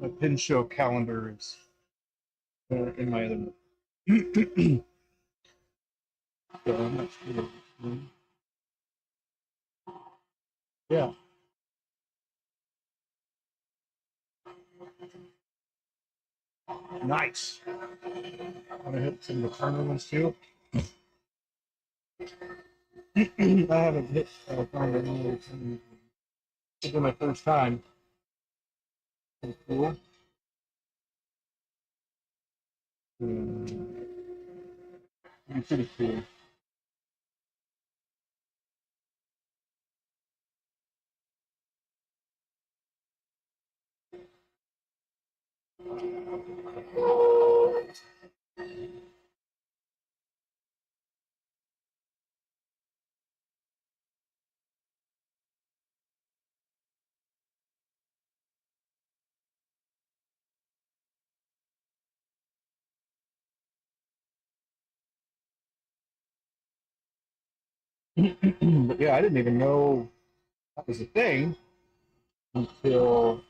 my pin show calendar is in my other note. So I'm not sure. Yeah. Nice. I'm gonna hit some of the corner ones too. I haven't hit found any. This is my first time. Pretty cool. Pretty cool. But yeah, I didn't even know that was a thing until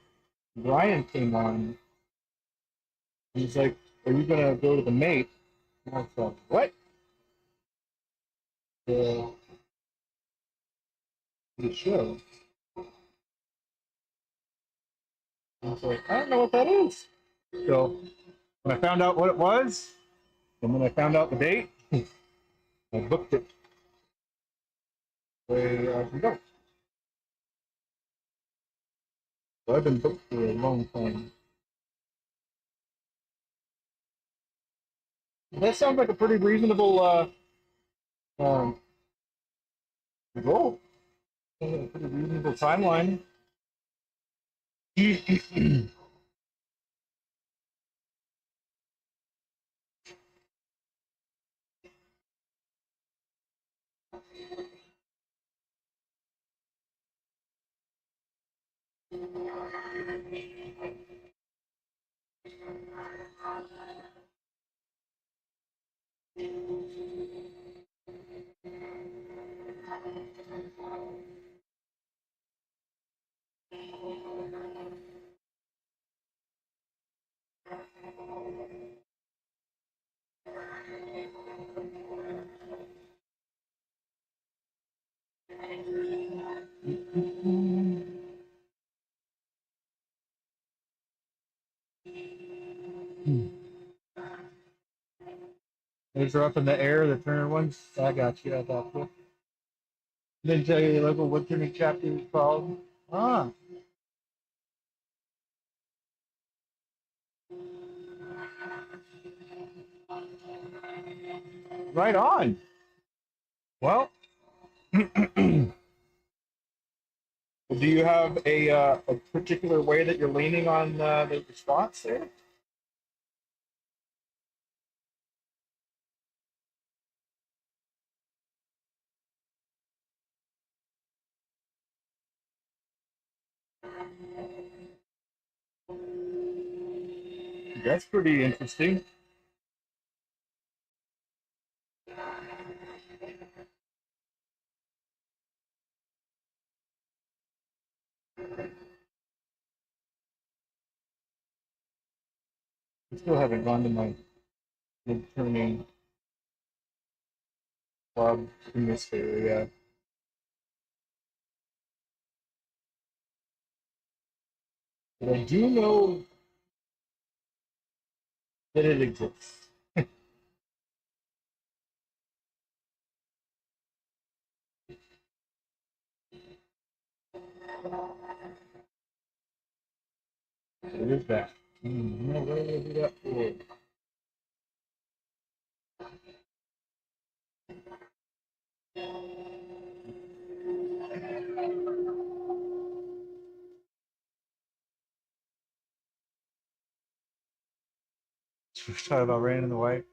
Brian came on. He's like, "Are you gonna go to the mate?" And I was like, "What?" The show. I was like, "I don't know what that is." So when I found out what it was, and when I found out the date, I booked it. Way I can go. So I've been booked for a long time. That sounds like a pretty reasonable um, goal. A pretty reasonable timeline. Those are up in the air, the turner ones. I got you. I got you. Didn't tell you the local wood turning chapter was called. Ah, right on. Well, do you have a particular way that you're leaning on the response there? That's pretty interesting. I still haven't gone to my wood turning club in this area. But I do know that it exists. It is that. No, where would I do that for? We're talking about rain in the white.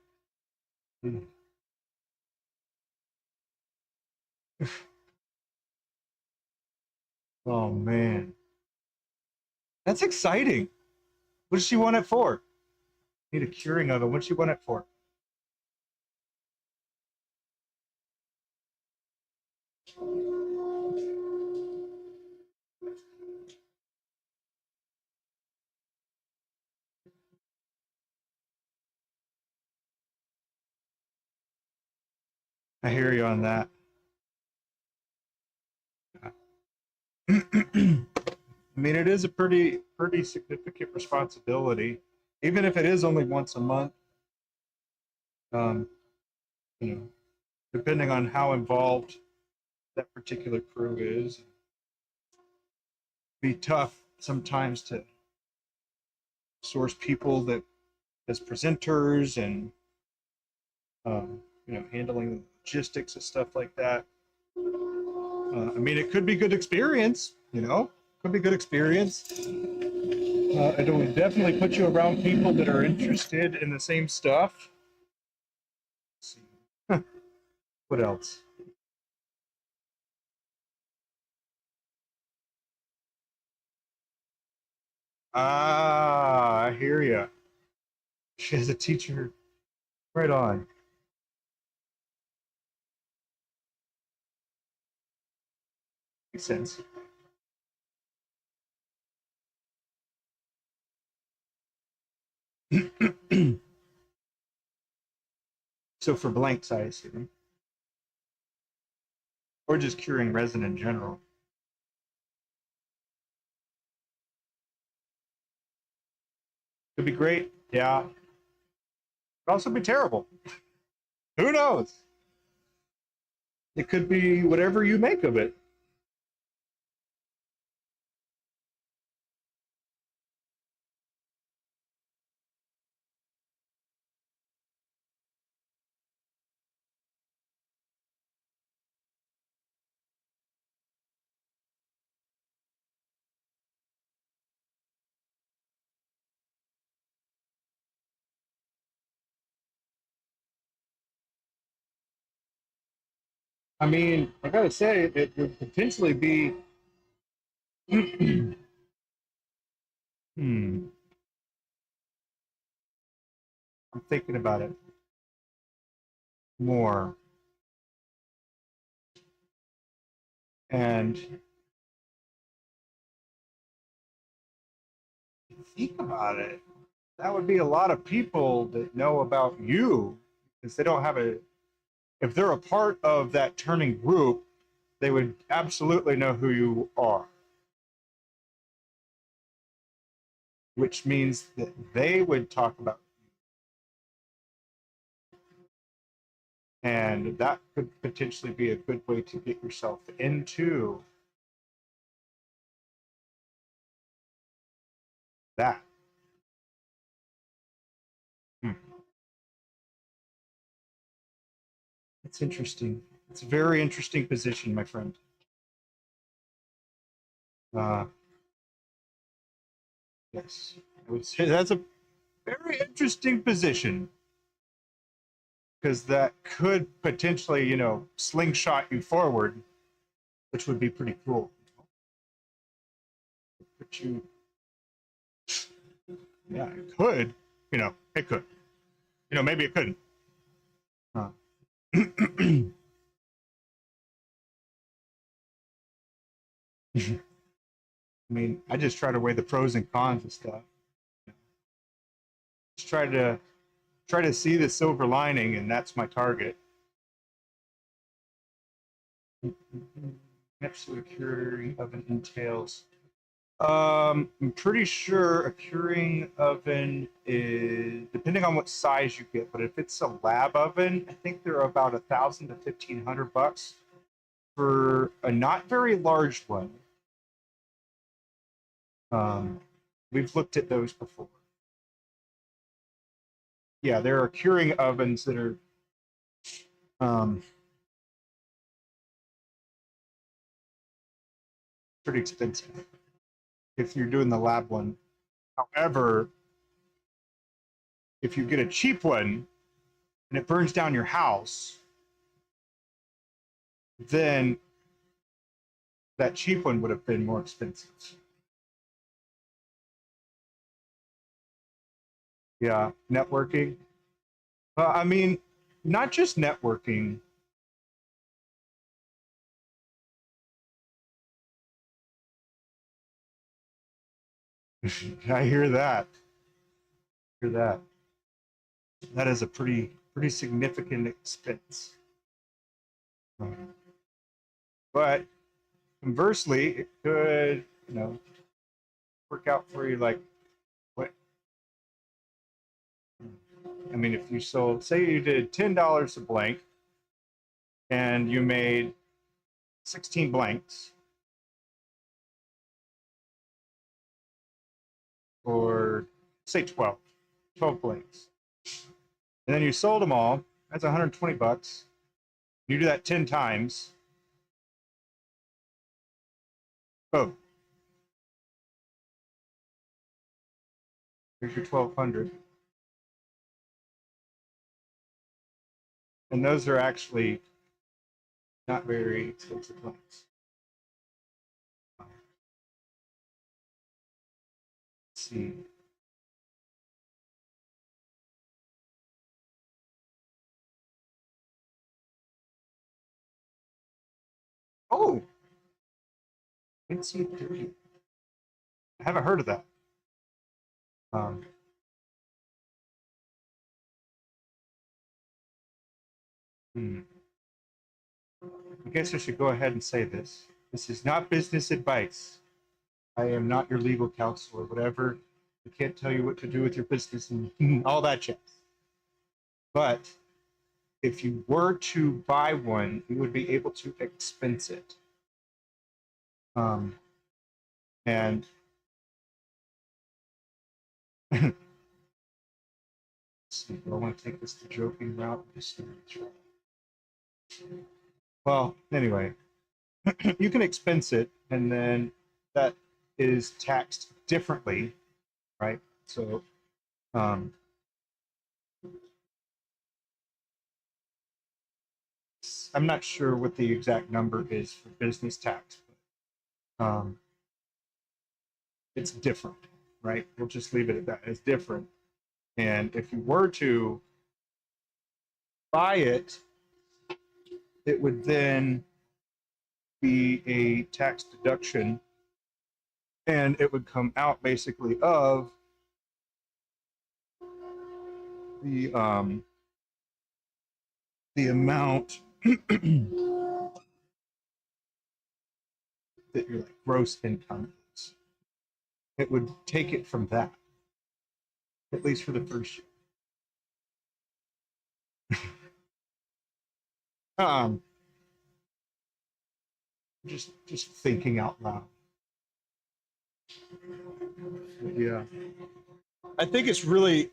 Oh man, that's exciting. What does she want it for? Need a curing oven. What's she want it for? I hear you on that. I mean, it is a pretty significant responsibility, even if it is only once a month. Um, you know, depending on how involved that particular crew is, be tough sometimes to source people that as presenters and handling logistics and stuff like that. I mean, it could be good experience. Could be good experience. It will definitely put you around people that are interested in the same stuff. Let's see. What else? Ah, I hear you. She has a teacher. Right on. Makes sense. So for blanks, I assume, or just curing resin in general. Could be great. Yeah. Could also be terrible. Who knows? It could be whatever you make of it. I mean, I gotta say, it would potentially be. Hmm. I'm thinking about it more, and think about it. That would be a lot of people that know about you because they don't have a. If they're a part of that turning group, they would absolutely know who you are, which means that they would talk about you. And that could potentially be a good way to get yourself into that. Hmm. It's interesting. It's a very interesting position, my friend. Uh, yes, I would say that's a very interesting position because that could potentially, slingshot you forward, which would be pretty cool. But yeah, it could, it could. Maybe it couldn't. Huh. I mean, I just try to weigh the pros and cons of stuff. Just try to see the silver lining, and that's my target. Absolute curing oven entails. I'm pretty sure a curing oven is depending on what size you get, but if it's a lab oven, I think they're about $1,000 to $1,500 for a not very large one. Um, we've looked at those before. Yeah, there are curing ovens that are um, pretty expensive if you're doing the lab one. However, if you get a cheap one and it burns down your house, then that cheap one would have been more expensive. Yeah, networking. I mean, not just networking. I hear that. Hear that. That is a pretty significant expense. But conversely, it could, work out for you like what? I mean, if you sold, say you did $10 a blank and you made 16 blanks, or say 12 blanks, and then you sold them all, that's $120. You do that 10 times. Oh, here's your 1200. And those are actually not very expensive blanks. Let's see. Oh, NC3. I haven't heard of that. Um, hmm. I guess I should go ahead and say this. This is not business advice. I am not your legal counsel or whatever. I can't tell you what to do with your business and all that jazz. But if you were to buy one, you would be able to expense it. And see, do I want to take this the joking route? Well, anyway, you can expense it, and then that is taxed differently, right? So, let's I'm not sure what the exact number is for business tax, but it's different, right? We'll just leave it at that. It's different. And if you were to buy it, it would then be a tax deduction, and it would come out basically of the amount that your like gross income is. It would take it from that, at least for the first year. Just thinking out loud. But yeah, I think it's really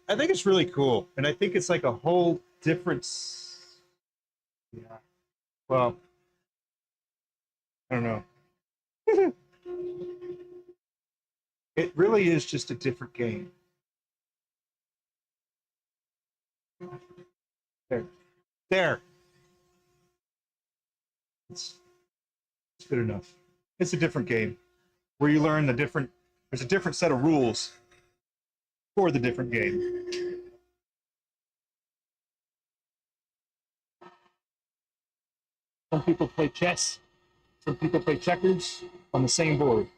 cool, and I think it's like a whole different. Yeah. Well, I don't know. It really is just a different game. There. It's good enough. It's a different game where you learn there's a different set of rules for the different game. Some people play chess, some people play checkers on the same board.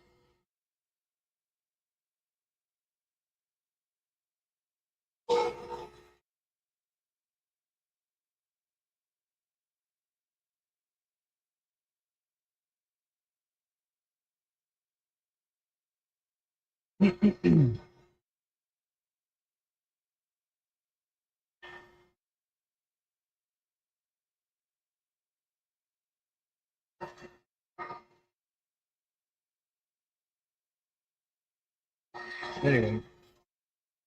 Anyway,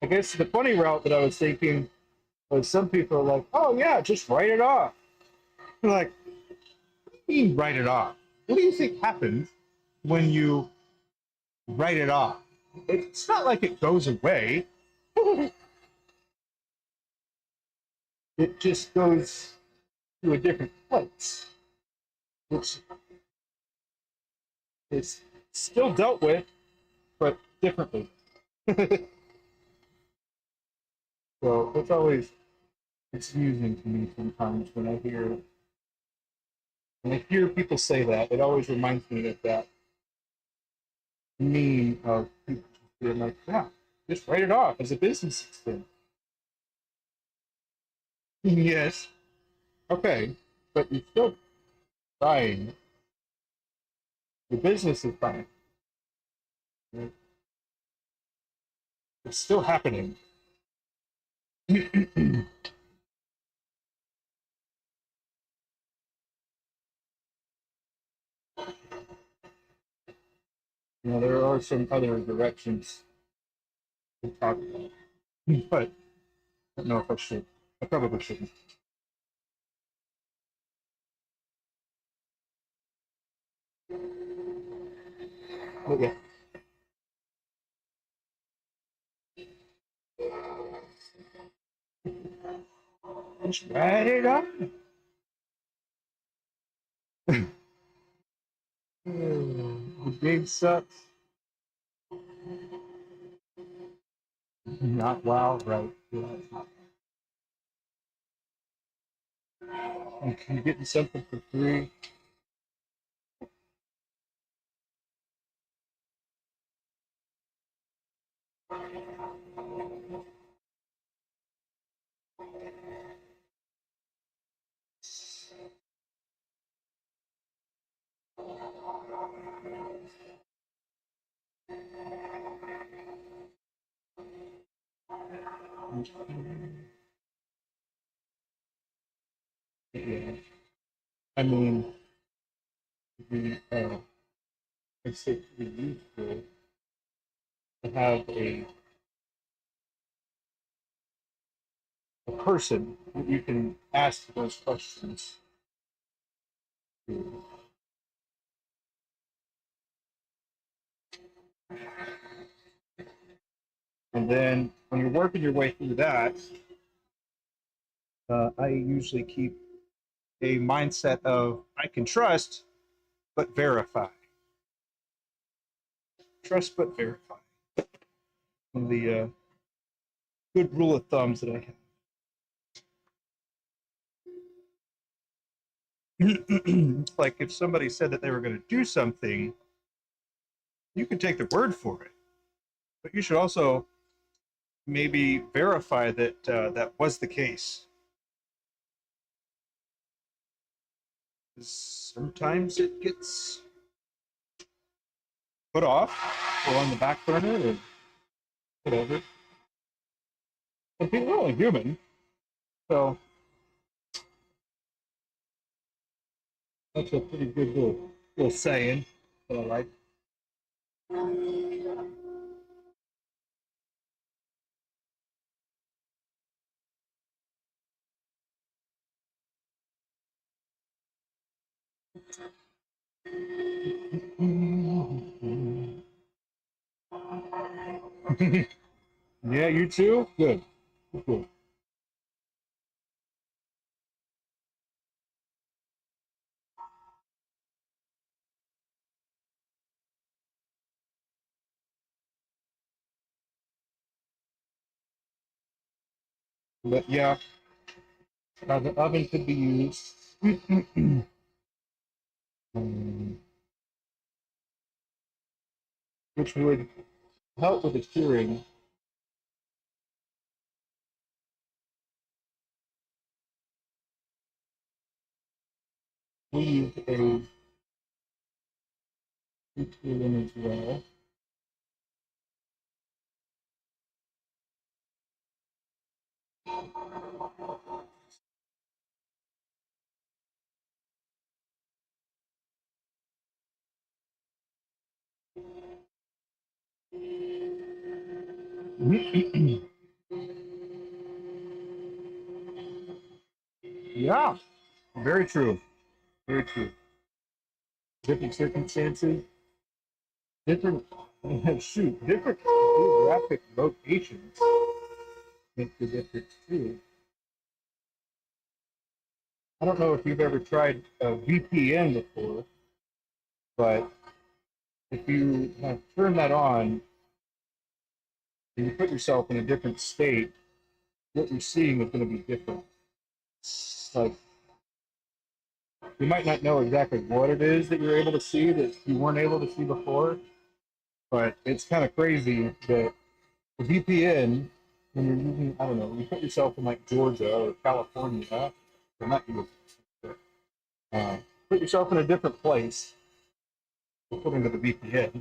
I guess the funny route that I was thinking was some people are like, oh yeah, just write it off. I'm like, what do you mean write it off? What do you think happens when you write it off? It's not like it goes away. It just goes to a different place, which is still dealt with, but differently. So it's always confusing to me sometimes when I hear people say that. It always reminds me of that meme of people being like, yeah, just write it off as a business expense. Yes. Okay. But you're still buying. The business is buying. It's still happening. There are some other directions to talk about, but I don't know if I should. I probably shouldn't. But yeah. Just write it up. The game sucks. Not wow, right? Yeah, it's not. And you're getting something for free. Yeah. I mean, it's useful to have a person that you can ask those questions to. And then when you're working your way through that, I usually keep a mindset of I can trust, but verify. Trust, but verify. One of the good rule of thumbs that I have. Like if somebody said that they were going to do something, you can take their word for it, but you should also maybe verify that that was the case. Sometimes it gets put off or on the back burner or whatever. But people are only human, so that's a pretty good little saying that I like. Yeah, you too? Good. Good. But yeah, the oven could be used. Which would help with the curing. We use a curing as well. Yeah, very true. Very true. Different circumstances, different different geographic locations make the difference too. I don't know if you've ever tried a VPN before, but if you have turned that on and you put yourself in a different state, what you're seeing is going to be different. Like you might not know exactly what it is that you're able to see that you weren't able to see before, but it's kind of crazy that the VPN, when you're using, I don't know, you put yourself in like Georgia or California, or not you, put yourself in a different place, according to the VPN,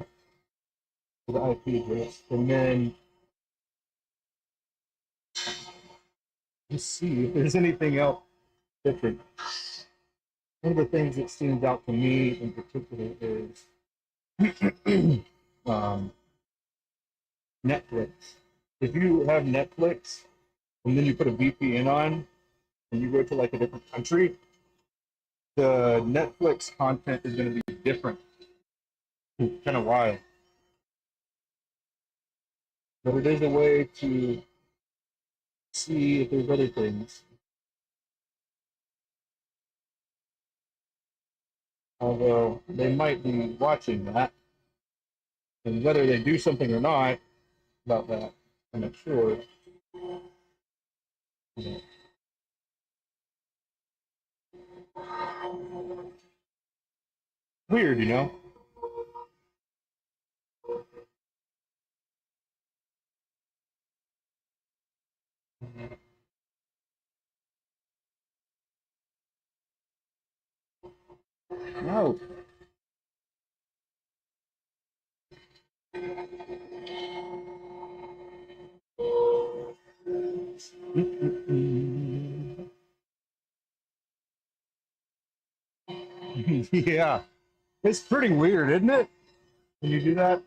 to the IP address, and then just see if there's anything else different. One of the things that stands out to me in particular is Netflix. If you have Netflix and then you put a VPN on and you go to like a different country, the Netflix content is going to be different. It's kind of wild. But it is a way to see if there's other things. Although they might be watching that. And whether they do something or not about that, I'm not sure. Weird, you know? No. Yeah. It's pretty weird, isn't it? When you do that?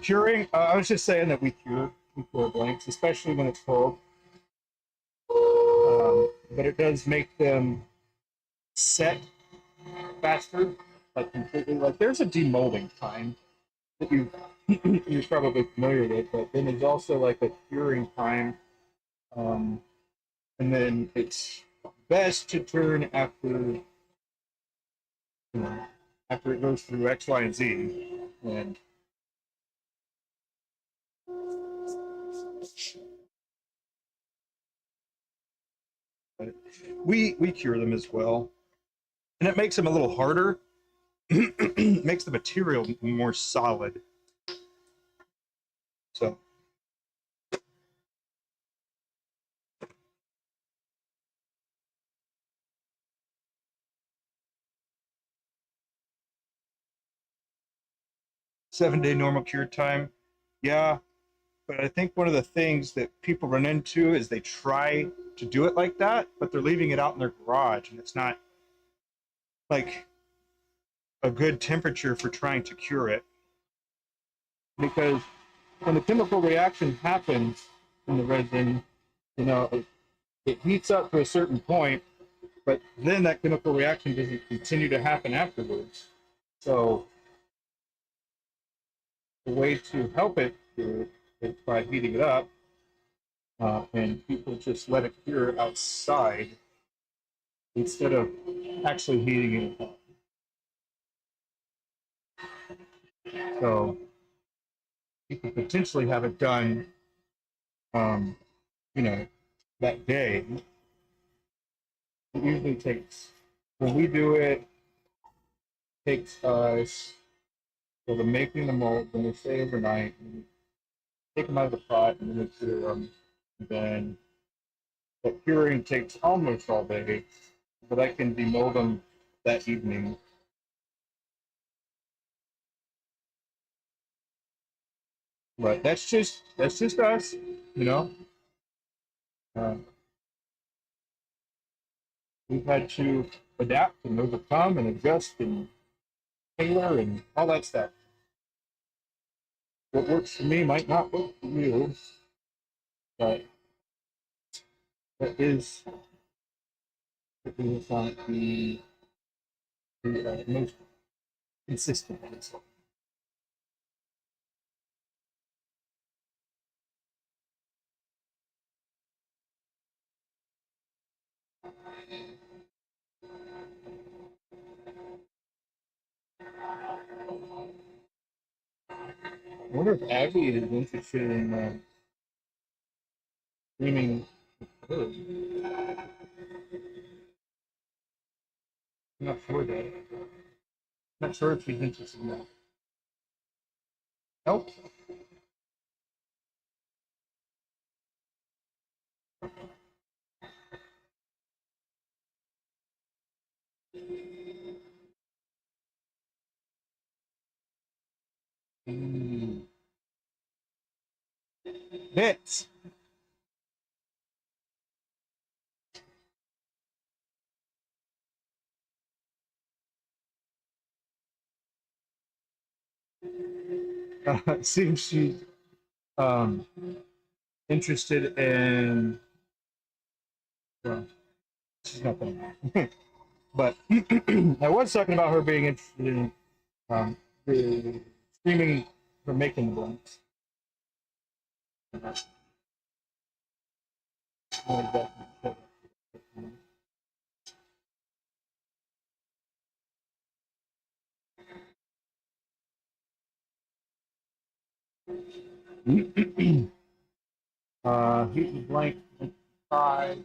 Curing, I was just saying that we cure blanks, especially when it's cold. But it does make them set faster, like completely. Like there's a demolding time that you're probably familiar with, but then there's also like a curing time, and then it's best to turn after, after it goes through X, Y, and Z. And we cure them as well, and it makes them a little harder. Makes the material more solid. So. Seven-day normal cure time. Yeah, but I think one of the things that people run into is they try to do it like that, but they're leaving it out in their garage, and it's not like a good temperature for trying to cure it. Because when the chemical reaction happens in the resin, it heats up to a certain point, but then that chemical reaction doesn't continue to happen afterwards. So the way to help it is by heating it up, and people just let it cure outside instead of actually heating it up. So you could potentially have it done, um, that day. It usually takes, when we do it, takes us, so the making the mold, when they stay overnight, we take them out of the pot and then we cure them. And then the curing takes almost all day, but I can demold them that evening. But that's just us, you know. Uh, we've had to adapt and overcome and adjust and tailor and all that stuff. What works for me might not work for you, but that is not the most consistent answer. I wonder if Abbie is interested in streaming her. I'm not sure that. I'm not sure if she's interested in that. Nope. Bits. Seems she's um, interested in. Well, she's not gonna. But I was talking about her being interested in the streaming for making the blends. Heat and blank 5.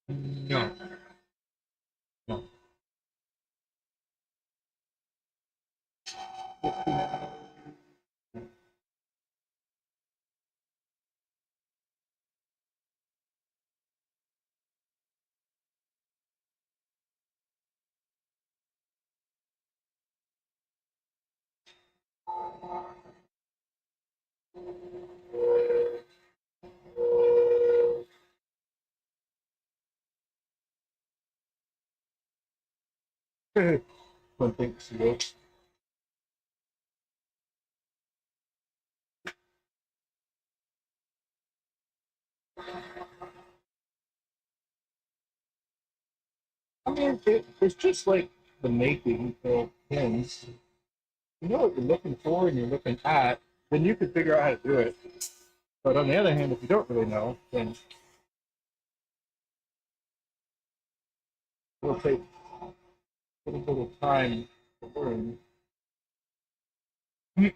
No. No. One thing to go. I mean, it's just like the making of pins. You know what you're looking for and you're looking at, then you can figure out how to do it. But on the other hand, if you don't really know, then It'll take a little bit of time to learn. You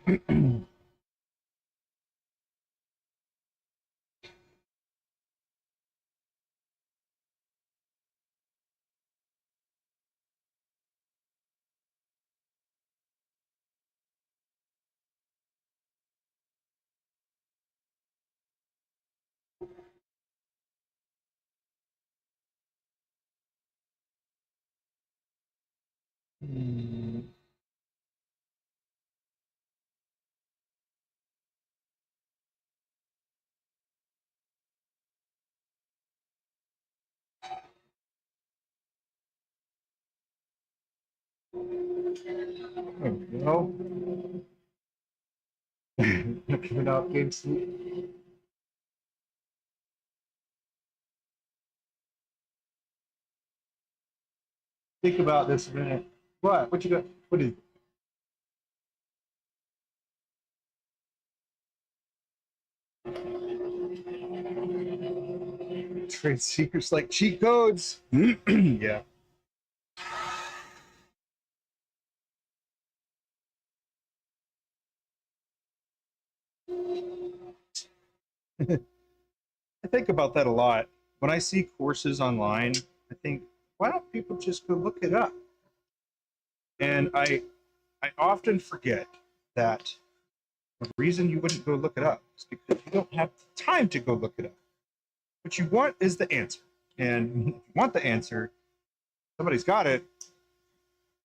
know, coming out game sleep. Think about this a minute. What? What you got? What is? Trade secrets like cheat codes. Yeah. I think about that a lot. When I see courses online, I think, why don't people just go look it up? And I often forget that the reason you wouldn't go look it up is because you don't have the time to go look it up. What you want is the answer. And if you want the answer, somebody's got it.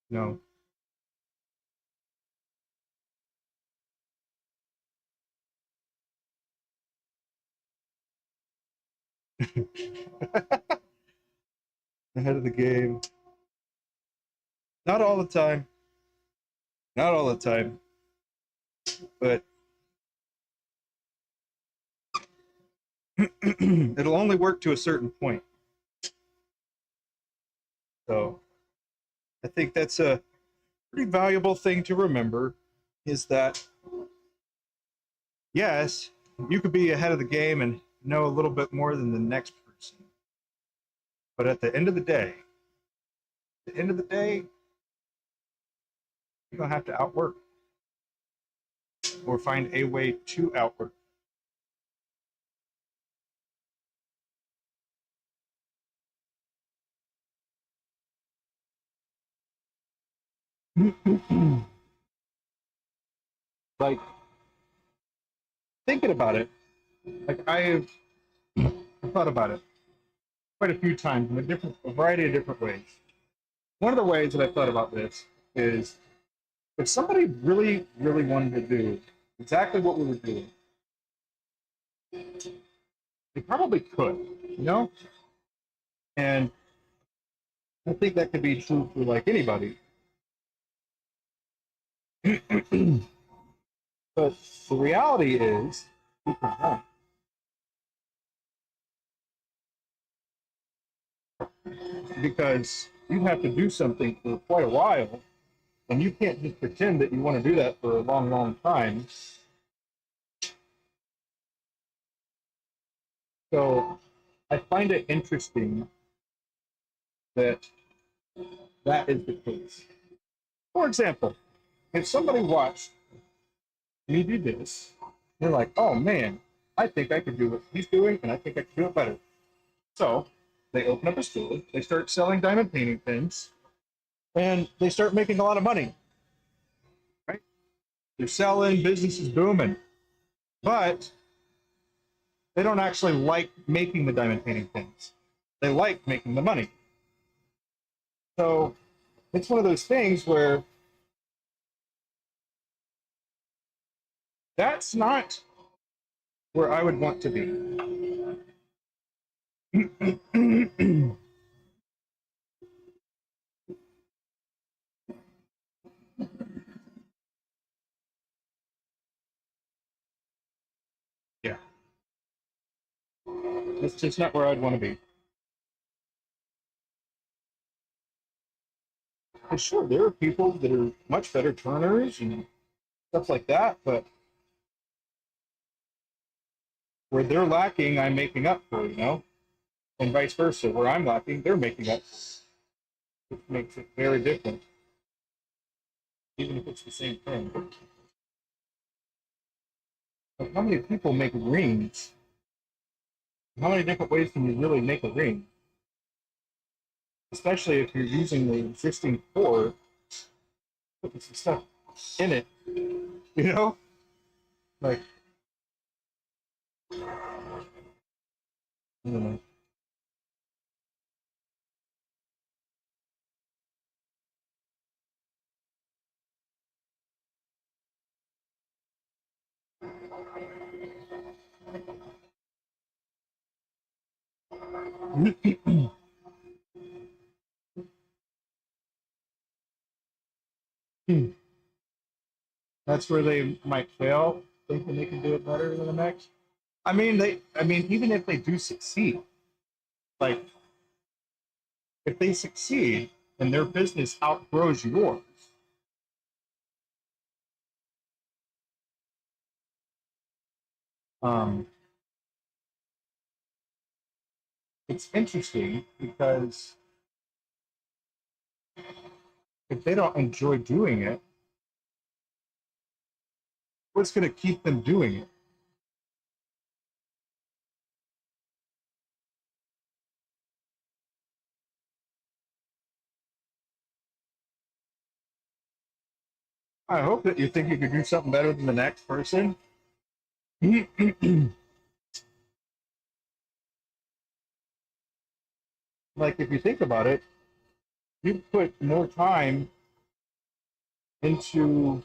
No. Ahead of the game. Not all the time. Not all the time. But it'll only work to a certain point. So I think that's a pretty valuable thing to remember, is that, yes, you could be ahead of the game and know a little bit more than the next person. But at the end of the day, you're going to have to outwork or find a way to outwork. Like, thinking about it, like I've thought about it quite a few times in a variety of different ways. One of the ways that I've thought about this is, if somebody really, really wanted to do exactly what we were doing, they probably could, you know? And I think that could be true for like anybody. But the reality is, because you have to do something for quite a while, and you can't just pretend that you want to do that for a long, long time. So I find it interesting that that is the case. For example, if somebody watched me do this, they're like, oh man, I think I could do what he's doing, and I think I could do it better. So they open up a store, they start selling diamond painting things, and they start making a lot of money. Right? They're selling, business is booming. But they don't actually like making the diamond painting things. They like making the money. So it's one of those things where that's not where I would want to be. Yeah. That's just not where I'd want to be. And sure, there are people that are much better turners and stuff like that, but where they're lacking, I'm making up for, you know? And vice versa. Where I'm lacking, they're making up. which makes it very different, even if it's the same thing. Like how many people make rings? How many different ways can you really make a ring? Especially if you're using the existing core, putting some stuff in it, you know? Like, I don't know. That's where they might fail, thinking they can do it better than the next. I mean, even if they do succeed, like if they succeed and their business outgrows yours, um, it's interesting because if they don't enjoy doing it, what's going to keep them doing it? I hope that you think you could do something better than the next person. Like if you think about it, you put more time into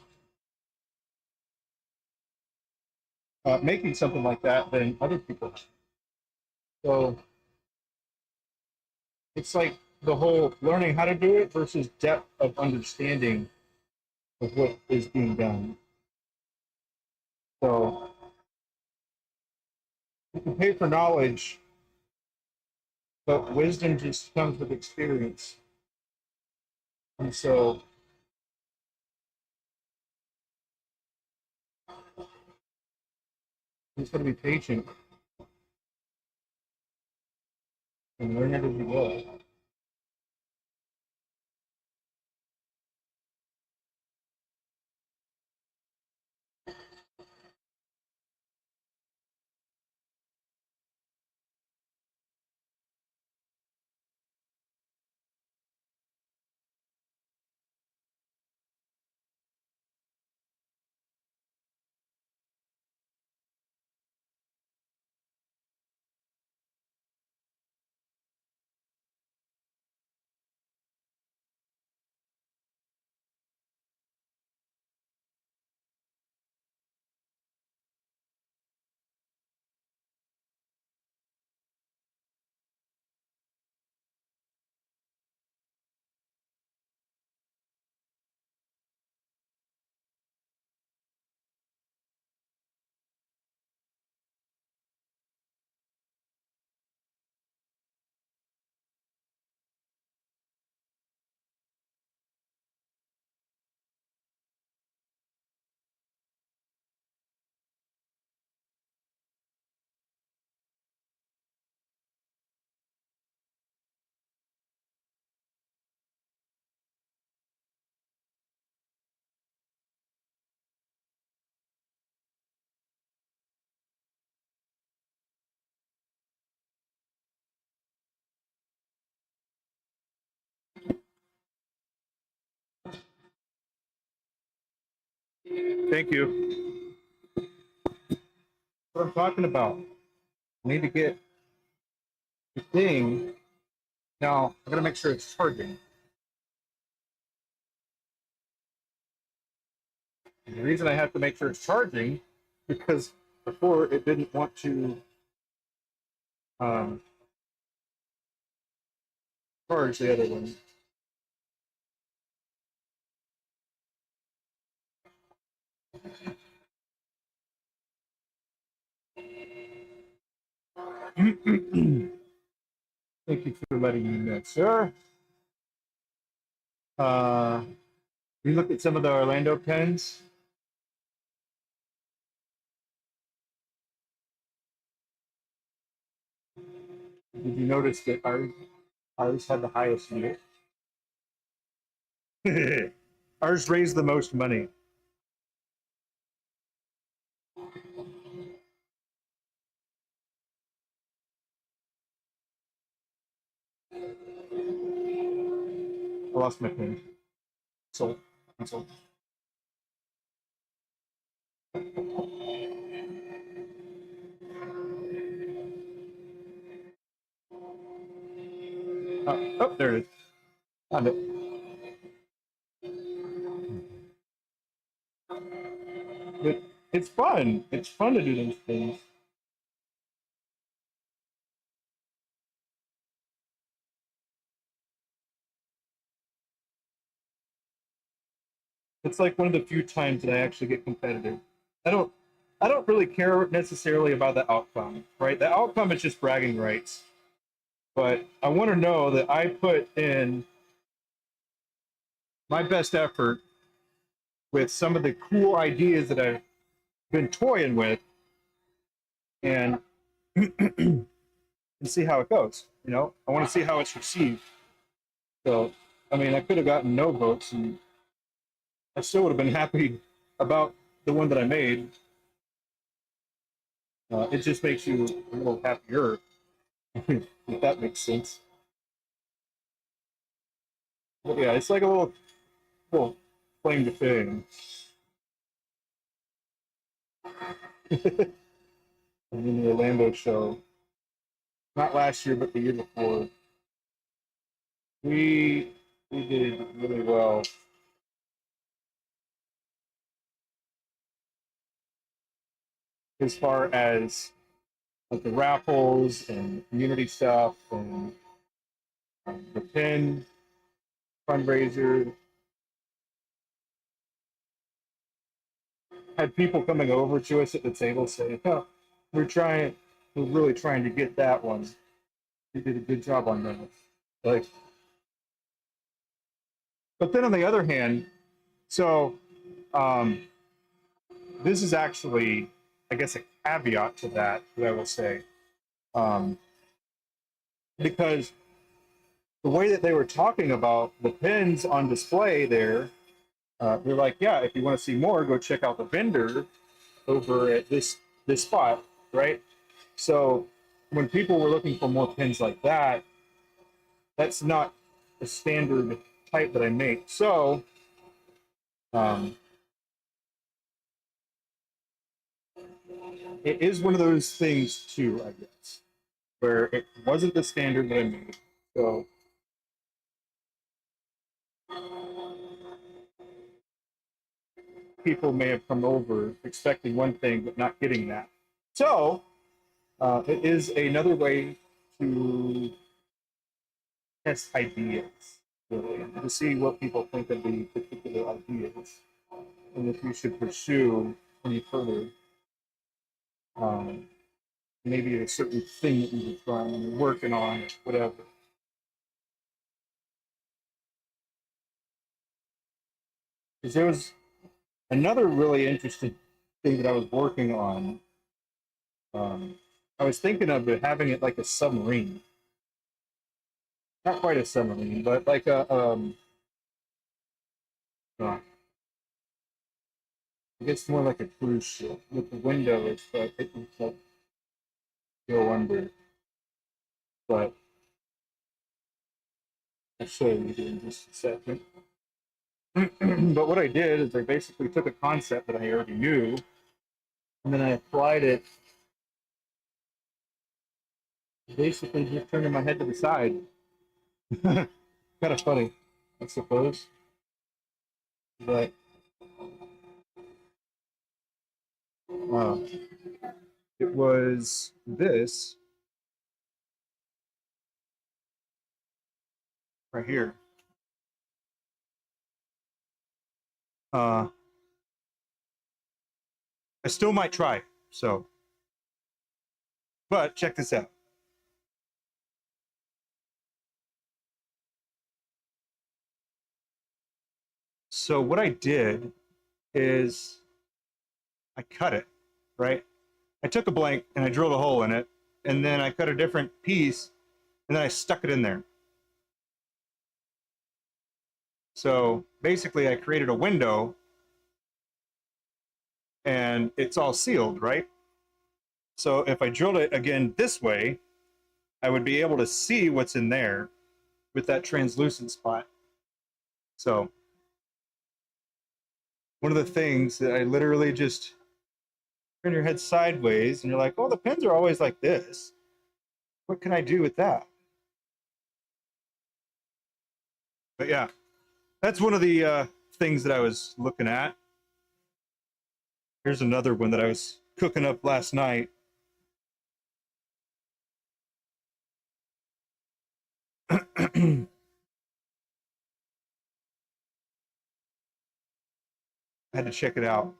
making something like that than other people. So it's like the whole learning how to do it versus depth of understanding of what is being done. So you can pay for knowledge, but wisdom just comes with experience. And so you just got to be patient and learn it as you go. Thank you. What I'm talking about. I need to get the thing. Now, I gotta make sure it's charging. And the reason I have to make sure it's charging because before it didn't want to um, charge the other one. Thank you for letting me know, sir. You look at some of the Orlando pens. Did you notice that ours had the highest yield? Ours raised the most money. I lost my pen. Sold. Cancelled. Oh, there it is. Found it. It's fun. It's fun to do those things. It's like one of the few times that I actually get competitive. I don't I don't really care necessarily about the outcome, right? The outcome is just bragging rights. But I want to know that I put in my best effort with some of the cool ideas that I've been toying with and and see how it goes. You know, I want to see how it's received. So, I mean, I could have gotten no votes and I still would have been happy about the one that I made. It just makes you a little happier, if that makes sense. But yeah, it's like a little claim to fame. And in the Orlando show, not last year, but the year before, we did really well. As far as like the raffles and community stuff and the pin fundraiser, had people coming over to us at the table saying, "Oh, we're really trying to get that one. You did a good job on that." Like, but then on the other hand, so um, this is actually, I guess, a caveat to that I will say, um, because the way that they were talking about the pins on display there, they're like, yeah, if you want to see more, go check out the vendor over at this spot, right? So when people were looking for more pins like that, that's not the standard type that I make. So um, it is one of those things too, I guess, where it wasn't the standard that I made. So people may have come over expecting one thing but not getting that. So it is another way to test ideas, really, to see what people think of the particular ideas and if you should pursue any further. Um, Maybe a certain thing that you're trying or working on, or whatever. Because there was another really interesting thing that I was working on. I was thinking of it, having it like a submarine. Not quite a submarine, but like a uh, I guess more like a cruise ship with the windows, but it can like go under. But I'll show you in just a second. But what I did is I basically took a concept that I already knew, and then I applied it. Basically, just turning my head to the side. Kind of funny, I suppose. But uh, it was this right here. I still might try. So, but check this out. So what I did is I cut it, right? I took a blank and I drilled a hole in it, and then I cut a different piece, and then I stuck it in there. So basically I created a window and it's all sealed, right? So if I drilled it again this way, I would be able to see what's in there with that translucent spot. So one of the things that I literally just turn your head sideways and you're like, oh, the pins are always like this. What can I do with that? But yeah, that's one of the things that I was looking at. Here's another one that I was cooking up last night. I had to check it out.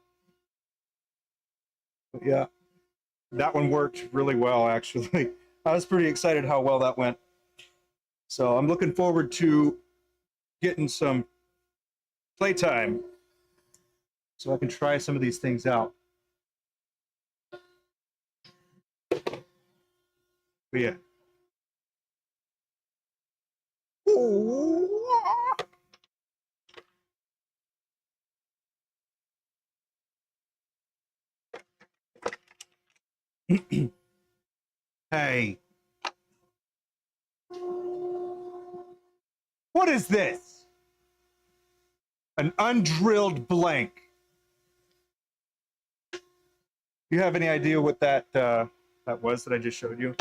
But yeah, that one worked really well, actually. I was pretty excited how well that went. So I'm looking forward to getting some playtime so I can try some of these things out. But yeah. Hey. What is this? An undrilled blank. You have any idea what that was that I just showed you?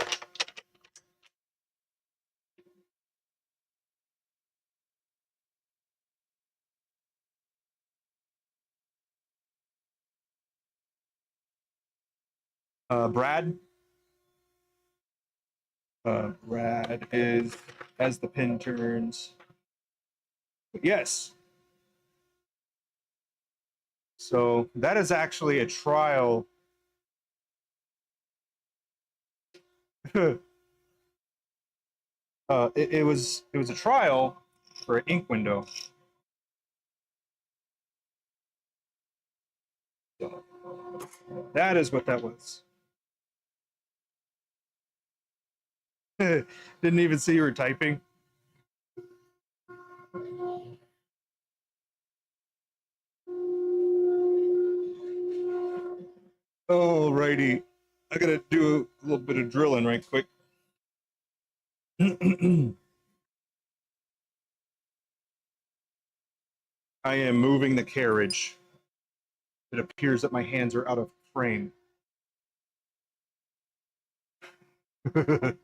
Brad? Brad is as the pin turns. Yes. So that is actually a trial. It was a trial for an ink window. That is what that was. Didn't even see you were typing. Alrighty. I gotta do a little bit of drilling right quick. I am moving the carriage. It appears that my hands are out of frame. There.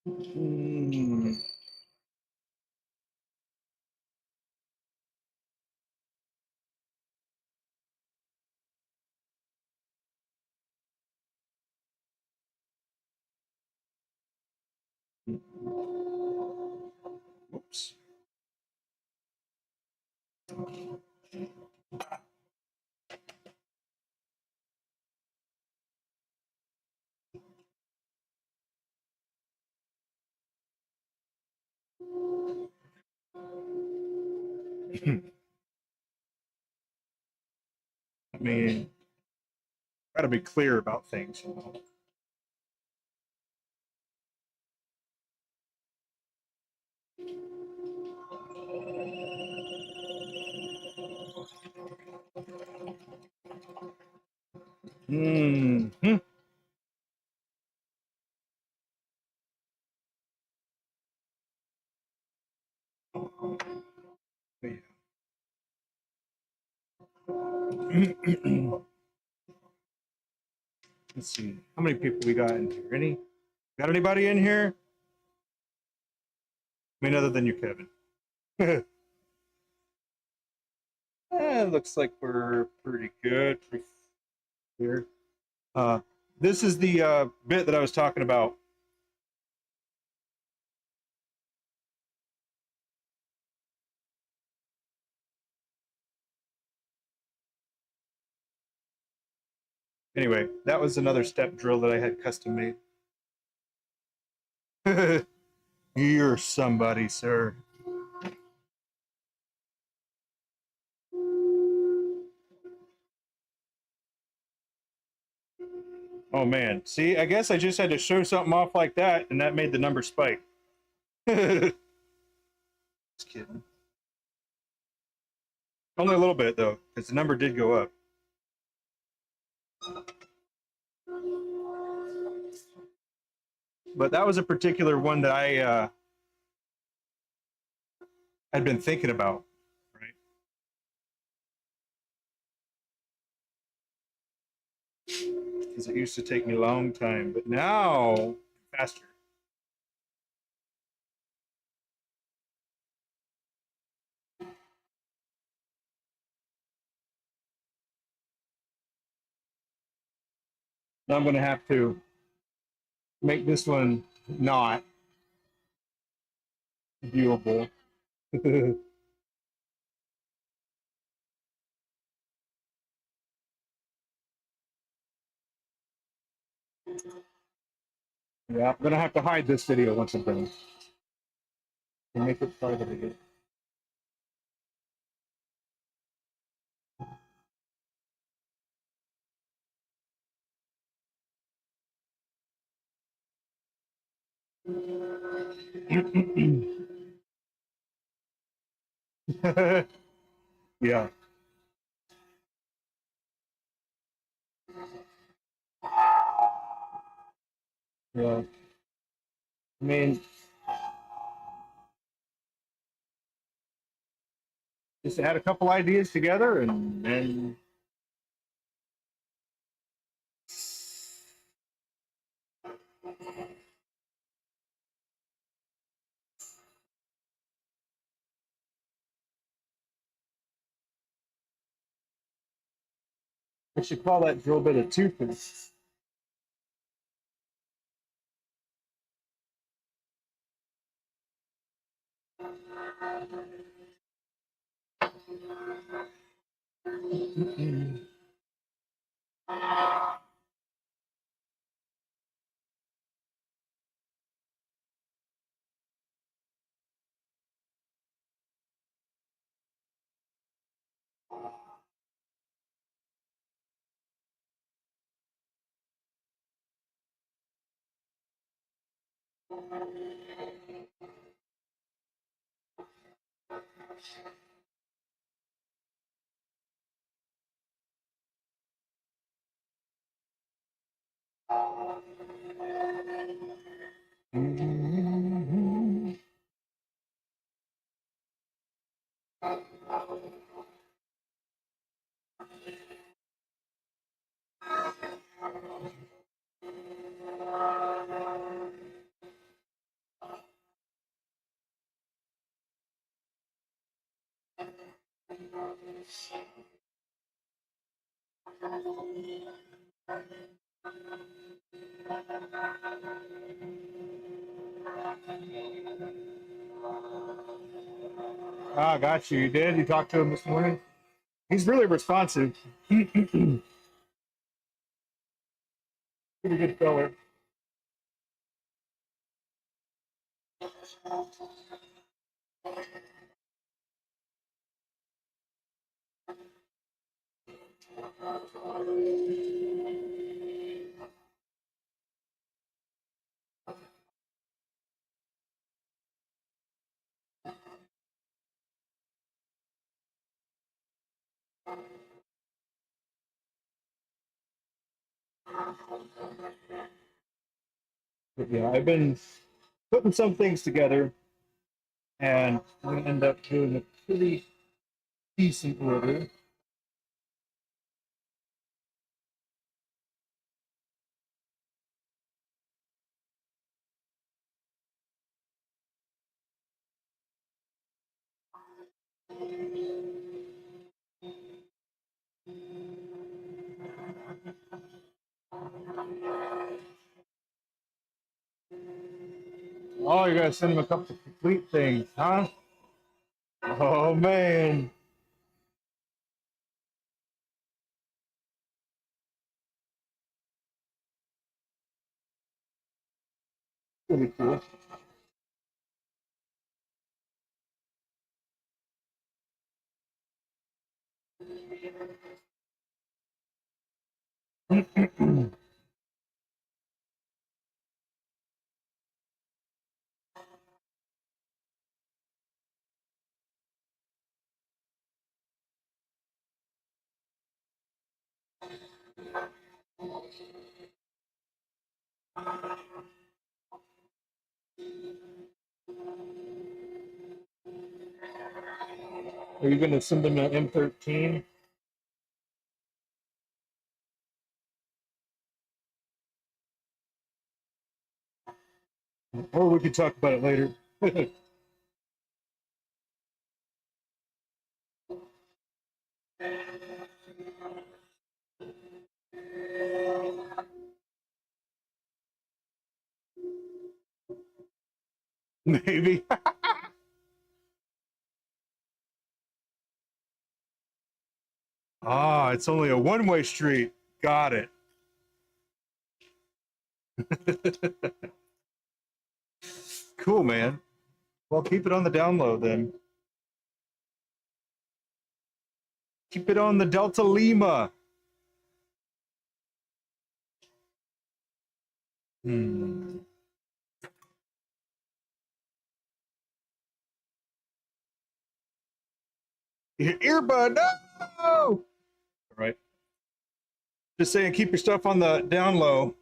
Mm. Oops. I mean, gotta be clear about things, you know. Mm-hmm. Let's see. How many people we got in here? Got anybody in here? I mean, other than you, Kevin. Looks like we're pretty good. Pretty clear. This is the bit that I was talking about. Anyway, that was another step drill that I had custom made. You're somebody, sir. Oh man, see, I guess I just had to show something off like that, and that made the number spike. Just kidding. Only a little bit though, because the number did go up. But that was a particular one that I had been thinking about, right? Because it used to take me a long time, but now faster. Now I'm going to have to make this one not viewable. Yeah, I'm going to have to hide this video once I'm done. And make it private again. Yeah. Yeah. I mean, just add a couple ideas together and then I should call that drill bit a two-piece. Ah, got you. You did? You talked to him this morning? He's really responsive. Pretty good feller. But yeah, I've been putting some things together, and I'm going to end up doing a pretty decent order. Oh, you gotta send him a couple of complete things, huh? Oh man. Really cool. Are you going to send them an M13? Or we could talk about it later. Maybe. Ah, it's only a one-way street. Got it. Cool, man. Well, keep it on the down low then. Keep it on the Delta Lima. Hmm. Earbud, no! All right. Just saying, keep your stuff on the down low.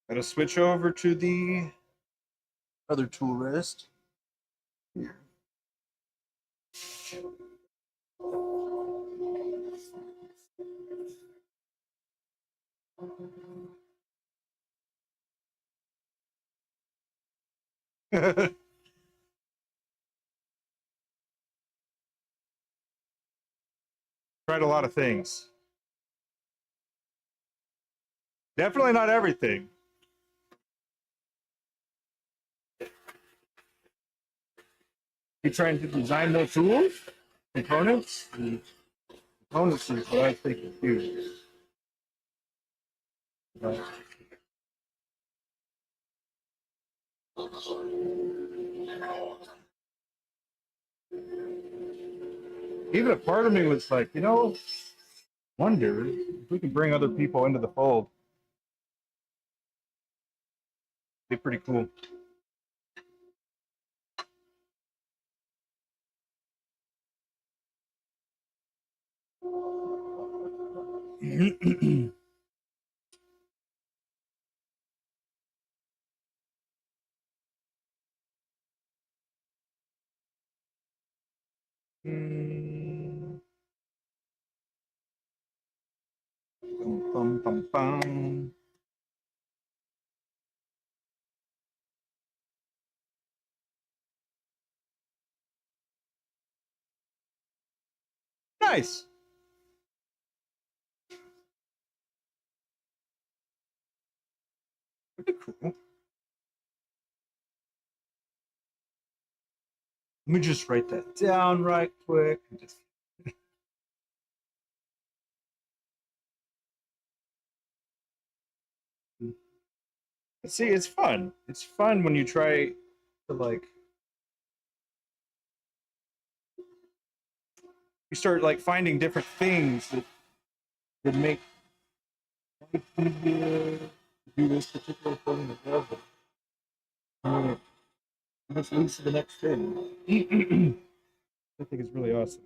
Gotta switch over to the other tool wrist. Here. Tried a lot of things. Definitely not everything. You trying to design those tools? Components? The components is what I think is huge. Right. Even a part of me was like, you know, wonder if we could bring other people into the fold. Be pretty cool. Bum, bum, bum, bum. Nice. Pretty cool. Let me just write that down right quick. See, it's fun. It's fun when you try to like you start like finding different things that make life easier to do this particular thing that does it. And it just leads to the next thing. I think it's really awesome.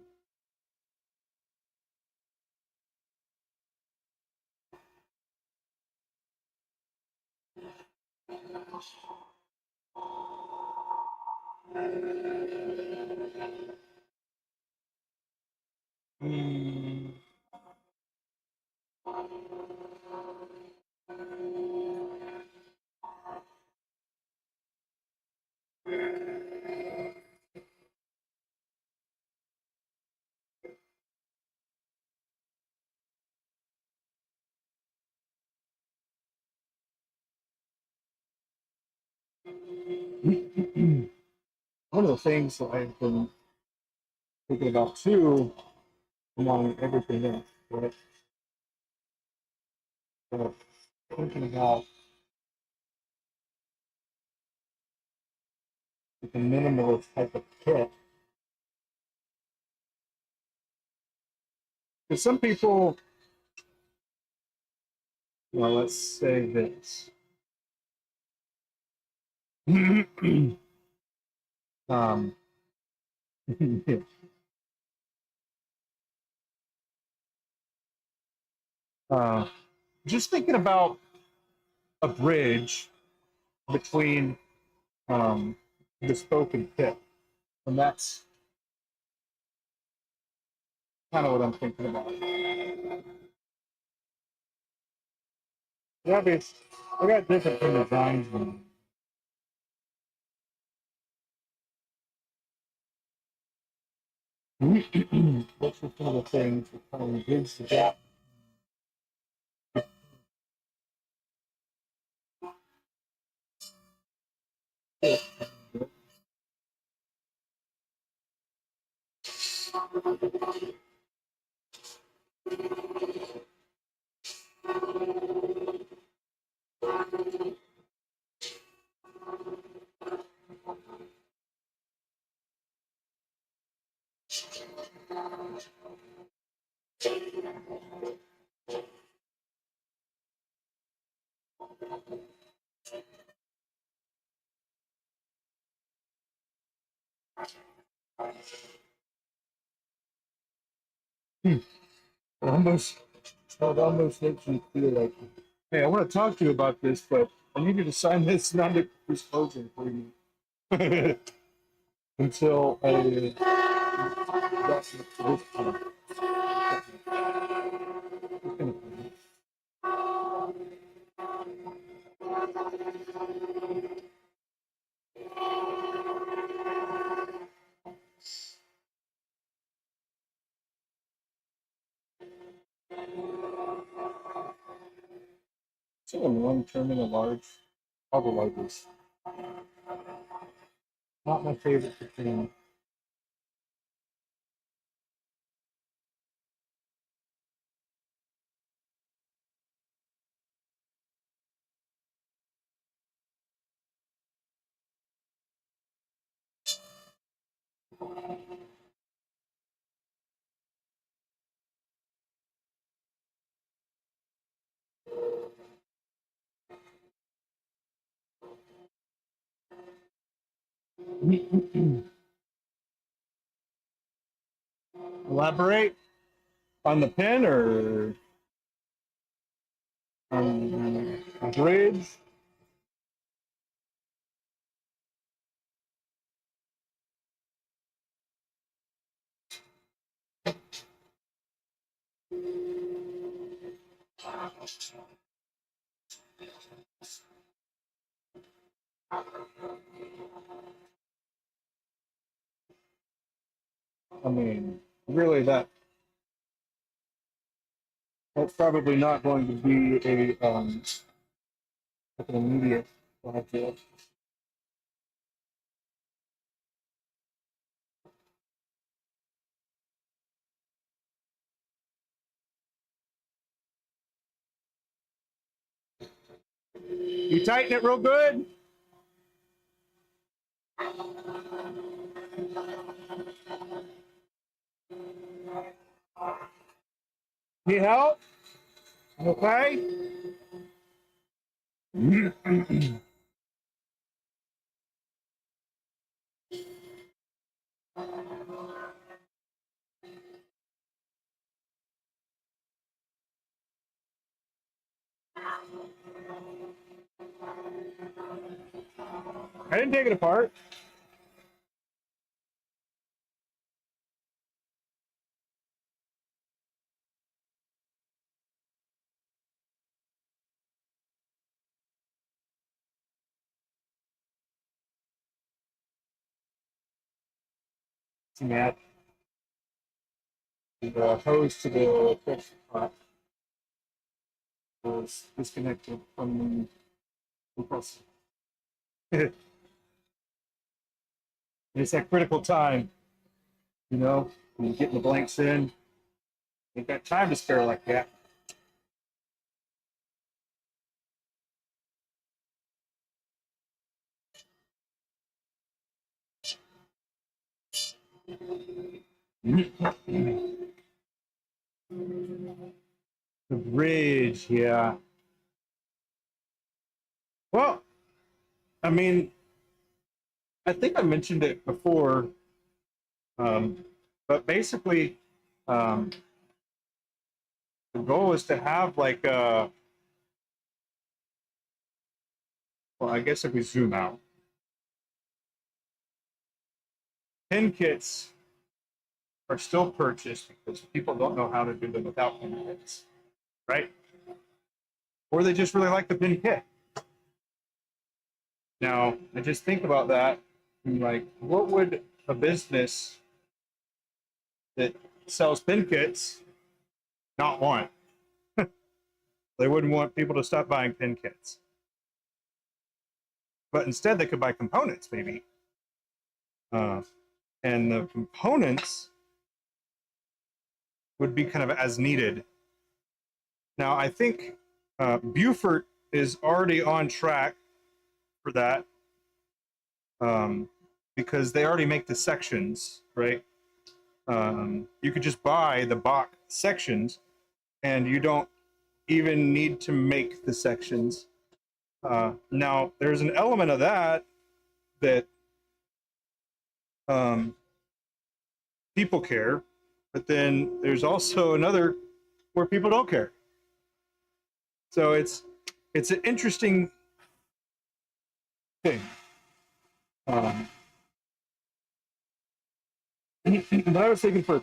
Mm. one of the things that I've been thinking about too, among everything else, right? So thinking about the minimalist type of kit. Because some people, well, let's say this. um, uh, just thinking about a bridge between bespoke and kit. And that's kind of what I'm thinking about. Yeah, but I got different kind of designs. What's just one of the things that kind of bridge the gap? It almost, it almost makes me feel like, hey, I want to talk to you about this, but I need you to sign this non-disclosure agreement until I got to this point. So in one term in a large, all the largest. Not my favorite thing. Elaborate on the pin or on the bridge. I mean, really, that's probably not going to be like an immediate project. You tighten it real good. Need help? Okay. I didn't take it apart. Matt, the hose to the pressure pot was disconnected from the compressor. And it's that critical time, you know, when you're getting the blanks in. Ain't got time to spare like that. The bridge, yeah. Well, I mean, I think I mentioned it before, but basically, um, the goal is to have like well, I guess if we zoom out, pin kits are still purchased because people don't know how to do them without pin kits, right? Or they just really like the pin kit. Now, I just think about that, and like, what would a business that sells pin kits not want? They wouldn't want people to stop buying pin kits. But instead, they could buy components, maybe. And the components would be kind of as needed. Now, I think Beaufort is already on track for that because they already make the sections, right? You could just buy the box sections and you don't even need to make the sections. Now, there's an element of that that people care, but then there's also another where people don't care. So it's an interesting thing. But I was thinking for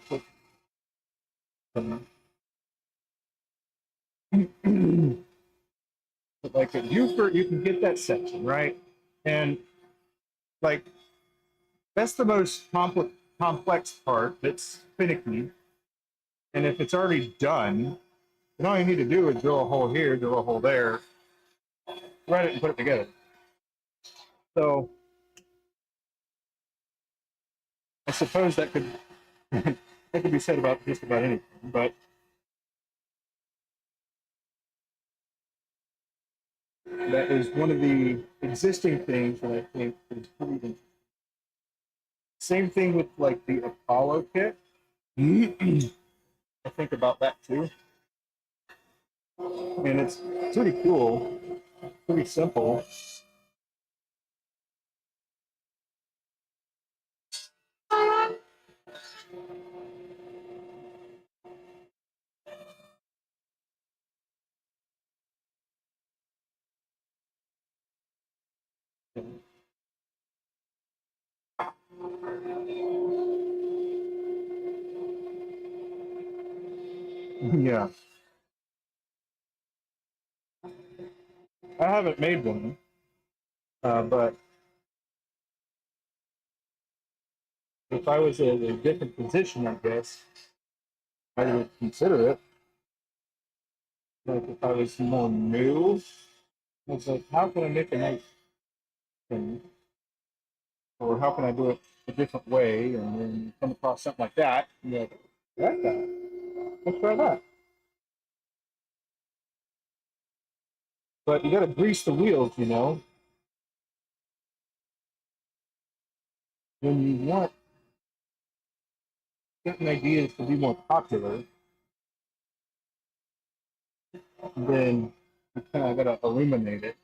like at Beaufort, you can get that section, right? And like that's the most complex part that's finicky. And if it's already done, then all you need to do is drill a hole here, drill a hole there, thread it, and put it together. So I suppose that could that could be said about just about anything, but that is one of the existing things that I think is pretty interesting. Same thing with like the Apollo kit. I think about that too. And it's pretty cool, pretty simple. Yeah. I haven't made one, but if I was in a different position, I guess I would consider it. Like if I was more new, it's like, how can I make a nice thing? Or how can I do it a different way? And then you come across something like that, and you're like, like that. Let's try that. But you got to grease the wheels, you know. When you want certain ideas to be more popular, then you kind of got to illuminate it.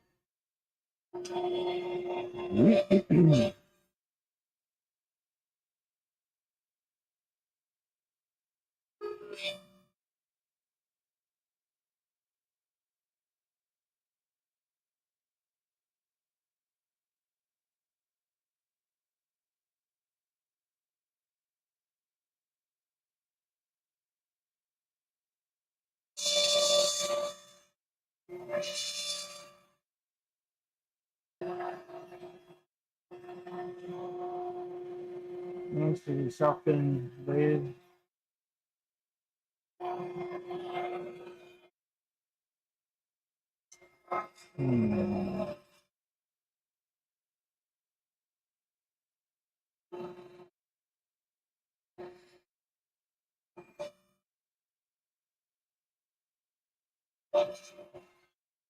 Let's see, sharpen blade. Hmm.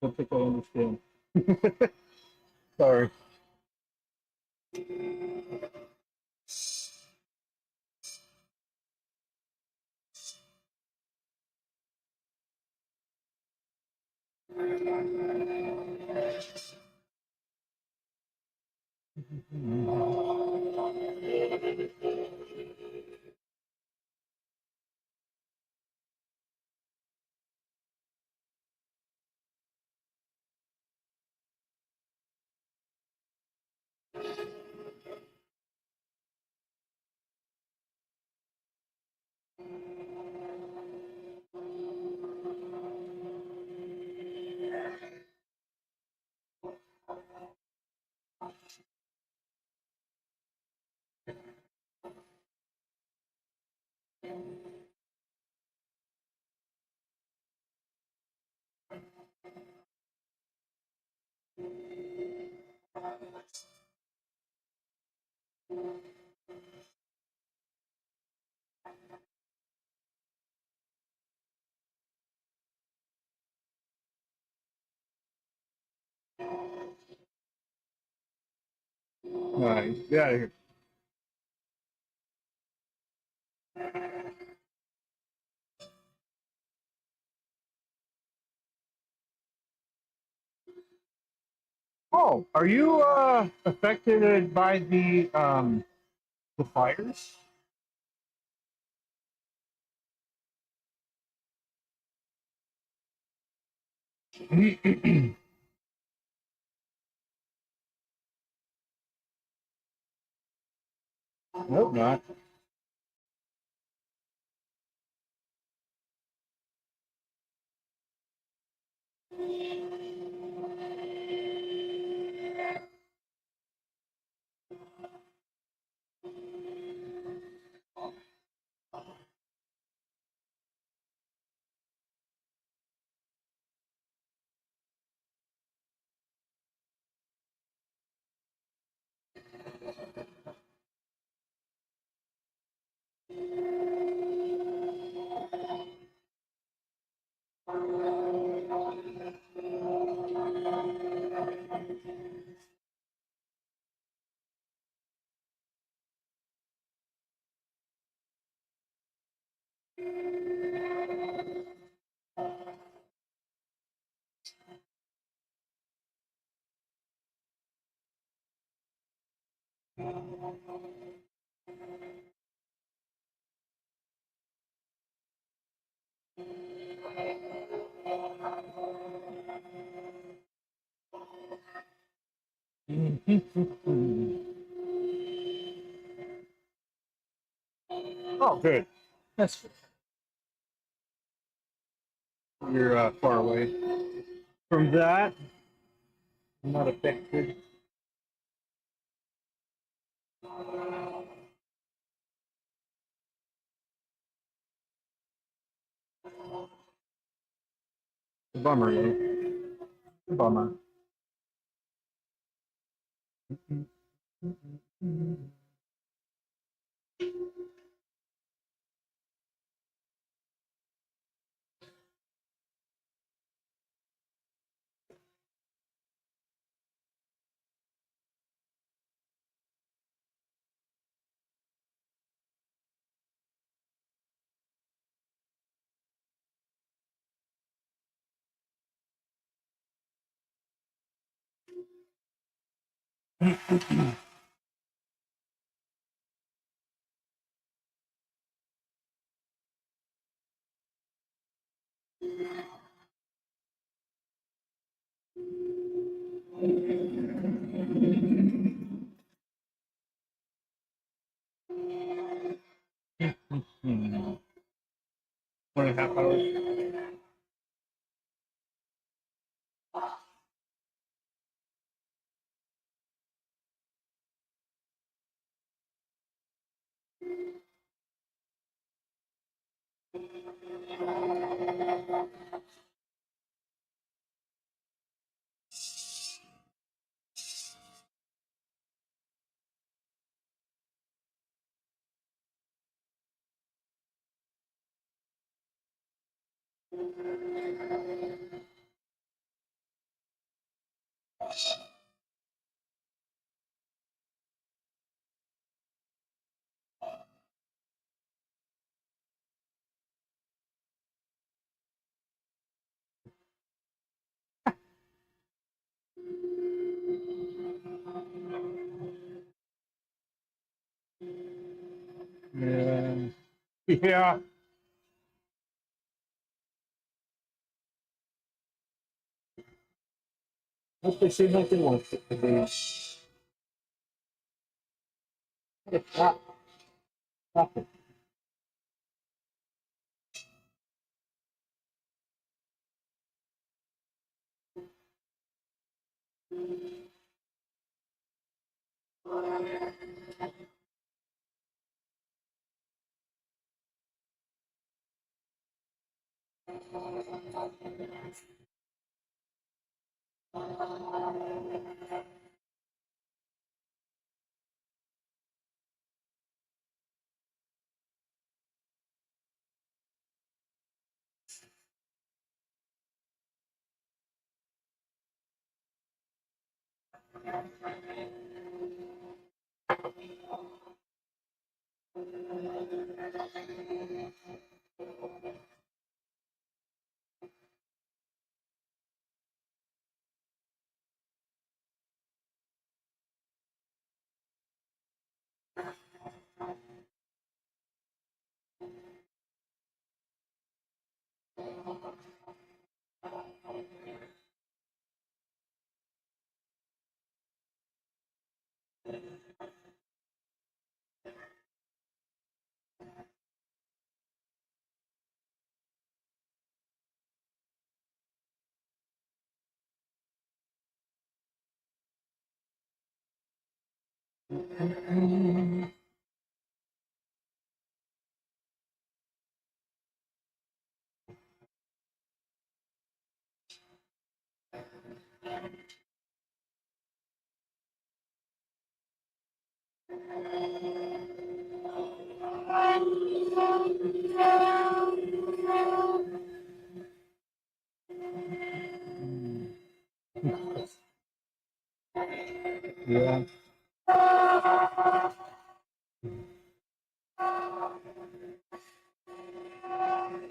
Don't think I understand. Sorry. All right, get out of here. Oh, are you affected by the fires? Nope, not. Oh, good. That's good. You're far away from that. I'm not affected. It's a bummer, though. It's a bummer. Hmm. 1.5 hours. Yeah. Yeah. What they seem like they want it to be. Stop. Stop it. Yeah.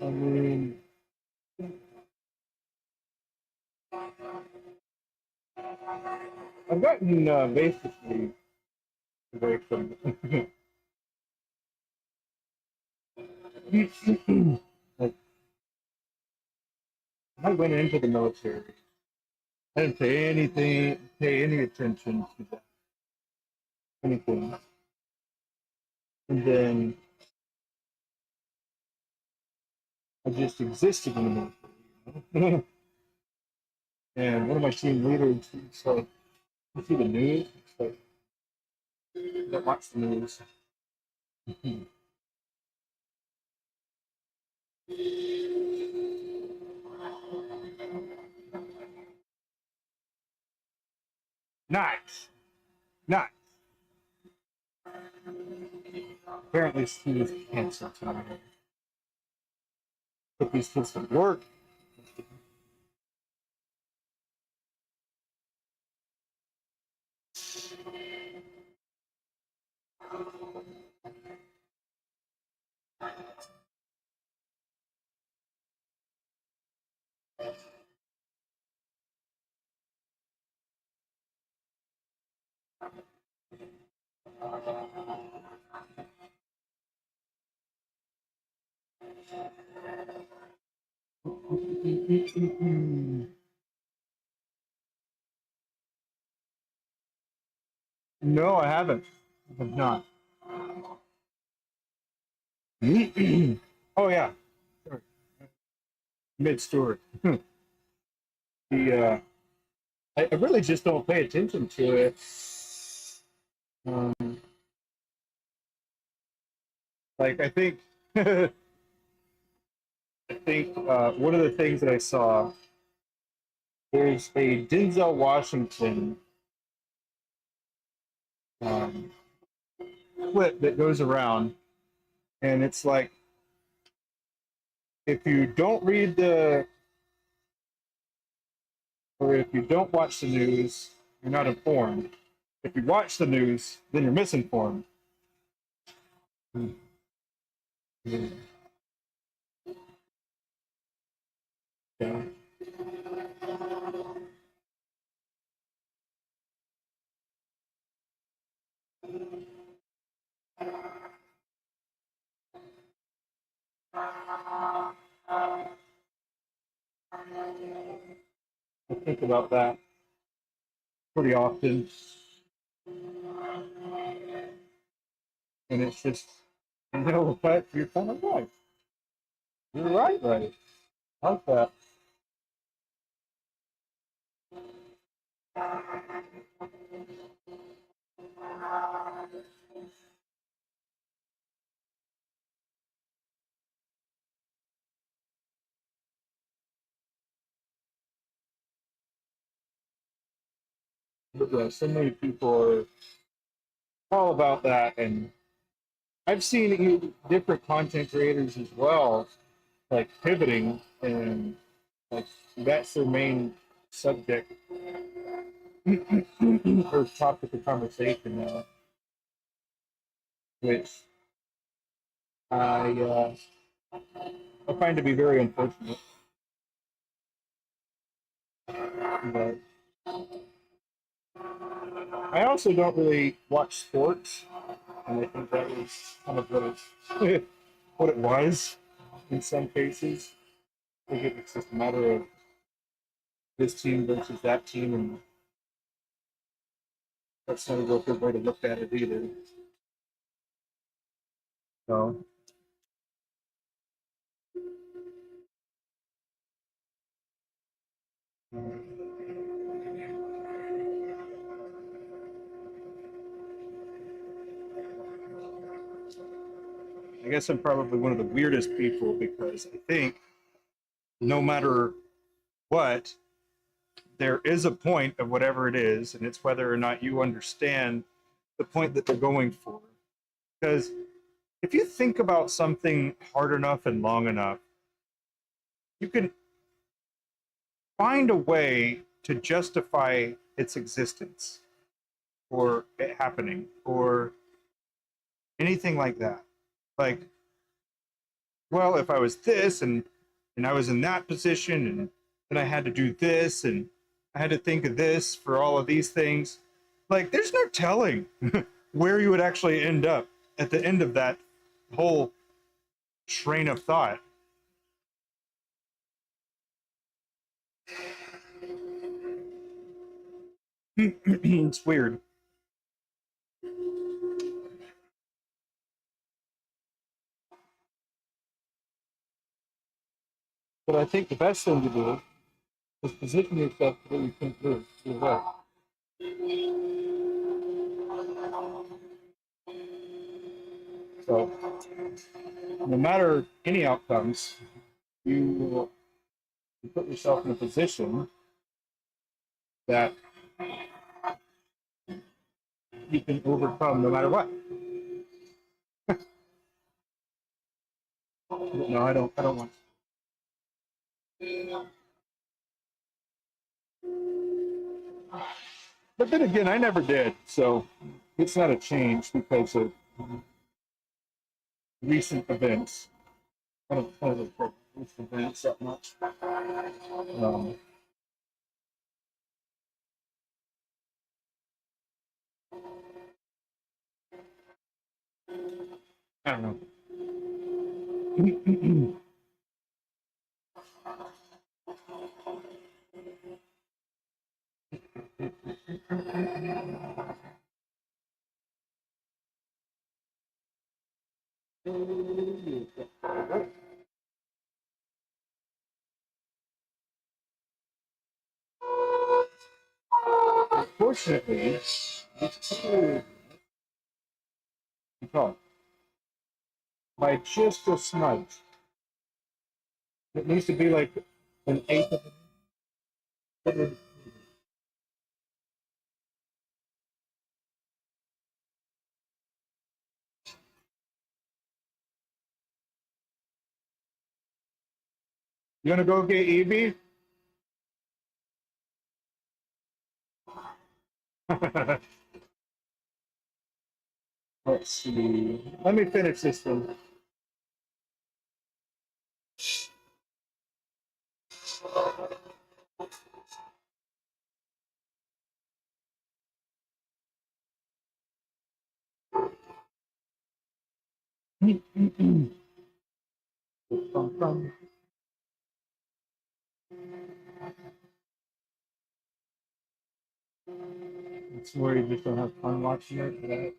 I mean, I've gotten basically away from like I went into the military. I didn't pay any attention to that, anything. And then I just existed in the military. And one of my team leaders, he's like, you see the news? It's like, I don't watch the news. Nice. Nice. Apparently, Steve canceled tonight. Took these kids to work. No, I haven't. I have not. Oh yeah, mid story. The I really just don't pay attention to it. Um, like I think I think one of the things that I saw, there's a Denzel Washington um, clip that goes around, and it's like if you don't read the or if you don't watch the news, you're not informed. If you watch the news, then you're misinformed. Yeah. think about that pretty often. And it's just, you know what? You're kind of right. You're right. I like that. But yeah, so many people are all about that, and I've seen different content creators as well, like pivoting, and like that's their main subject or topic of conversation now, which I I find to be very unfortunate. But I also don't really watch sports, and I think that was kind of what it was in some cases. I think it's just a matter of this team versus that team, and that's not a real good way to look at it either. So I guess I'm probably one of the weirdest people because I think no matter what, there is a point of whatever it is, and it's whether or not you understand the point that they're going for. Because if you think about something hard enough and long enough, you can find a way to justify its existence or it happening or anything like that. Like, well, if I was this and I was in that position and I had to do this and I had to think of this for all of these things, like there's no telling where you would actually end up at the end of that whole train of thought. It's weird. But I think the best thing to do is position yourself so that you can do your way. So, no matter any outcomes, you put yourself in a position that you can overcome no matter what. No, I don't. I don't want. But then again, I never did. So it's not a change because of recent events. I don't really take recent events that much. Um, I don't know. Fortunately, by just a smudge. It needs to be like an eighth of an. You gonna go get Evie? Let's see. Let me finish this one. It's where you just don't have fun watching it. Right?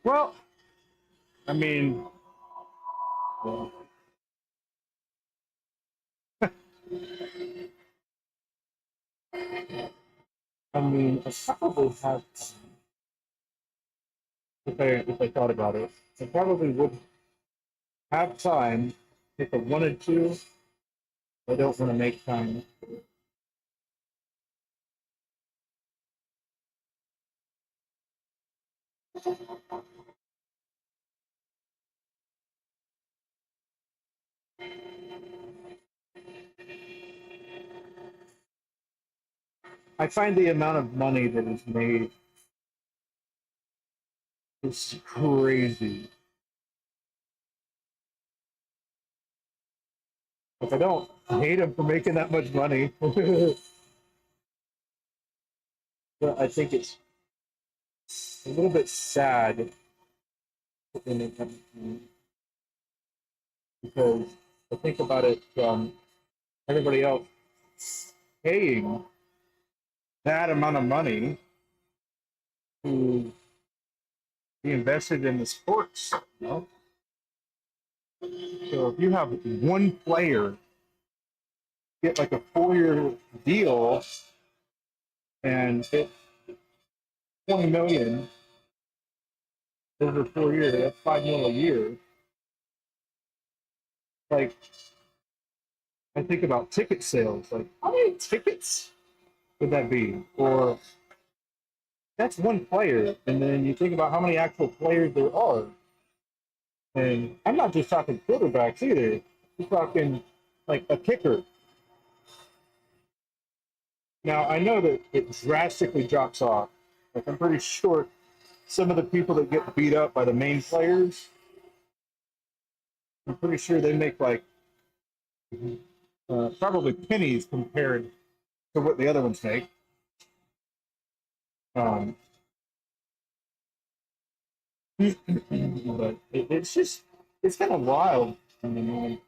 Well, I mean, well, I mean, I probably have, if I thought about it, I probably would have time if I wanted to. I don't want to make time. I find the amount of money that is made is crazy. Like I don't hate him for making that much money, but I think it's a little bit sad when it comes to- because I think about it from everybody else paying that amount of money to be invested in the sports. You know? So if you have one player get like a 4-year deal and it's 20 million over 4 years, that's 5 million a year. Like I think about ticket sales, like how many tickets would that be? Or that's one player, and then you think about how many actual players there are. And I'm not just talking quarterbacks either. I'm talking like a kicker. Now I know that it drastically drops off. Like I'm pretty sure some of the people that get beat up by the main players, I'm pretty sure they make like probably pennies compared to what the other ones make. Um, but it's just it's kind of wild. I mean,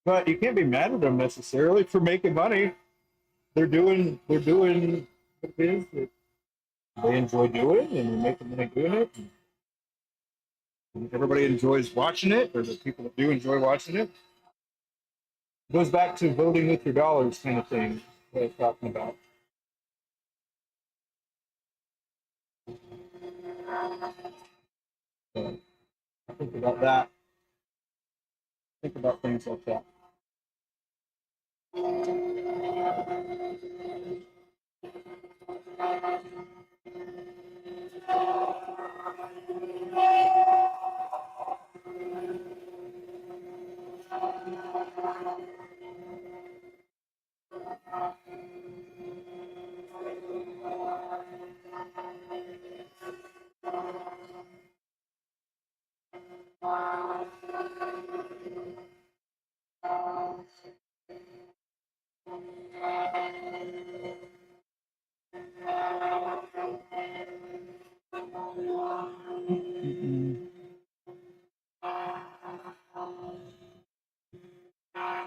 but you can't be mad at them necessarily for making money. They're doing what it is that they enjoy doing, and they're making money doing it. And everybody enjoys watching it, or the people that do enjoy watching it. It goes back to voting with your dollars kind of thing that I was talking about. So I think about that. Think about things like that.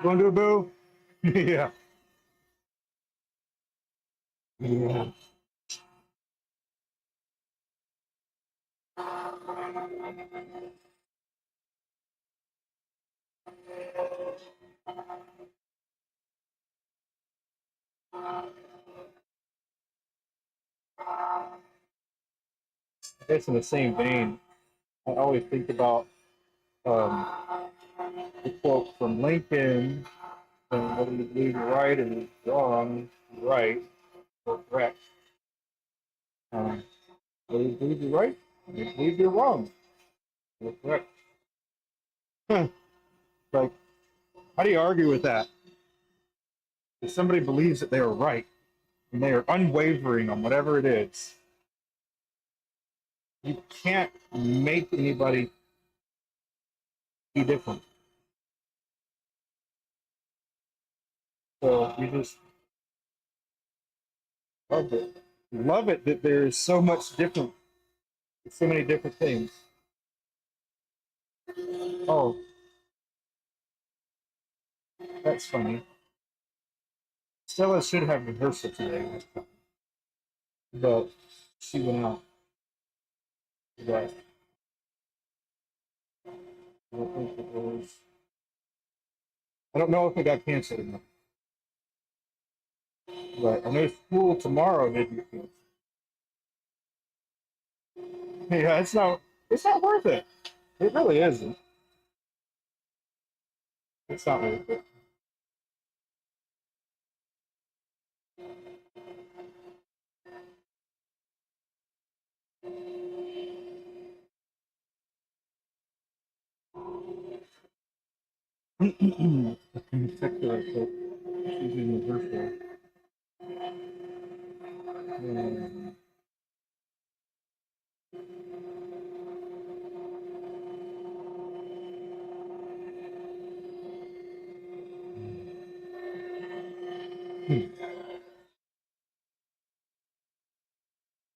Want to do a boo? Yeah. Yeah. I guess in the same vein, I always think about um, the quote from Lincoln, whether you believe you're right or wrong, you're right or correct. Whether you believe you're right, or you believe you're wrong, you're correct. Huh. Like, how do you argue with that? If somebody believes that they are right and they are unwavering on whatever it is, you can't make anybody be different. So you just love it. Love it that there's so much different, so many different things. Oh, that's funny. Stella should have rehearsal today, but she went out. But I don't think it was. I don't know if it got canceled or not. But I know school tomorrow did get canceled. Yeah, it's not worth it. It really isn't. It's not worth it. Check the report. She's in rehearsal. Um,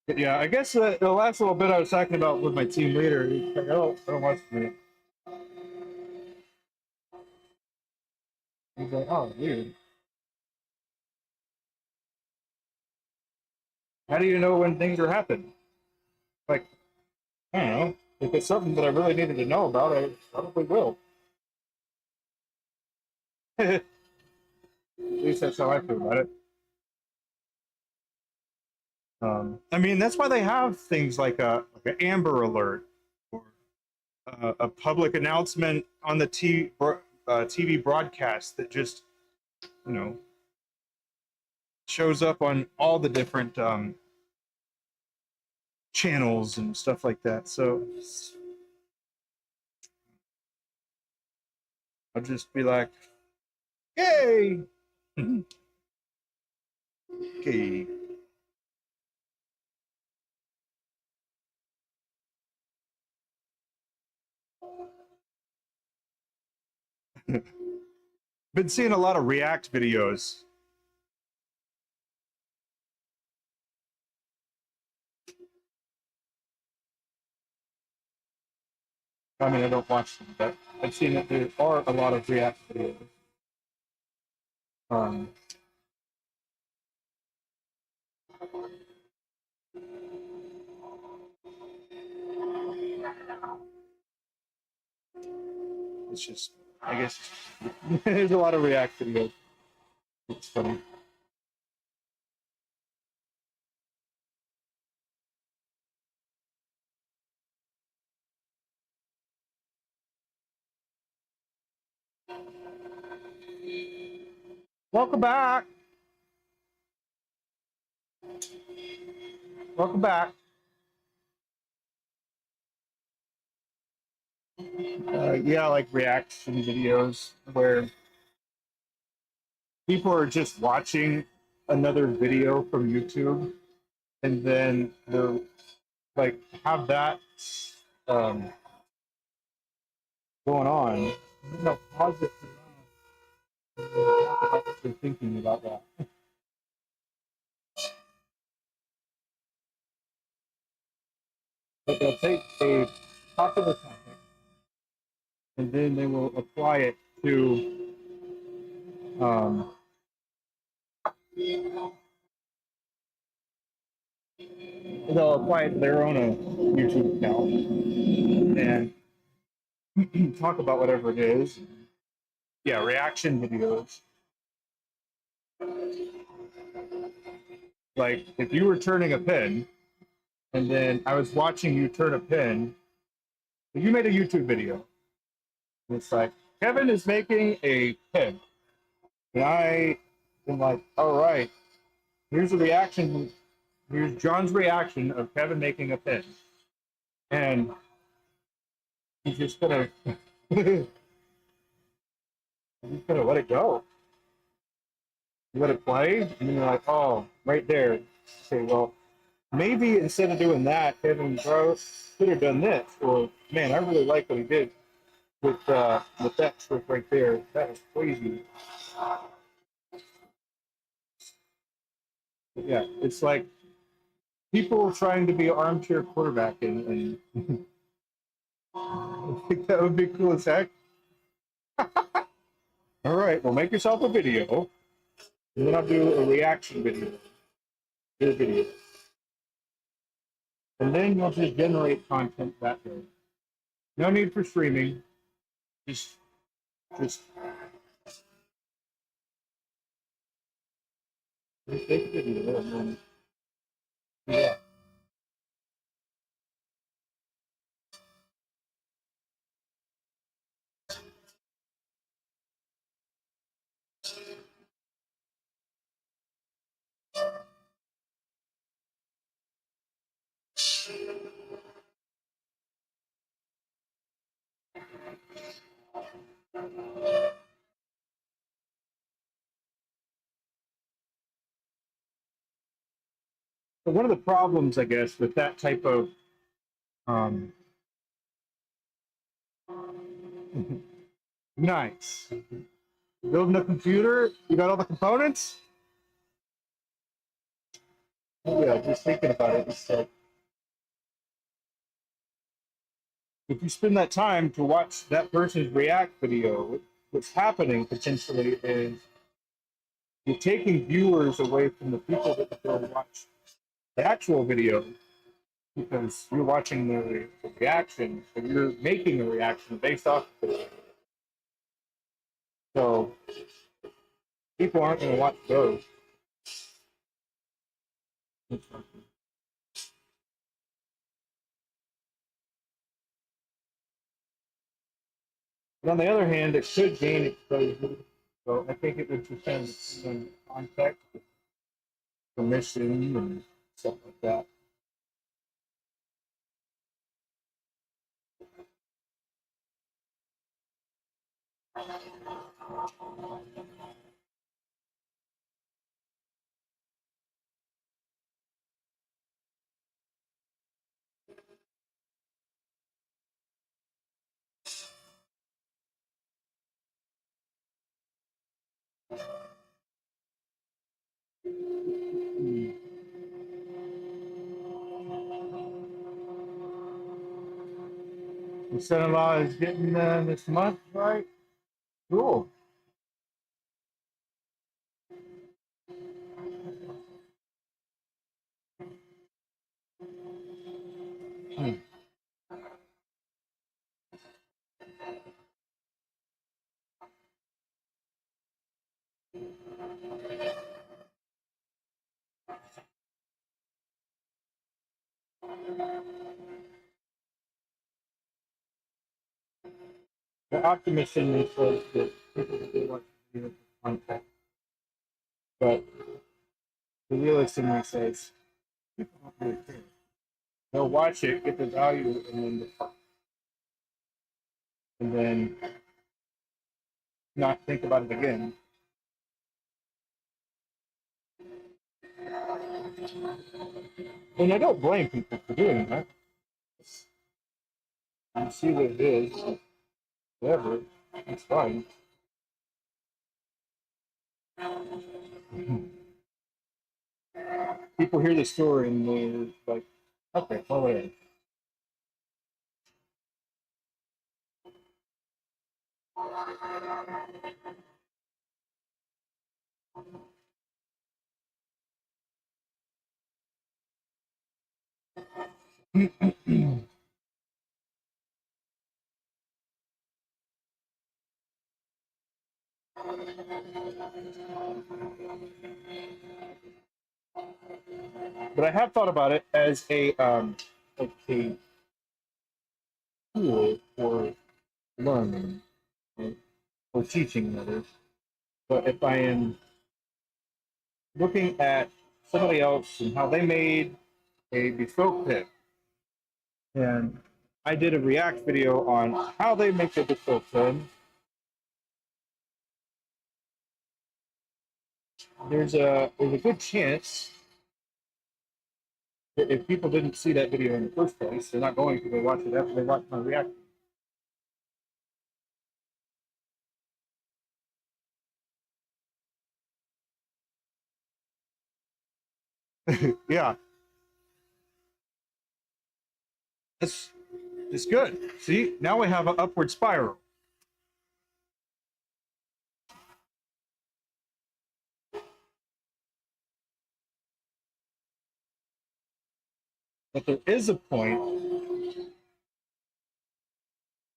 But yeah, I guess the last little bit I was talking about with my team leader, he's like, I don't watch me. He's like, oh, weird. How do you know when things are happening? Like, I don't know. If it's something that I really needed to know about, I probably will. At least that's how I feel about it. I mean, that's why they have things like an Amber Alert or a public announcement on the TV broadcast that just, you know, shows up on all the different channels and stuff like that. So I'll just be like, yay! Okay. Been seeing a lot of React videos. I mean, I don't watch them, but I've seen that there are a lot of React videos. Um, it's just, I guess, there's a lot of React videos. It's funny. Welcome back. Welcome back. Yeah, like reaction videos where people are just watching another video from YouTube and then they're like have that um, going on. No, pause it. Talk about what they're thinking about that. But they'll take a popular topic and then they will apply it to they'll apply it to their own YouTube account and talk about whatever it is. Yeah, reaction videos. Like if you were turning a pin and then I was watching you turn a pin, you made a YouTube video. It's like, Kevin is making a pin. And I am like, all right, here's the reaction. Here's John's reaction of Kevin making a pin. And he's just gonna he's gonna let it go. You let it play, and then you're like, oh, right there. Okay, well, maybe instead of doing that, Kevin Bro could have done this. Or man, I really like what he did with that trick right there. That was crazy. But yeah, it's like people trying to be armchair quarterback, and I think that would be cool as heck. All right, well, make yourself a video And then I'll do a reaction video, your video. And then you'll just generate content that way. No need for streaming. Just take a video and then do that. So one of the problems, I guess, with that type of nice. Building a computer, you got all the components? Oh, yeah, just thinking about it. It's like, if you spend that time to watch that person's react video, what's happening potentially is you're taking viewers away from the people that will watch the actual video because you're watching the reaction, and you're making a reaction based off of it. So people aren't going to watch those. But on the other hand, it should gain exposure. So I think it would depend on context, permission, and stuff like that. The son-in-law is getting this month, right? Cool. The optimist in me says that people really want to do content, but the realist in me says people don't really care. They'll watch it, get the value, and then not think about it again. And I don't blame people for doing that. You see what it is, whatever, it's fine. People hear the story and they're like, okay, well, whatever. But I have thought about it as a tool for learning, for teaching, that is. But if I am looking at somebody else and how they made a bespoke pit, and I did a React video on how they make the bespoke pin, there's a good chance that if people didn't see that video in the first place, they're not going to go watch it after they watch my React. Yeah. It's good. See, now we have an upward spiral. But there is a point,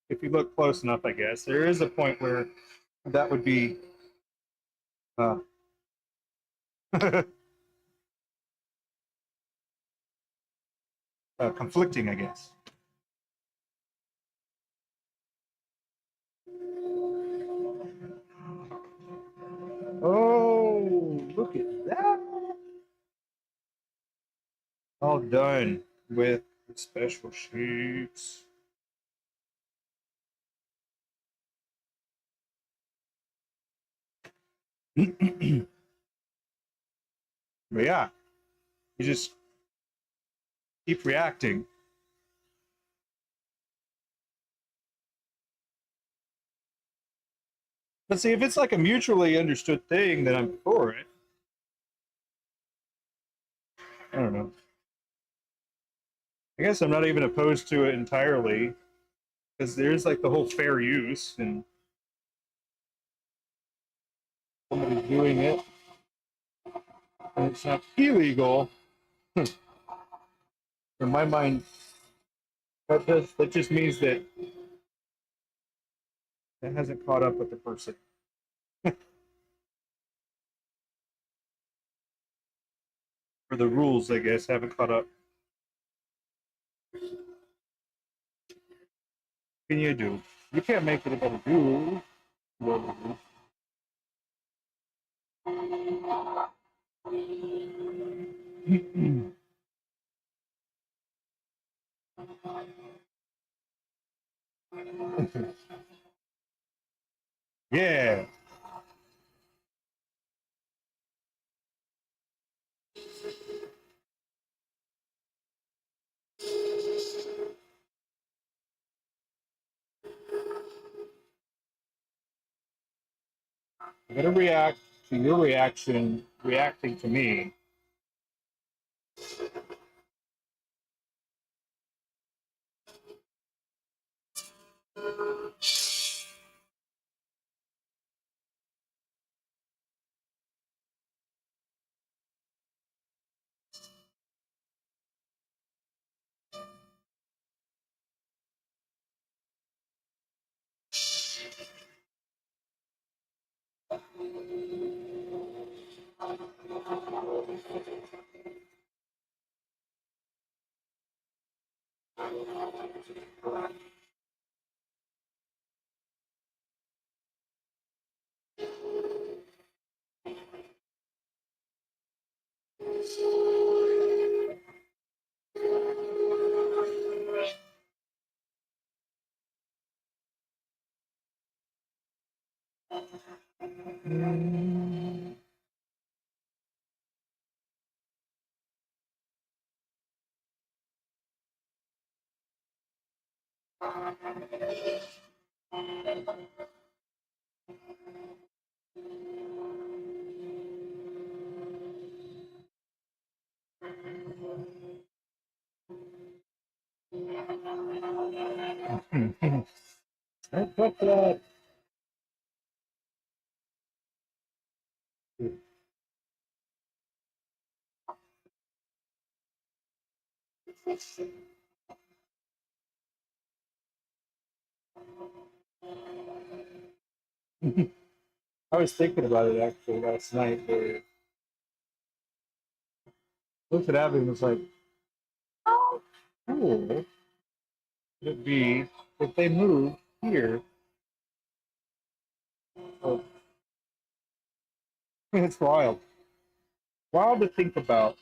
if you look close enough, I guess, there is a point where that would be uh, conflicting, I guess. Oh, look at that. All done with the special sheets. But yeah, you just keep reacting. But see, if it's like a mutually understood thing, then I'm for it. I don't know. I guess I'm not even opposed to it entirely, because there's like the whole fair use and somebody's doing it and it's not illegal. In my mind, that just means that it hasn't caught up with the person. Or the rules, I guess, haven't caught up. What can you do? You can't make anybody do what it is. Yeah. I'm gonna react to your reaction, reacting to me. Don't touch that. I was thinking about it actually last night. I looked at Abbie and was like, how cool would it be if they moved here? Oh, it's wild. Wild to think about.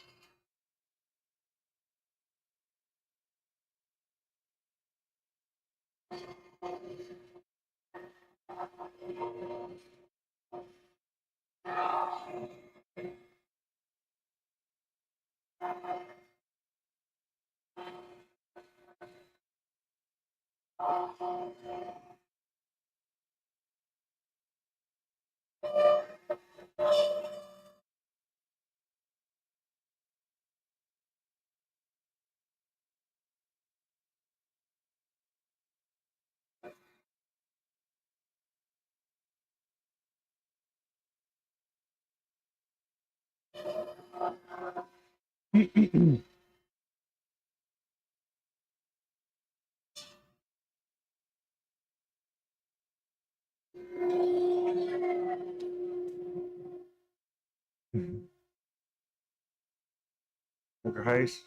Poker heist.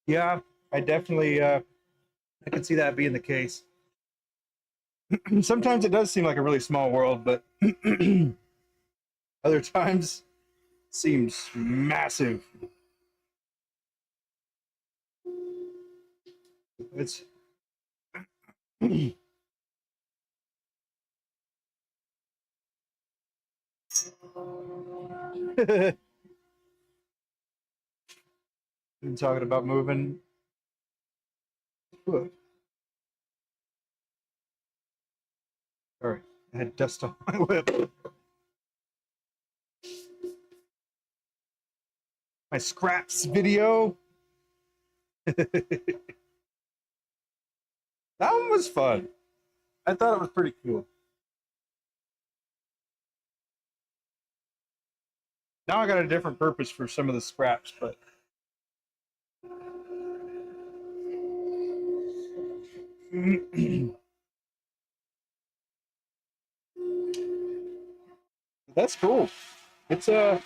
Yeah, I definitely I can see that being the case. Sometimes it does seem like a really small world, but other times seems massive. It's been talking about moving. Sorry, I had dust on my lip. My scraps video. That one was fun. I thought it was pretty cool. Now I got a different purpose for some of the scraps, but that's cool. It's a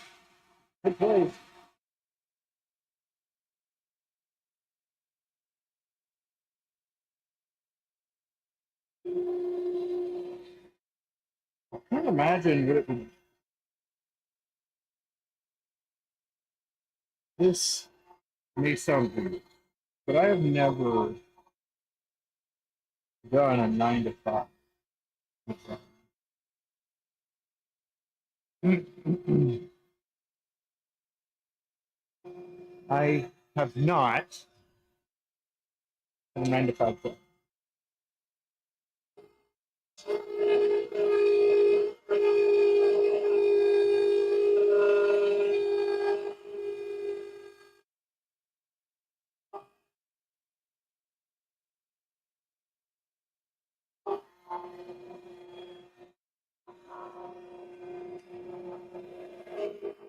good place. I can't imagine what it would. This may sound weird, but I have never done a 9 to 5. I have not done a 9 to 5 job.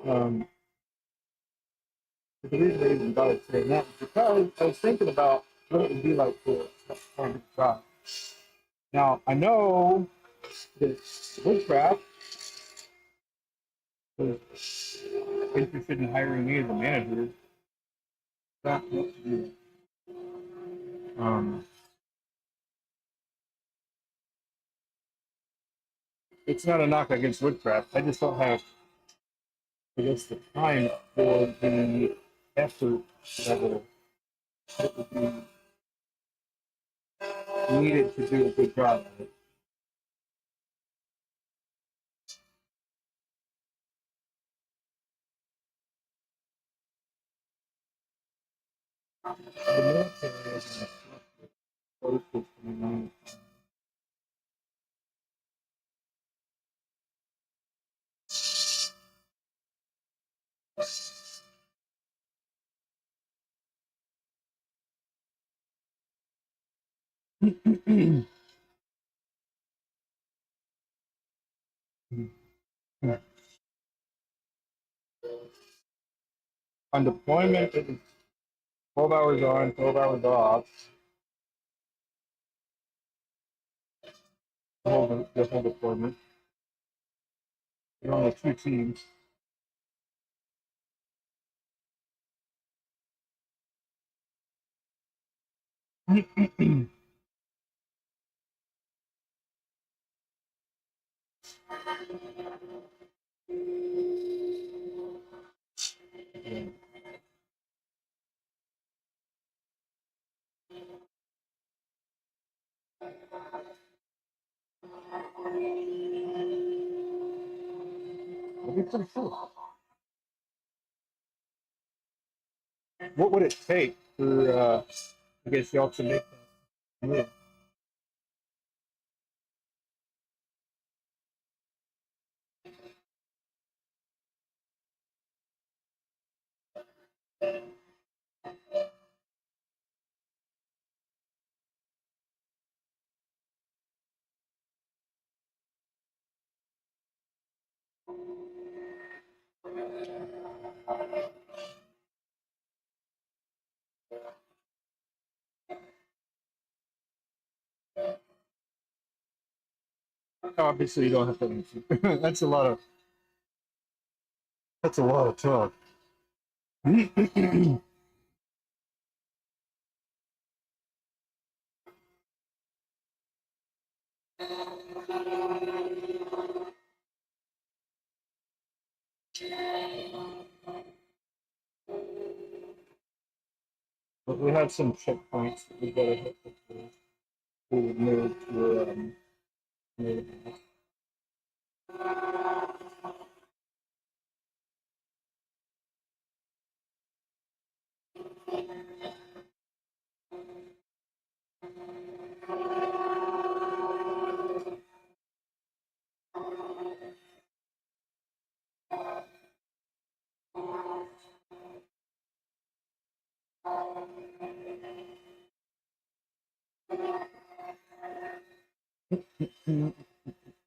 Um, the reason I even got it saying that is because I was thinking about what it would be like to find a job. Now I know that Woodcraft was interested in hiring me as a manager. That's what to do. Um, it's not a knock against Woodcraft. I just don't have, I guess, the time or the effort level that would be needed to do a good job at it. The military is close to 29. On deployment, it's 12 hours on, 12 hours off. The whole deployment. You're only 2 teams. It'd be pretty cool. What would it take for, I guess, y'all to make that move? Obviously, you don't have to answer. That's a lot of talk. But we have some checkpoints that we gotta hit before we would move to move.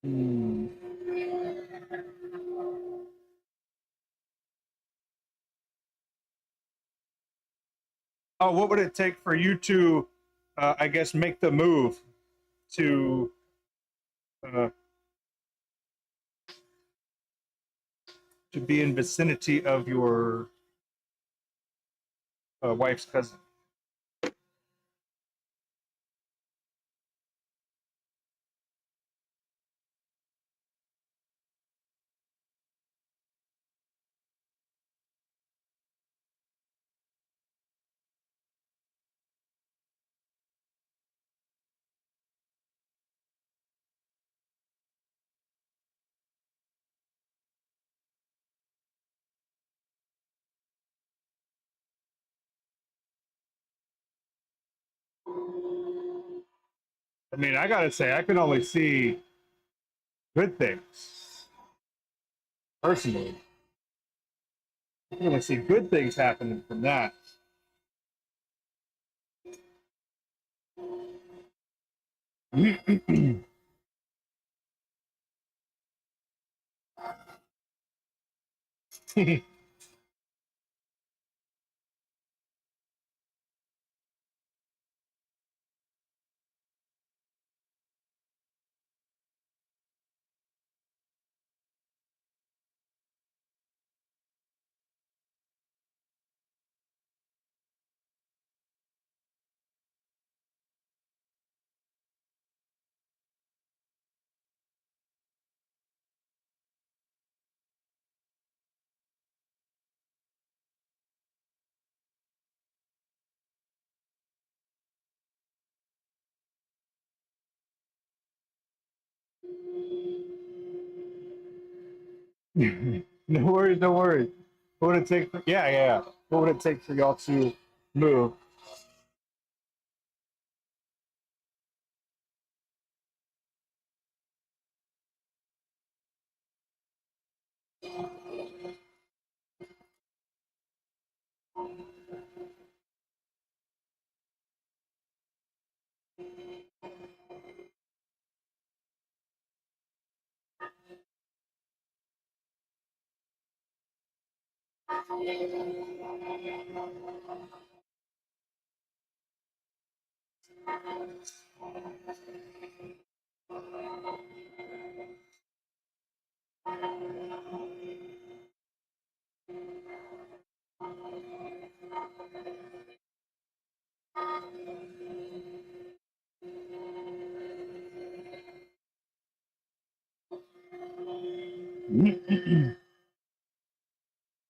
Hmm. Oh, what would it take for you to, I guess, make the move to uh, be in vicinity of your wife's cousin? I mean, I gotta say, I can only see good things personally. I can only see good things happening from that. No worries, no worries. What would it take? Yeah, yeah. What would it take for y'all to move?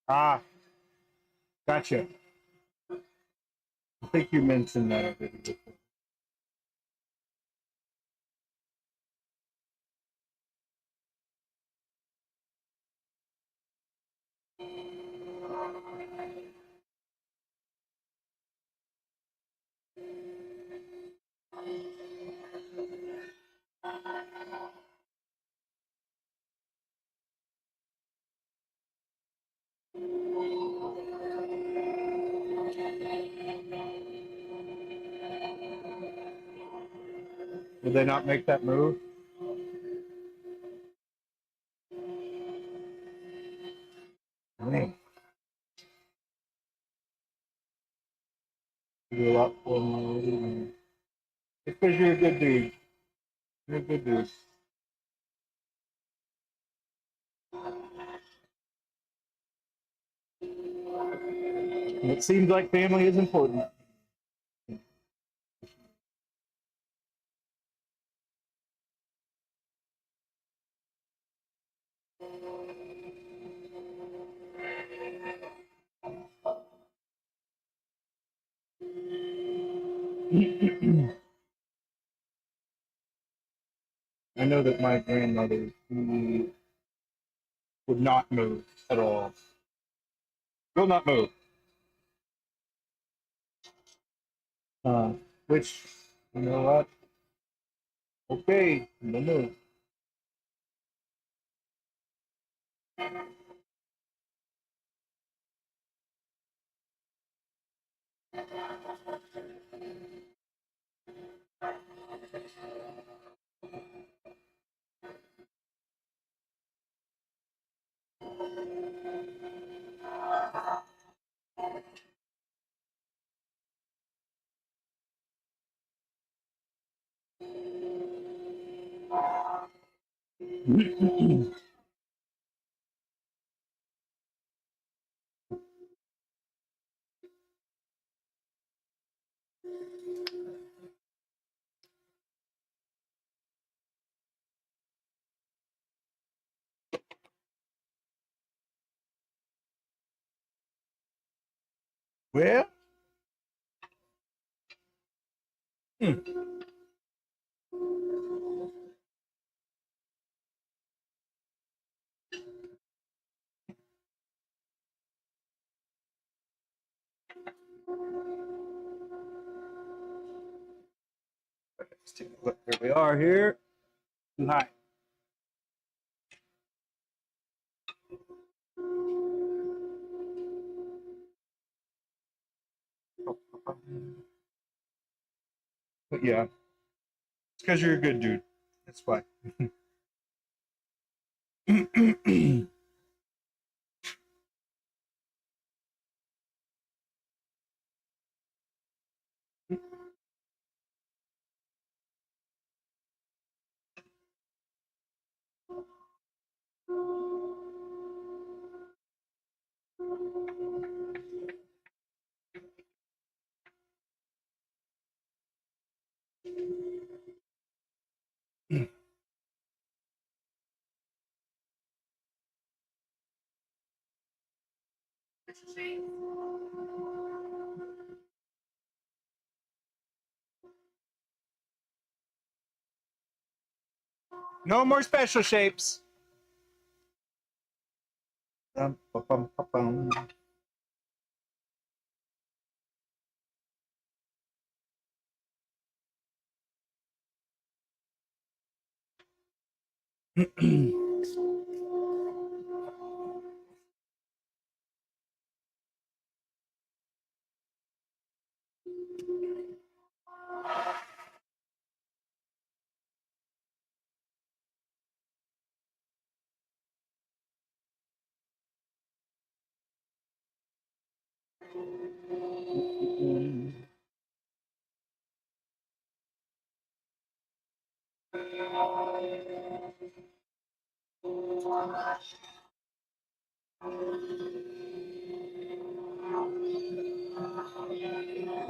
Ah, gotcha. I think you mentioned that already. Did they not make that move? Dang. You do a lot for me already, man. It's because you're a good dude. You're a good dude. It seems like family is important. I know that my grandmother would not move at all. Will not move. Which, you know what? Okay, no move. Well, let's take a look where we are here. Hi. But yeah, it's because you're a good dude. That's why. No more special shapes. Bum, bum, bum, bum.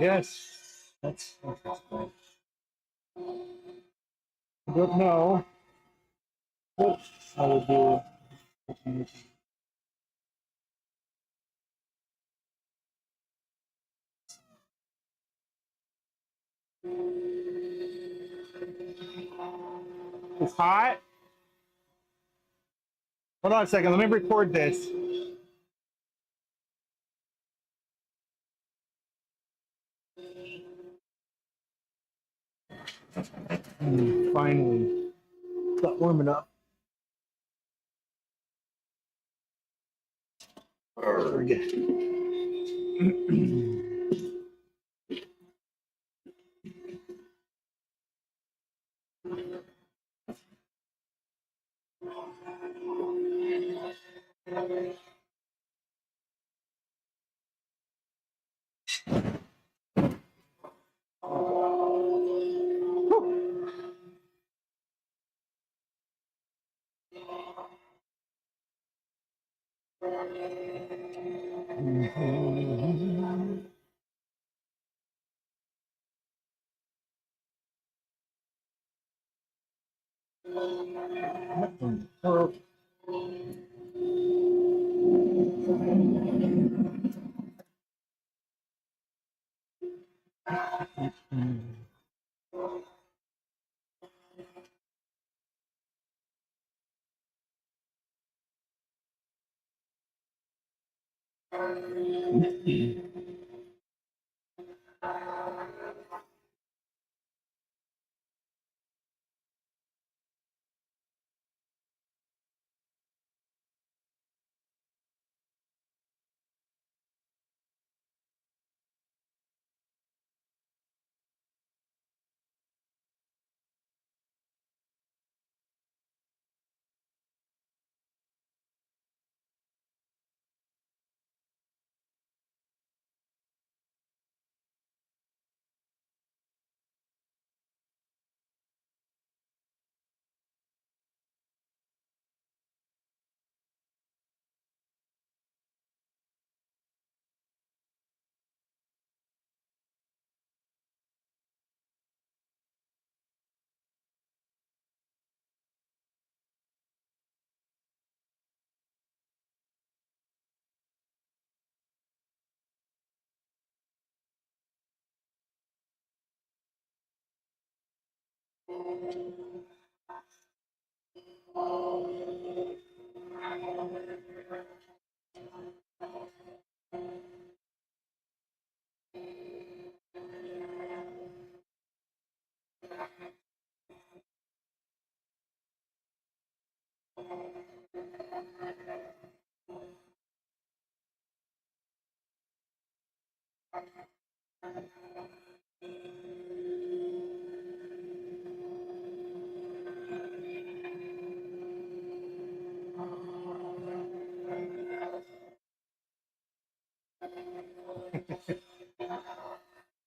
Yes, that's interesting. I don't know what I would do. It's hot. Hold on a second. Let me record this. Finally, got warm enough.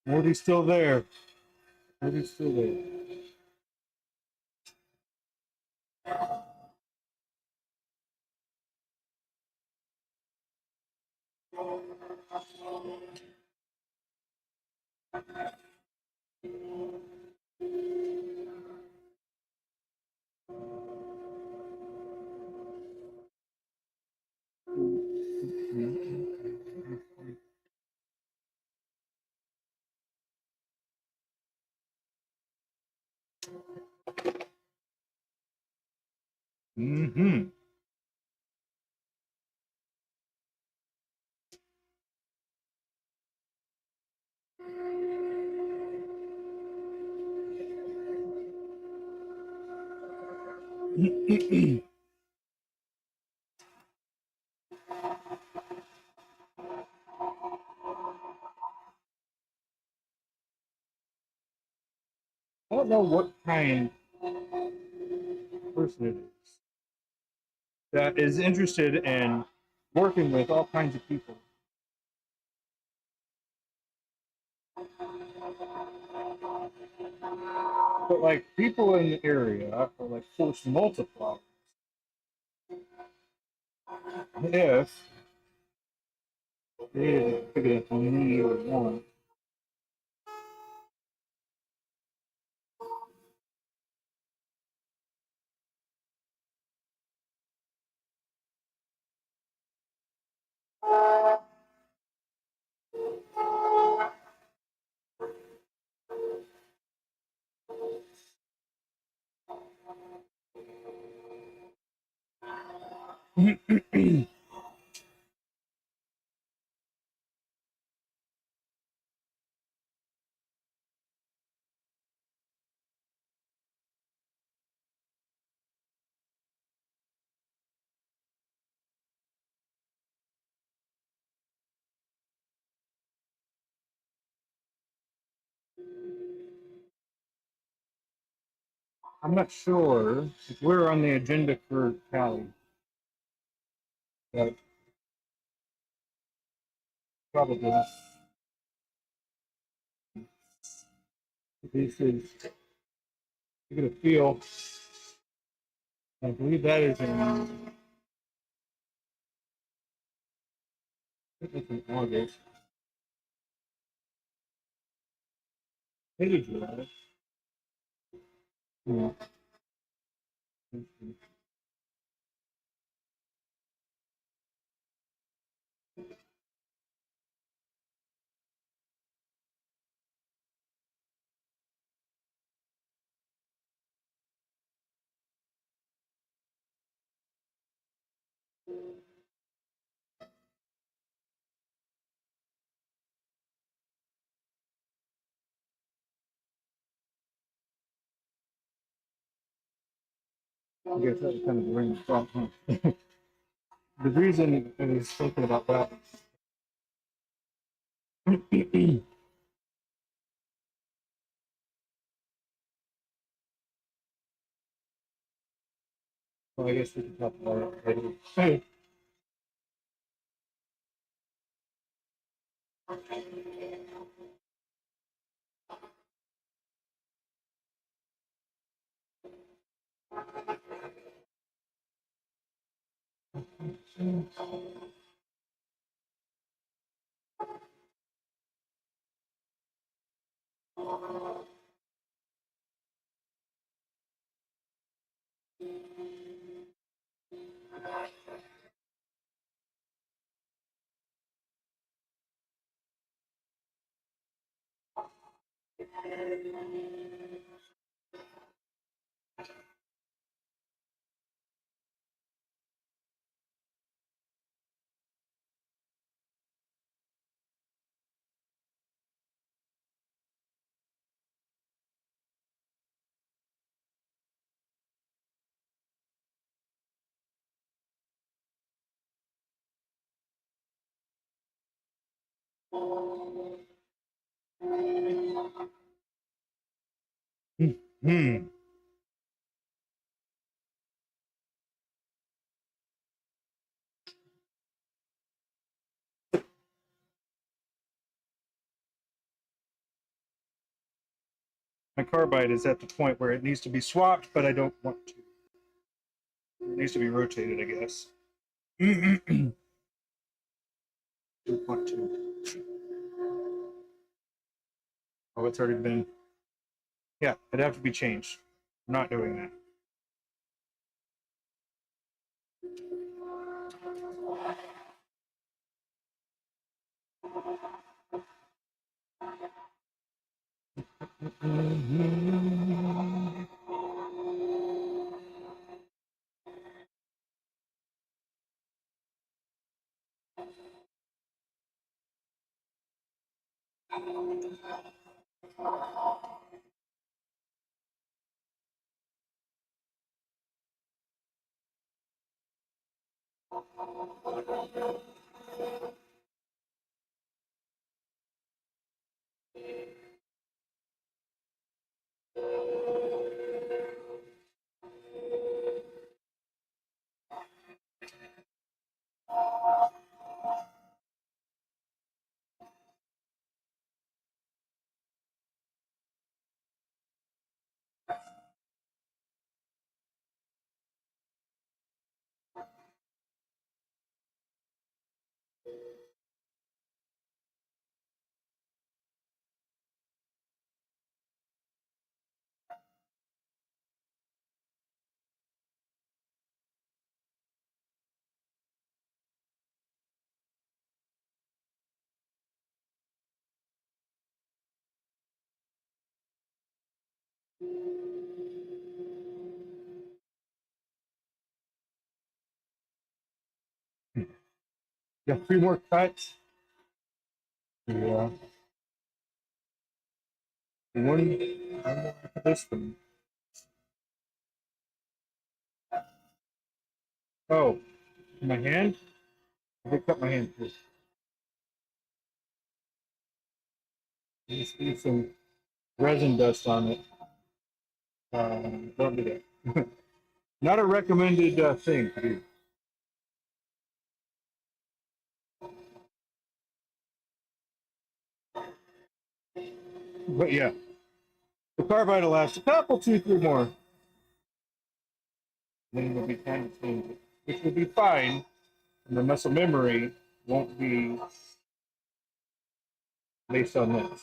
Morty's still there. Morty's still there. Mm-hmm. I don't know what kind of person it is that is interested in working with all kinds of people. But like people in the area are like force multipliers. If they didn't big enough need or want. I'm not sure if we're on the agenda for Cali, but probably. This is, you get a feel. I believe that is in, I think it's in August. Maybe July. Yeah. I guess that was kind of the ring of thought, huh? The reason I was thinking about that. Well, I guess we can talk about it later. Hey. Hmm. My carbide is at the point where it needs to be swapped, but I don't want to. It needs to be rotated, I guess. Don't want to. Oh, it's already been. Yeah, it'd have to be changed. I'm not doing that. Got 3 more cuts. Yeah. One more after this one. Oh, my hand? I picked up my hand too. Just need some resin dust on it. Don't do that. Not a recommended thing to do. But yeah, the carbide will last a couple, 2, 3 more. Then it'll be time to change it, which will be fine. And the muscle memory won't be based on this.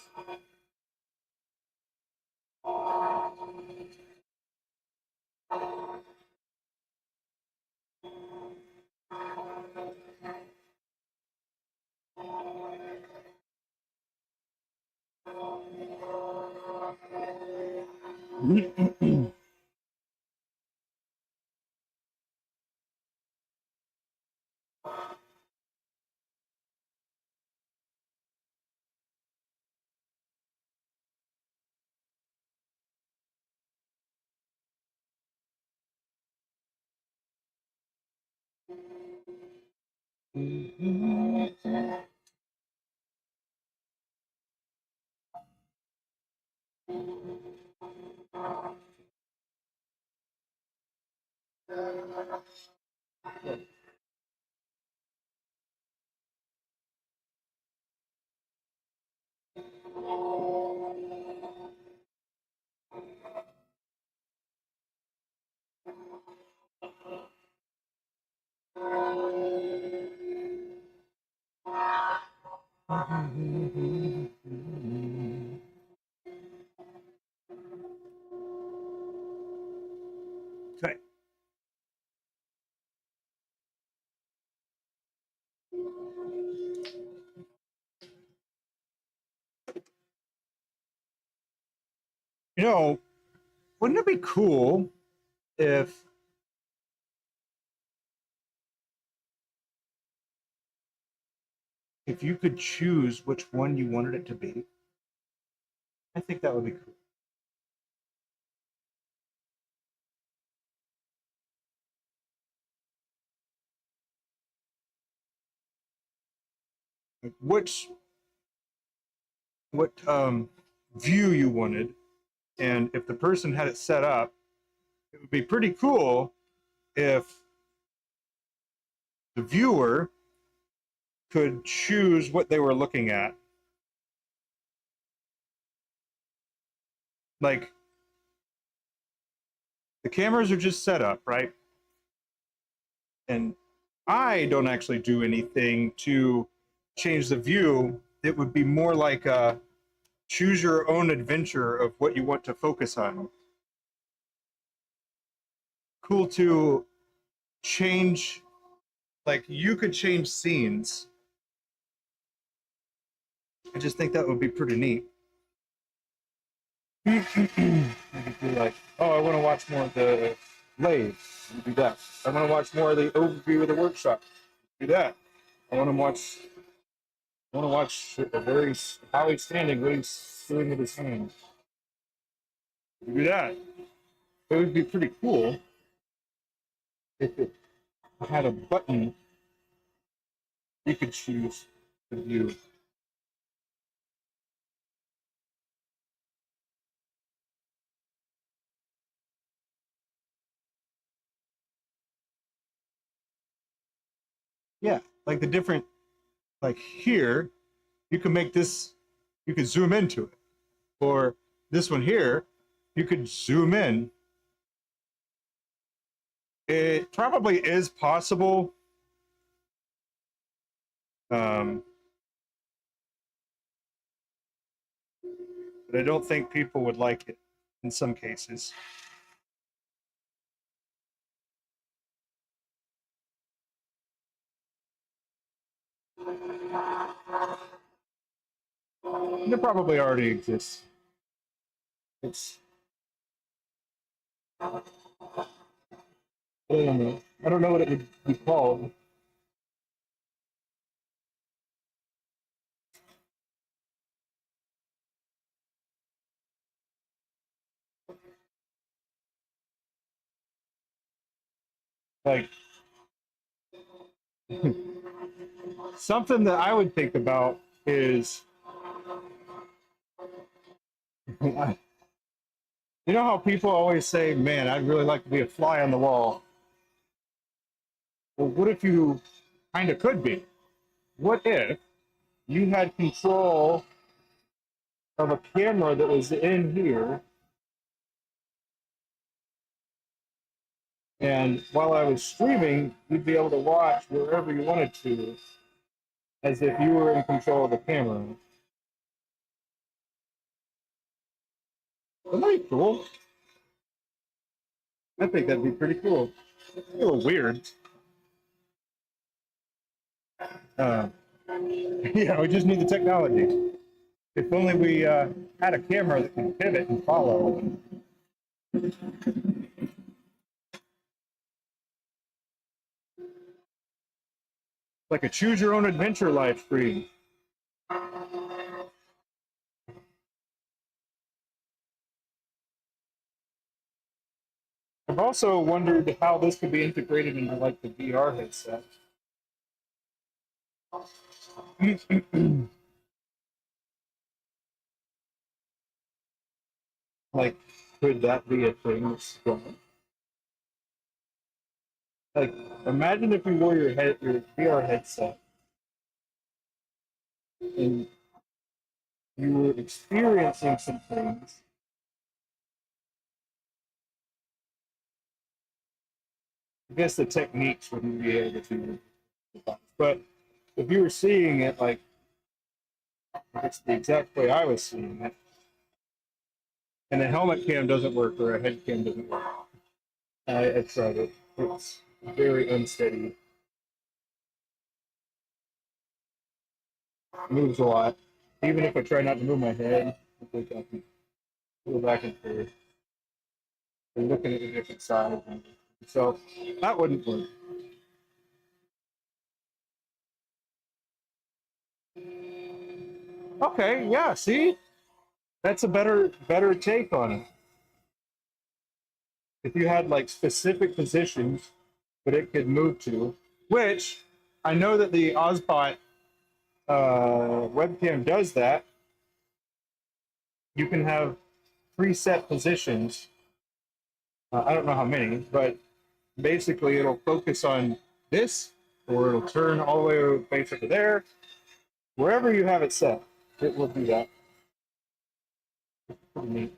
Okay. You know, wouldn't it be cool if you could choose which one you wanted it to be? I think that would be cool. Like what view you wanted, and if the person had it set up, it would be pretty cool if the viewer could choose what they were looking at. Like, the cameras are just set up, right? And I don't actually do anything to change the view. It would be more like a choose your own adventure of what you want to focus on. Cool to change, like you could change scenes. I just think that would be pretty neat. You could be like, oh, I want to watch more of the lathe. You do that. I want to watch more of the overview of the workshop. Do that. I want to watch. I want to watch a very how he's standing, what he's doing with his hands. You do that. It would be pretty cool if it had a button you could choose to view. Yeah, like the different, like here, you can make this, you could zoom into it. Or this one here, you could zoom in. It probably is possible. Um, but I don't think people would like it in some cases. It probably already exists. It's, I don't know. I don't know what it would be called. Like something that I would think about is, you know how people always say, man, I'd really like to be a fly on the wall. Well, what if you kind of could be? What if you had control of a camera that was in here, and while I was streaming, you'd be able to watch wherever you wanted to, as if you were in control of the camera? That might be cool. I think that'd be pretty cool. A little weird. Uh, yeah, we just need the technology. If only we had a camera that could pivot and follow. Like a choose your own adventure live stream. I've also wondered how this could be integrated into like the VR headset. Like, could that be a thing that's going? Like, imagine if you wore your VR headset and you were experiencing some things. I guess the techniques wouldn't be able to, but if you were seeing it like it's the exact way I was seeing it, and a helmet cam doesn't work or a head cam doesn't work. I tried it. It's very unsteady. It moves a lot. Even if I try not to move my head, I think I can go back and forth. I'm looking at a different side. So that wouldn't work. Okay, yeah, see? That's a better take on it. If you had like specific positions that it could move to, which I know that the Ozbot webcam does that. You can have preset positions. I don't know how many, but basically it'll focus on this, or it'll turn all the way basically there. Wherever you have it set, it will do that. Pretty neat.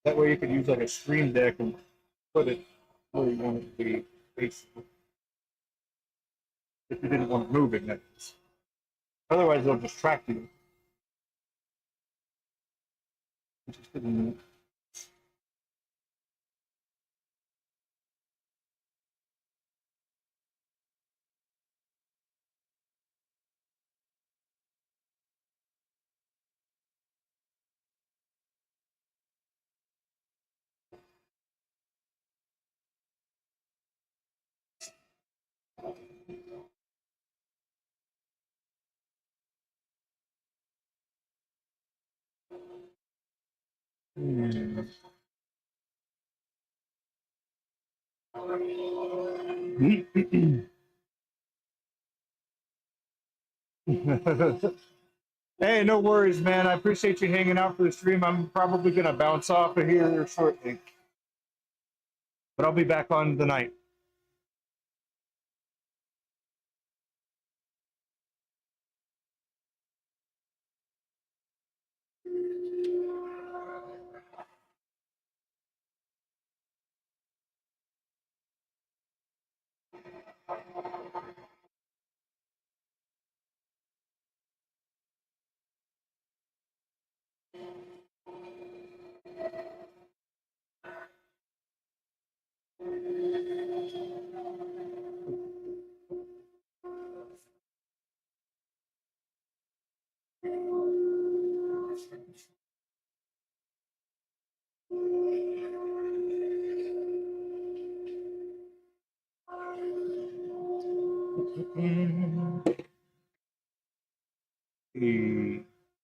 That way you could use like a stream deck and put it where you want it to be, basically. If you didn't want it moving, that is. Otherwise, they'll just track you. Which is pretty neat. Hmm. Hey, no worries, man. I appreciate you hanging out for the stream. I'm probably gonna bounce off of here shortly, but I'll be back on the night.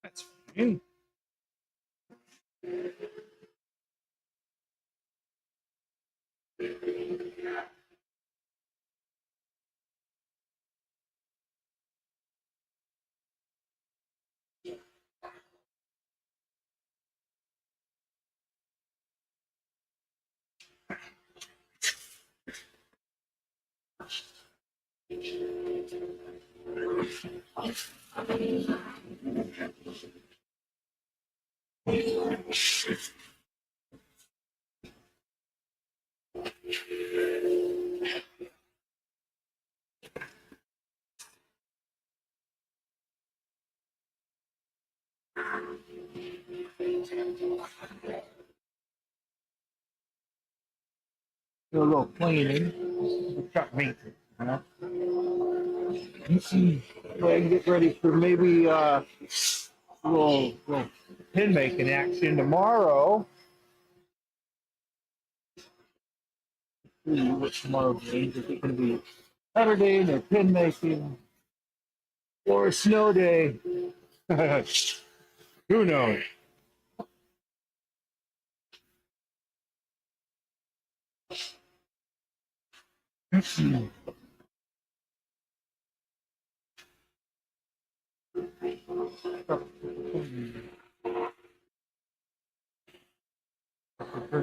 That's fine. Do a little cleaning, truck maintenance, you know. Go ahead and get ready for maybe a little pin making action tomorrow. See what tomorrow means. Is it going to be Saturday and pin making, or a snow day? Who knows?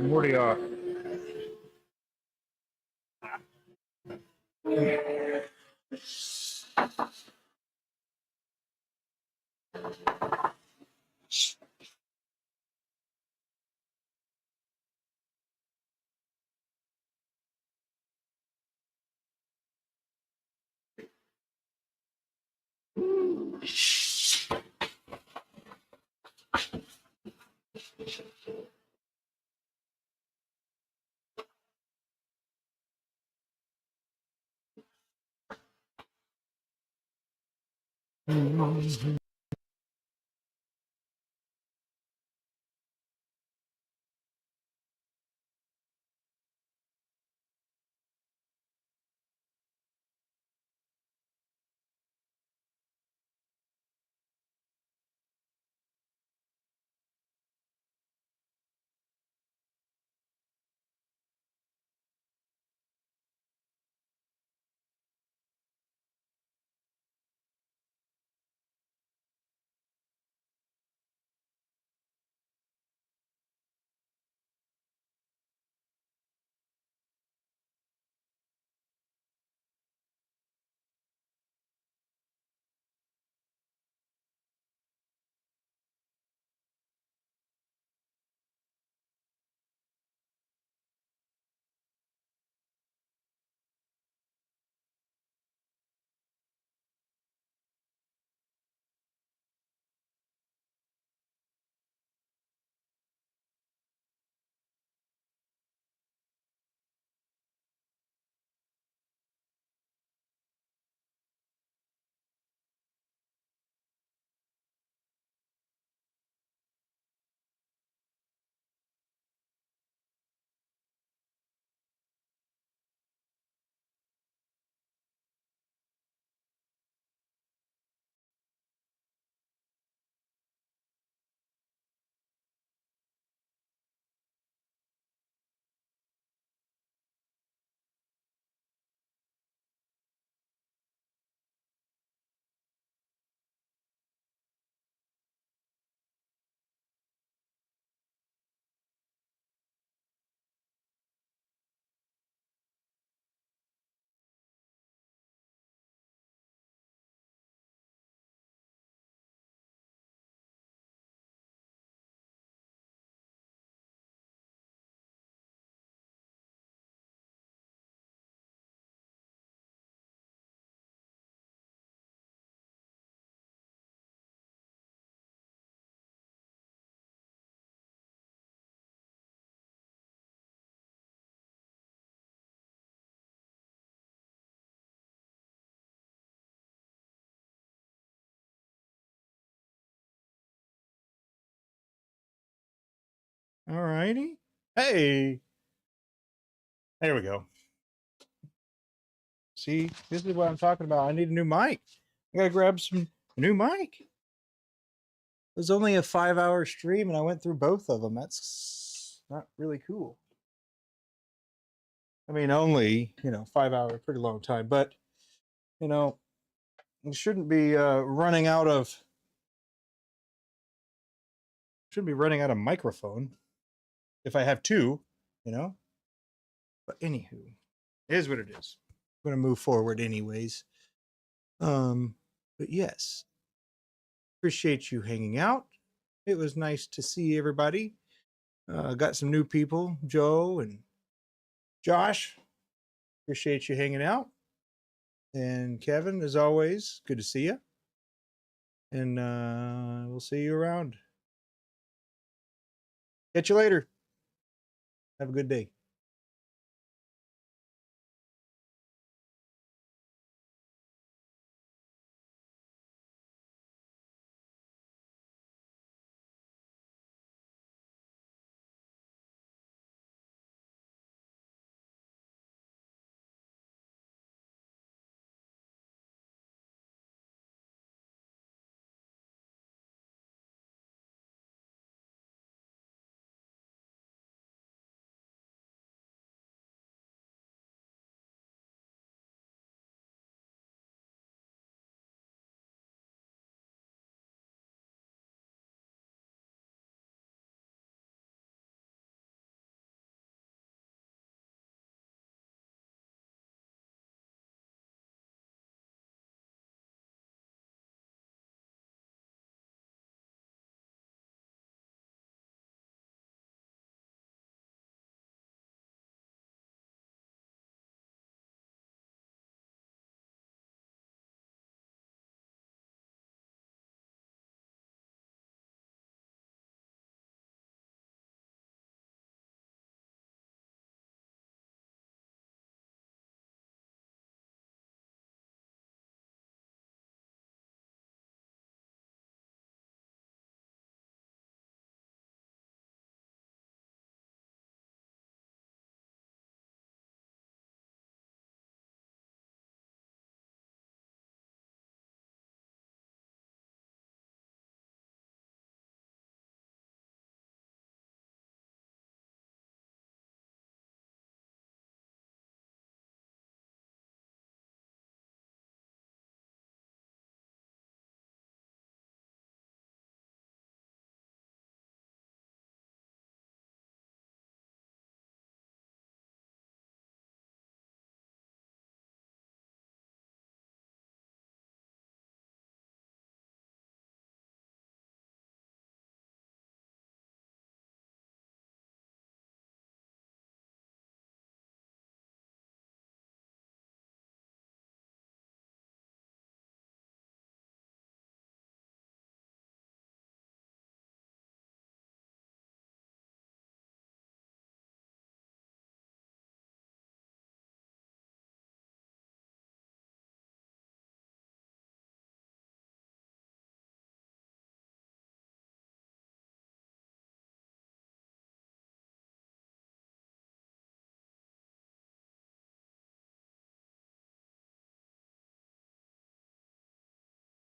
Rick and Morty off. All righty. Hey, there we go. See, this is what I'm talking about. I need a new mic. I gotta grab a new mic. It was only a 5-hour stream and I went through both of them. That's not really cool. I mean, only, 5 hours, pretty long time, but you shouldn't be running out of microphone if I have two, But anywho, it is what it is. I'm gonna move forward anyways. But yes, appreciate you hanging out. It was nice to see everybody. Got some new people, Joe and Josh. Appreciate you hanging out. And Kevin, as always, good to see you. And we'll see you around. Catch you later. Have a good day.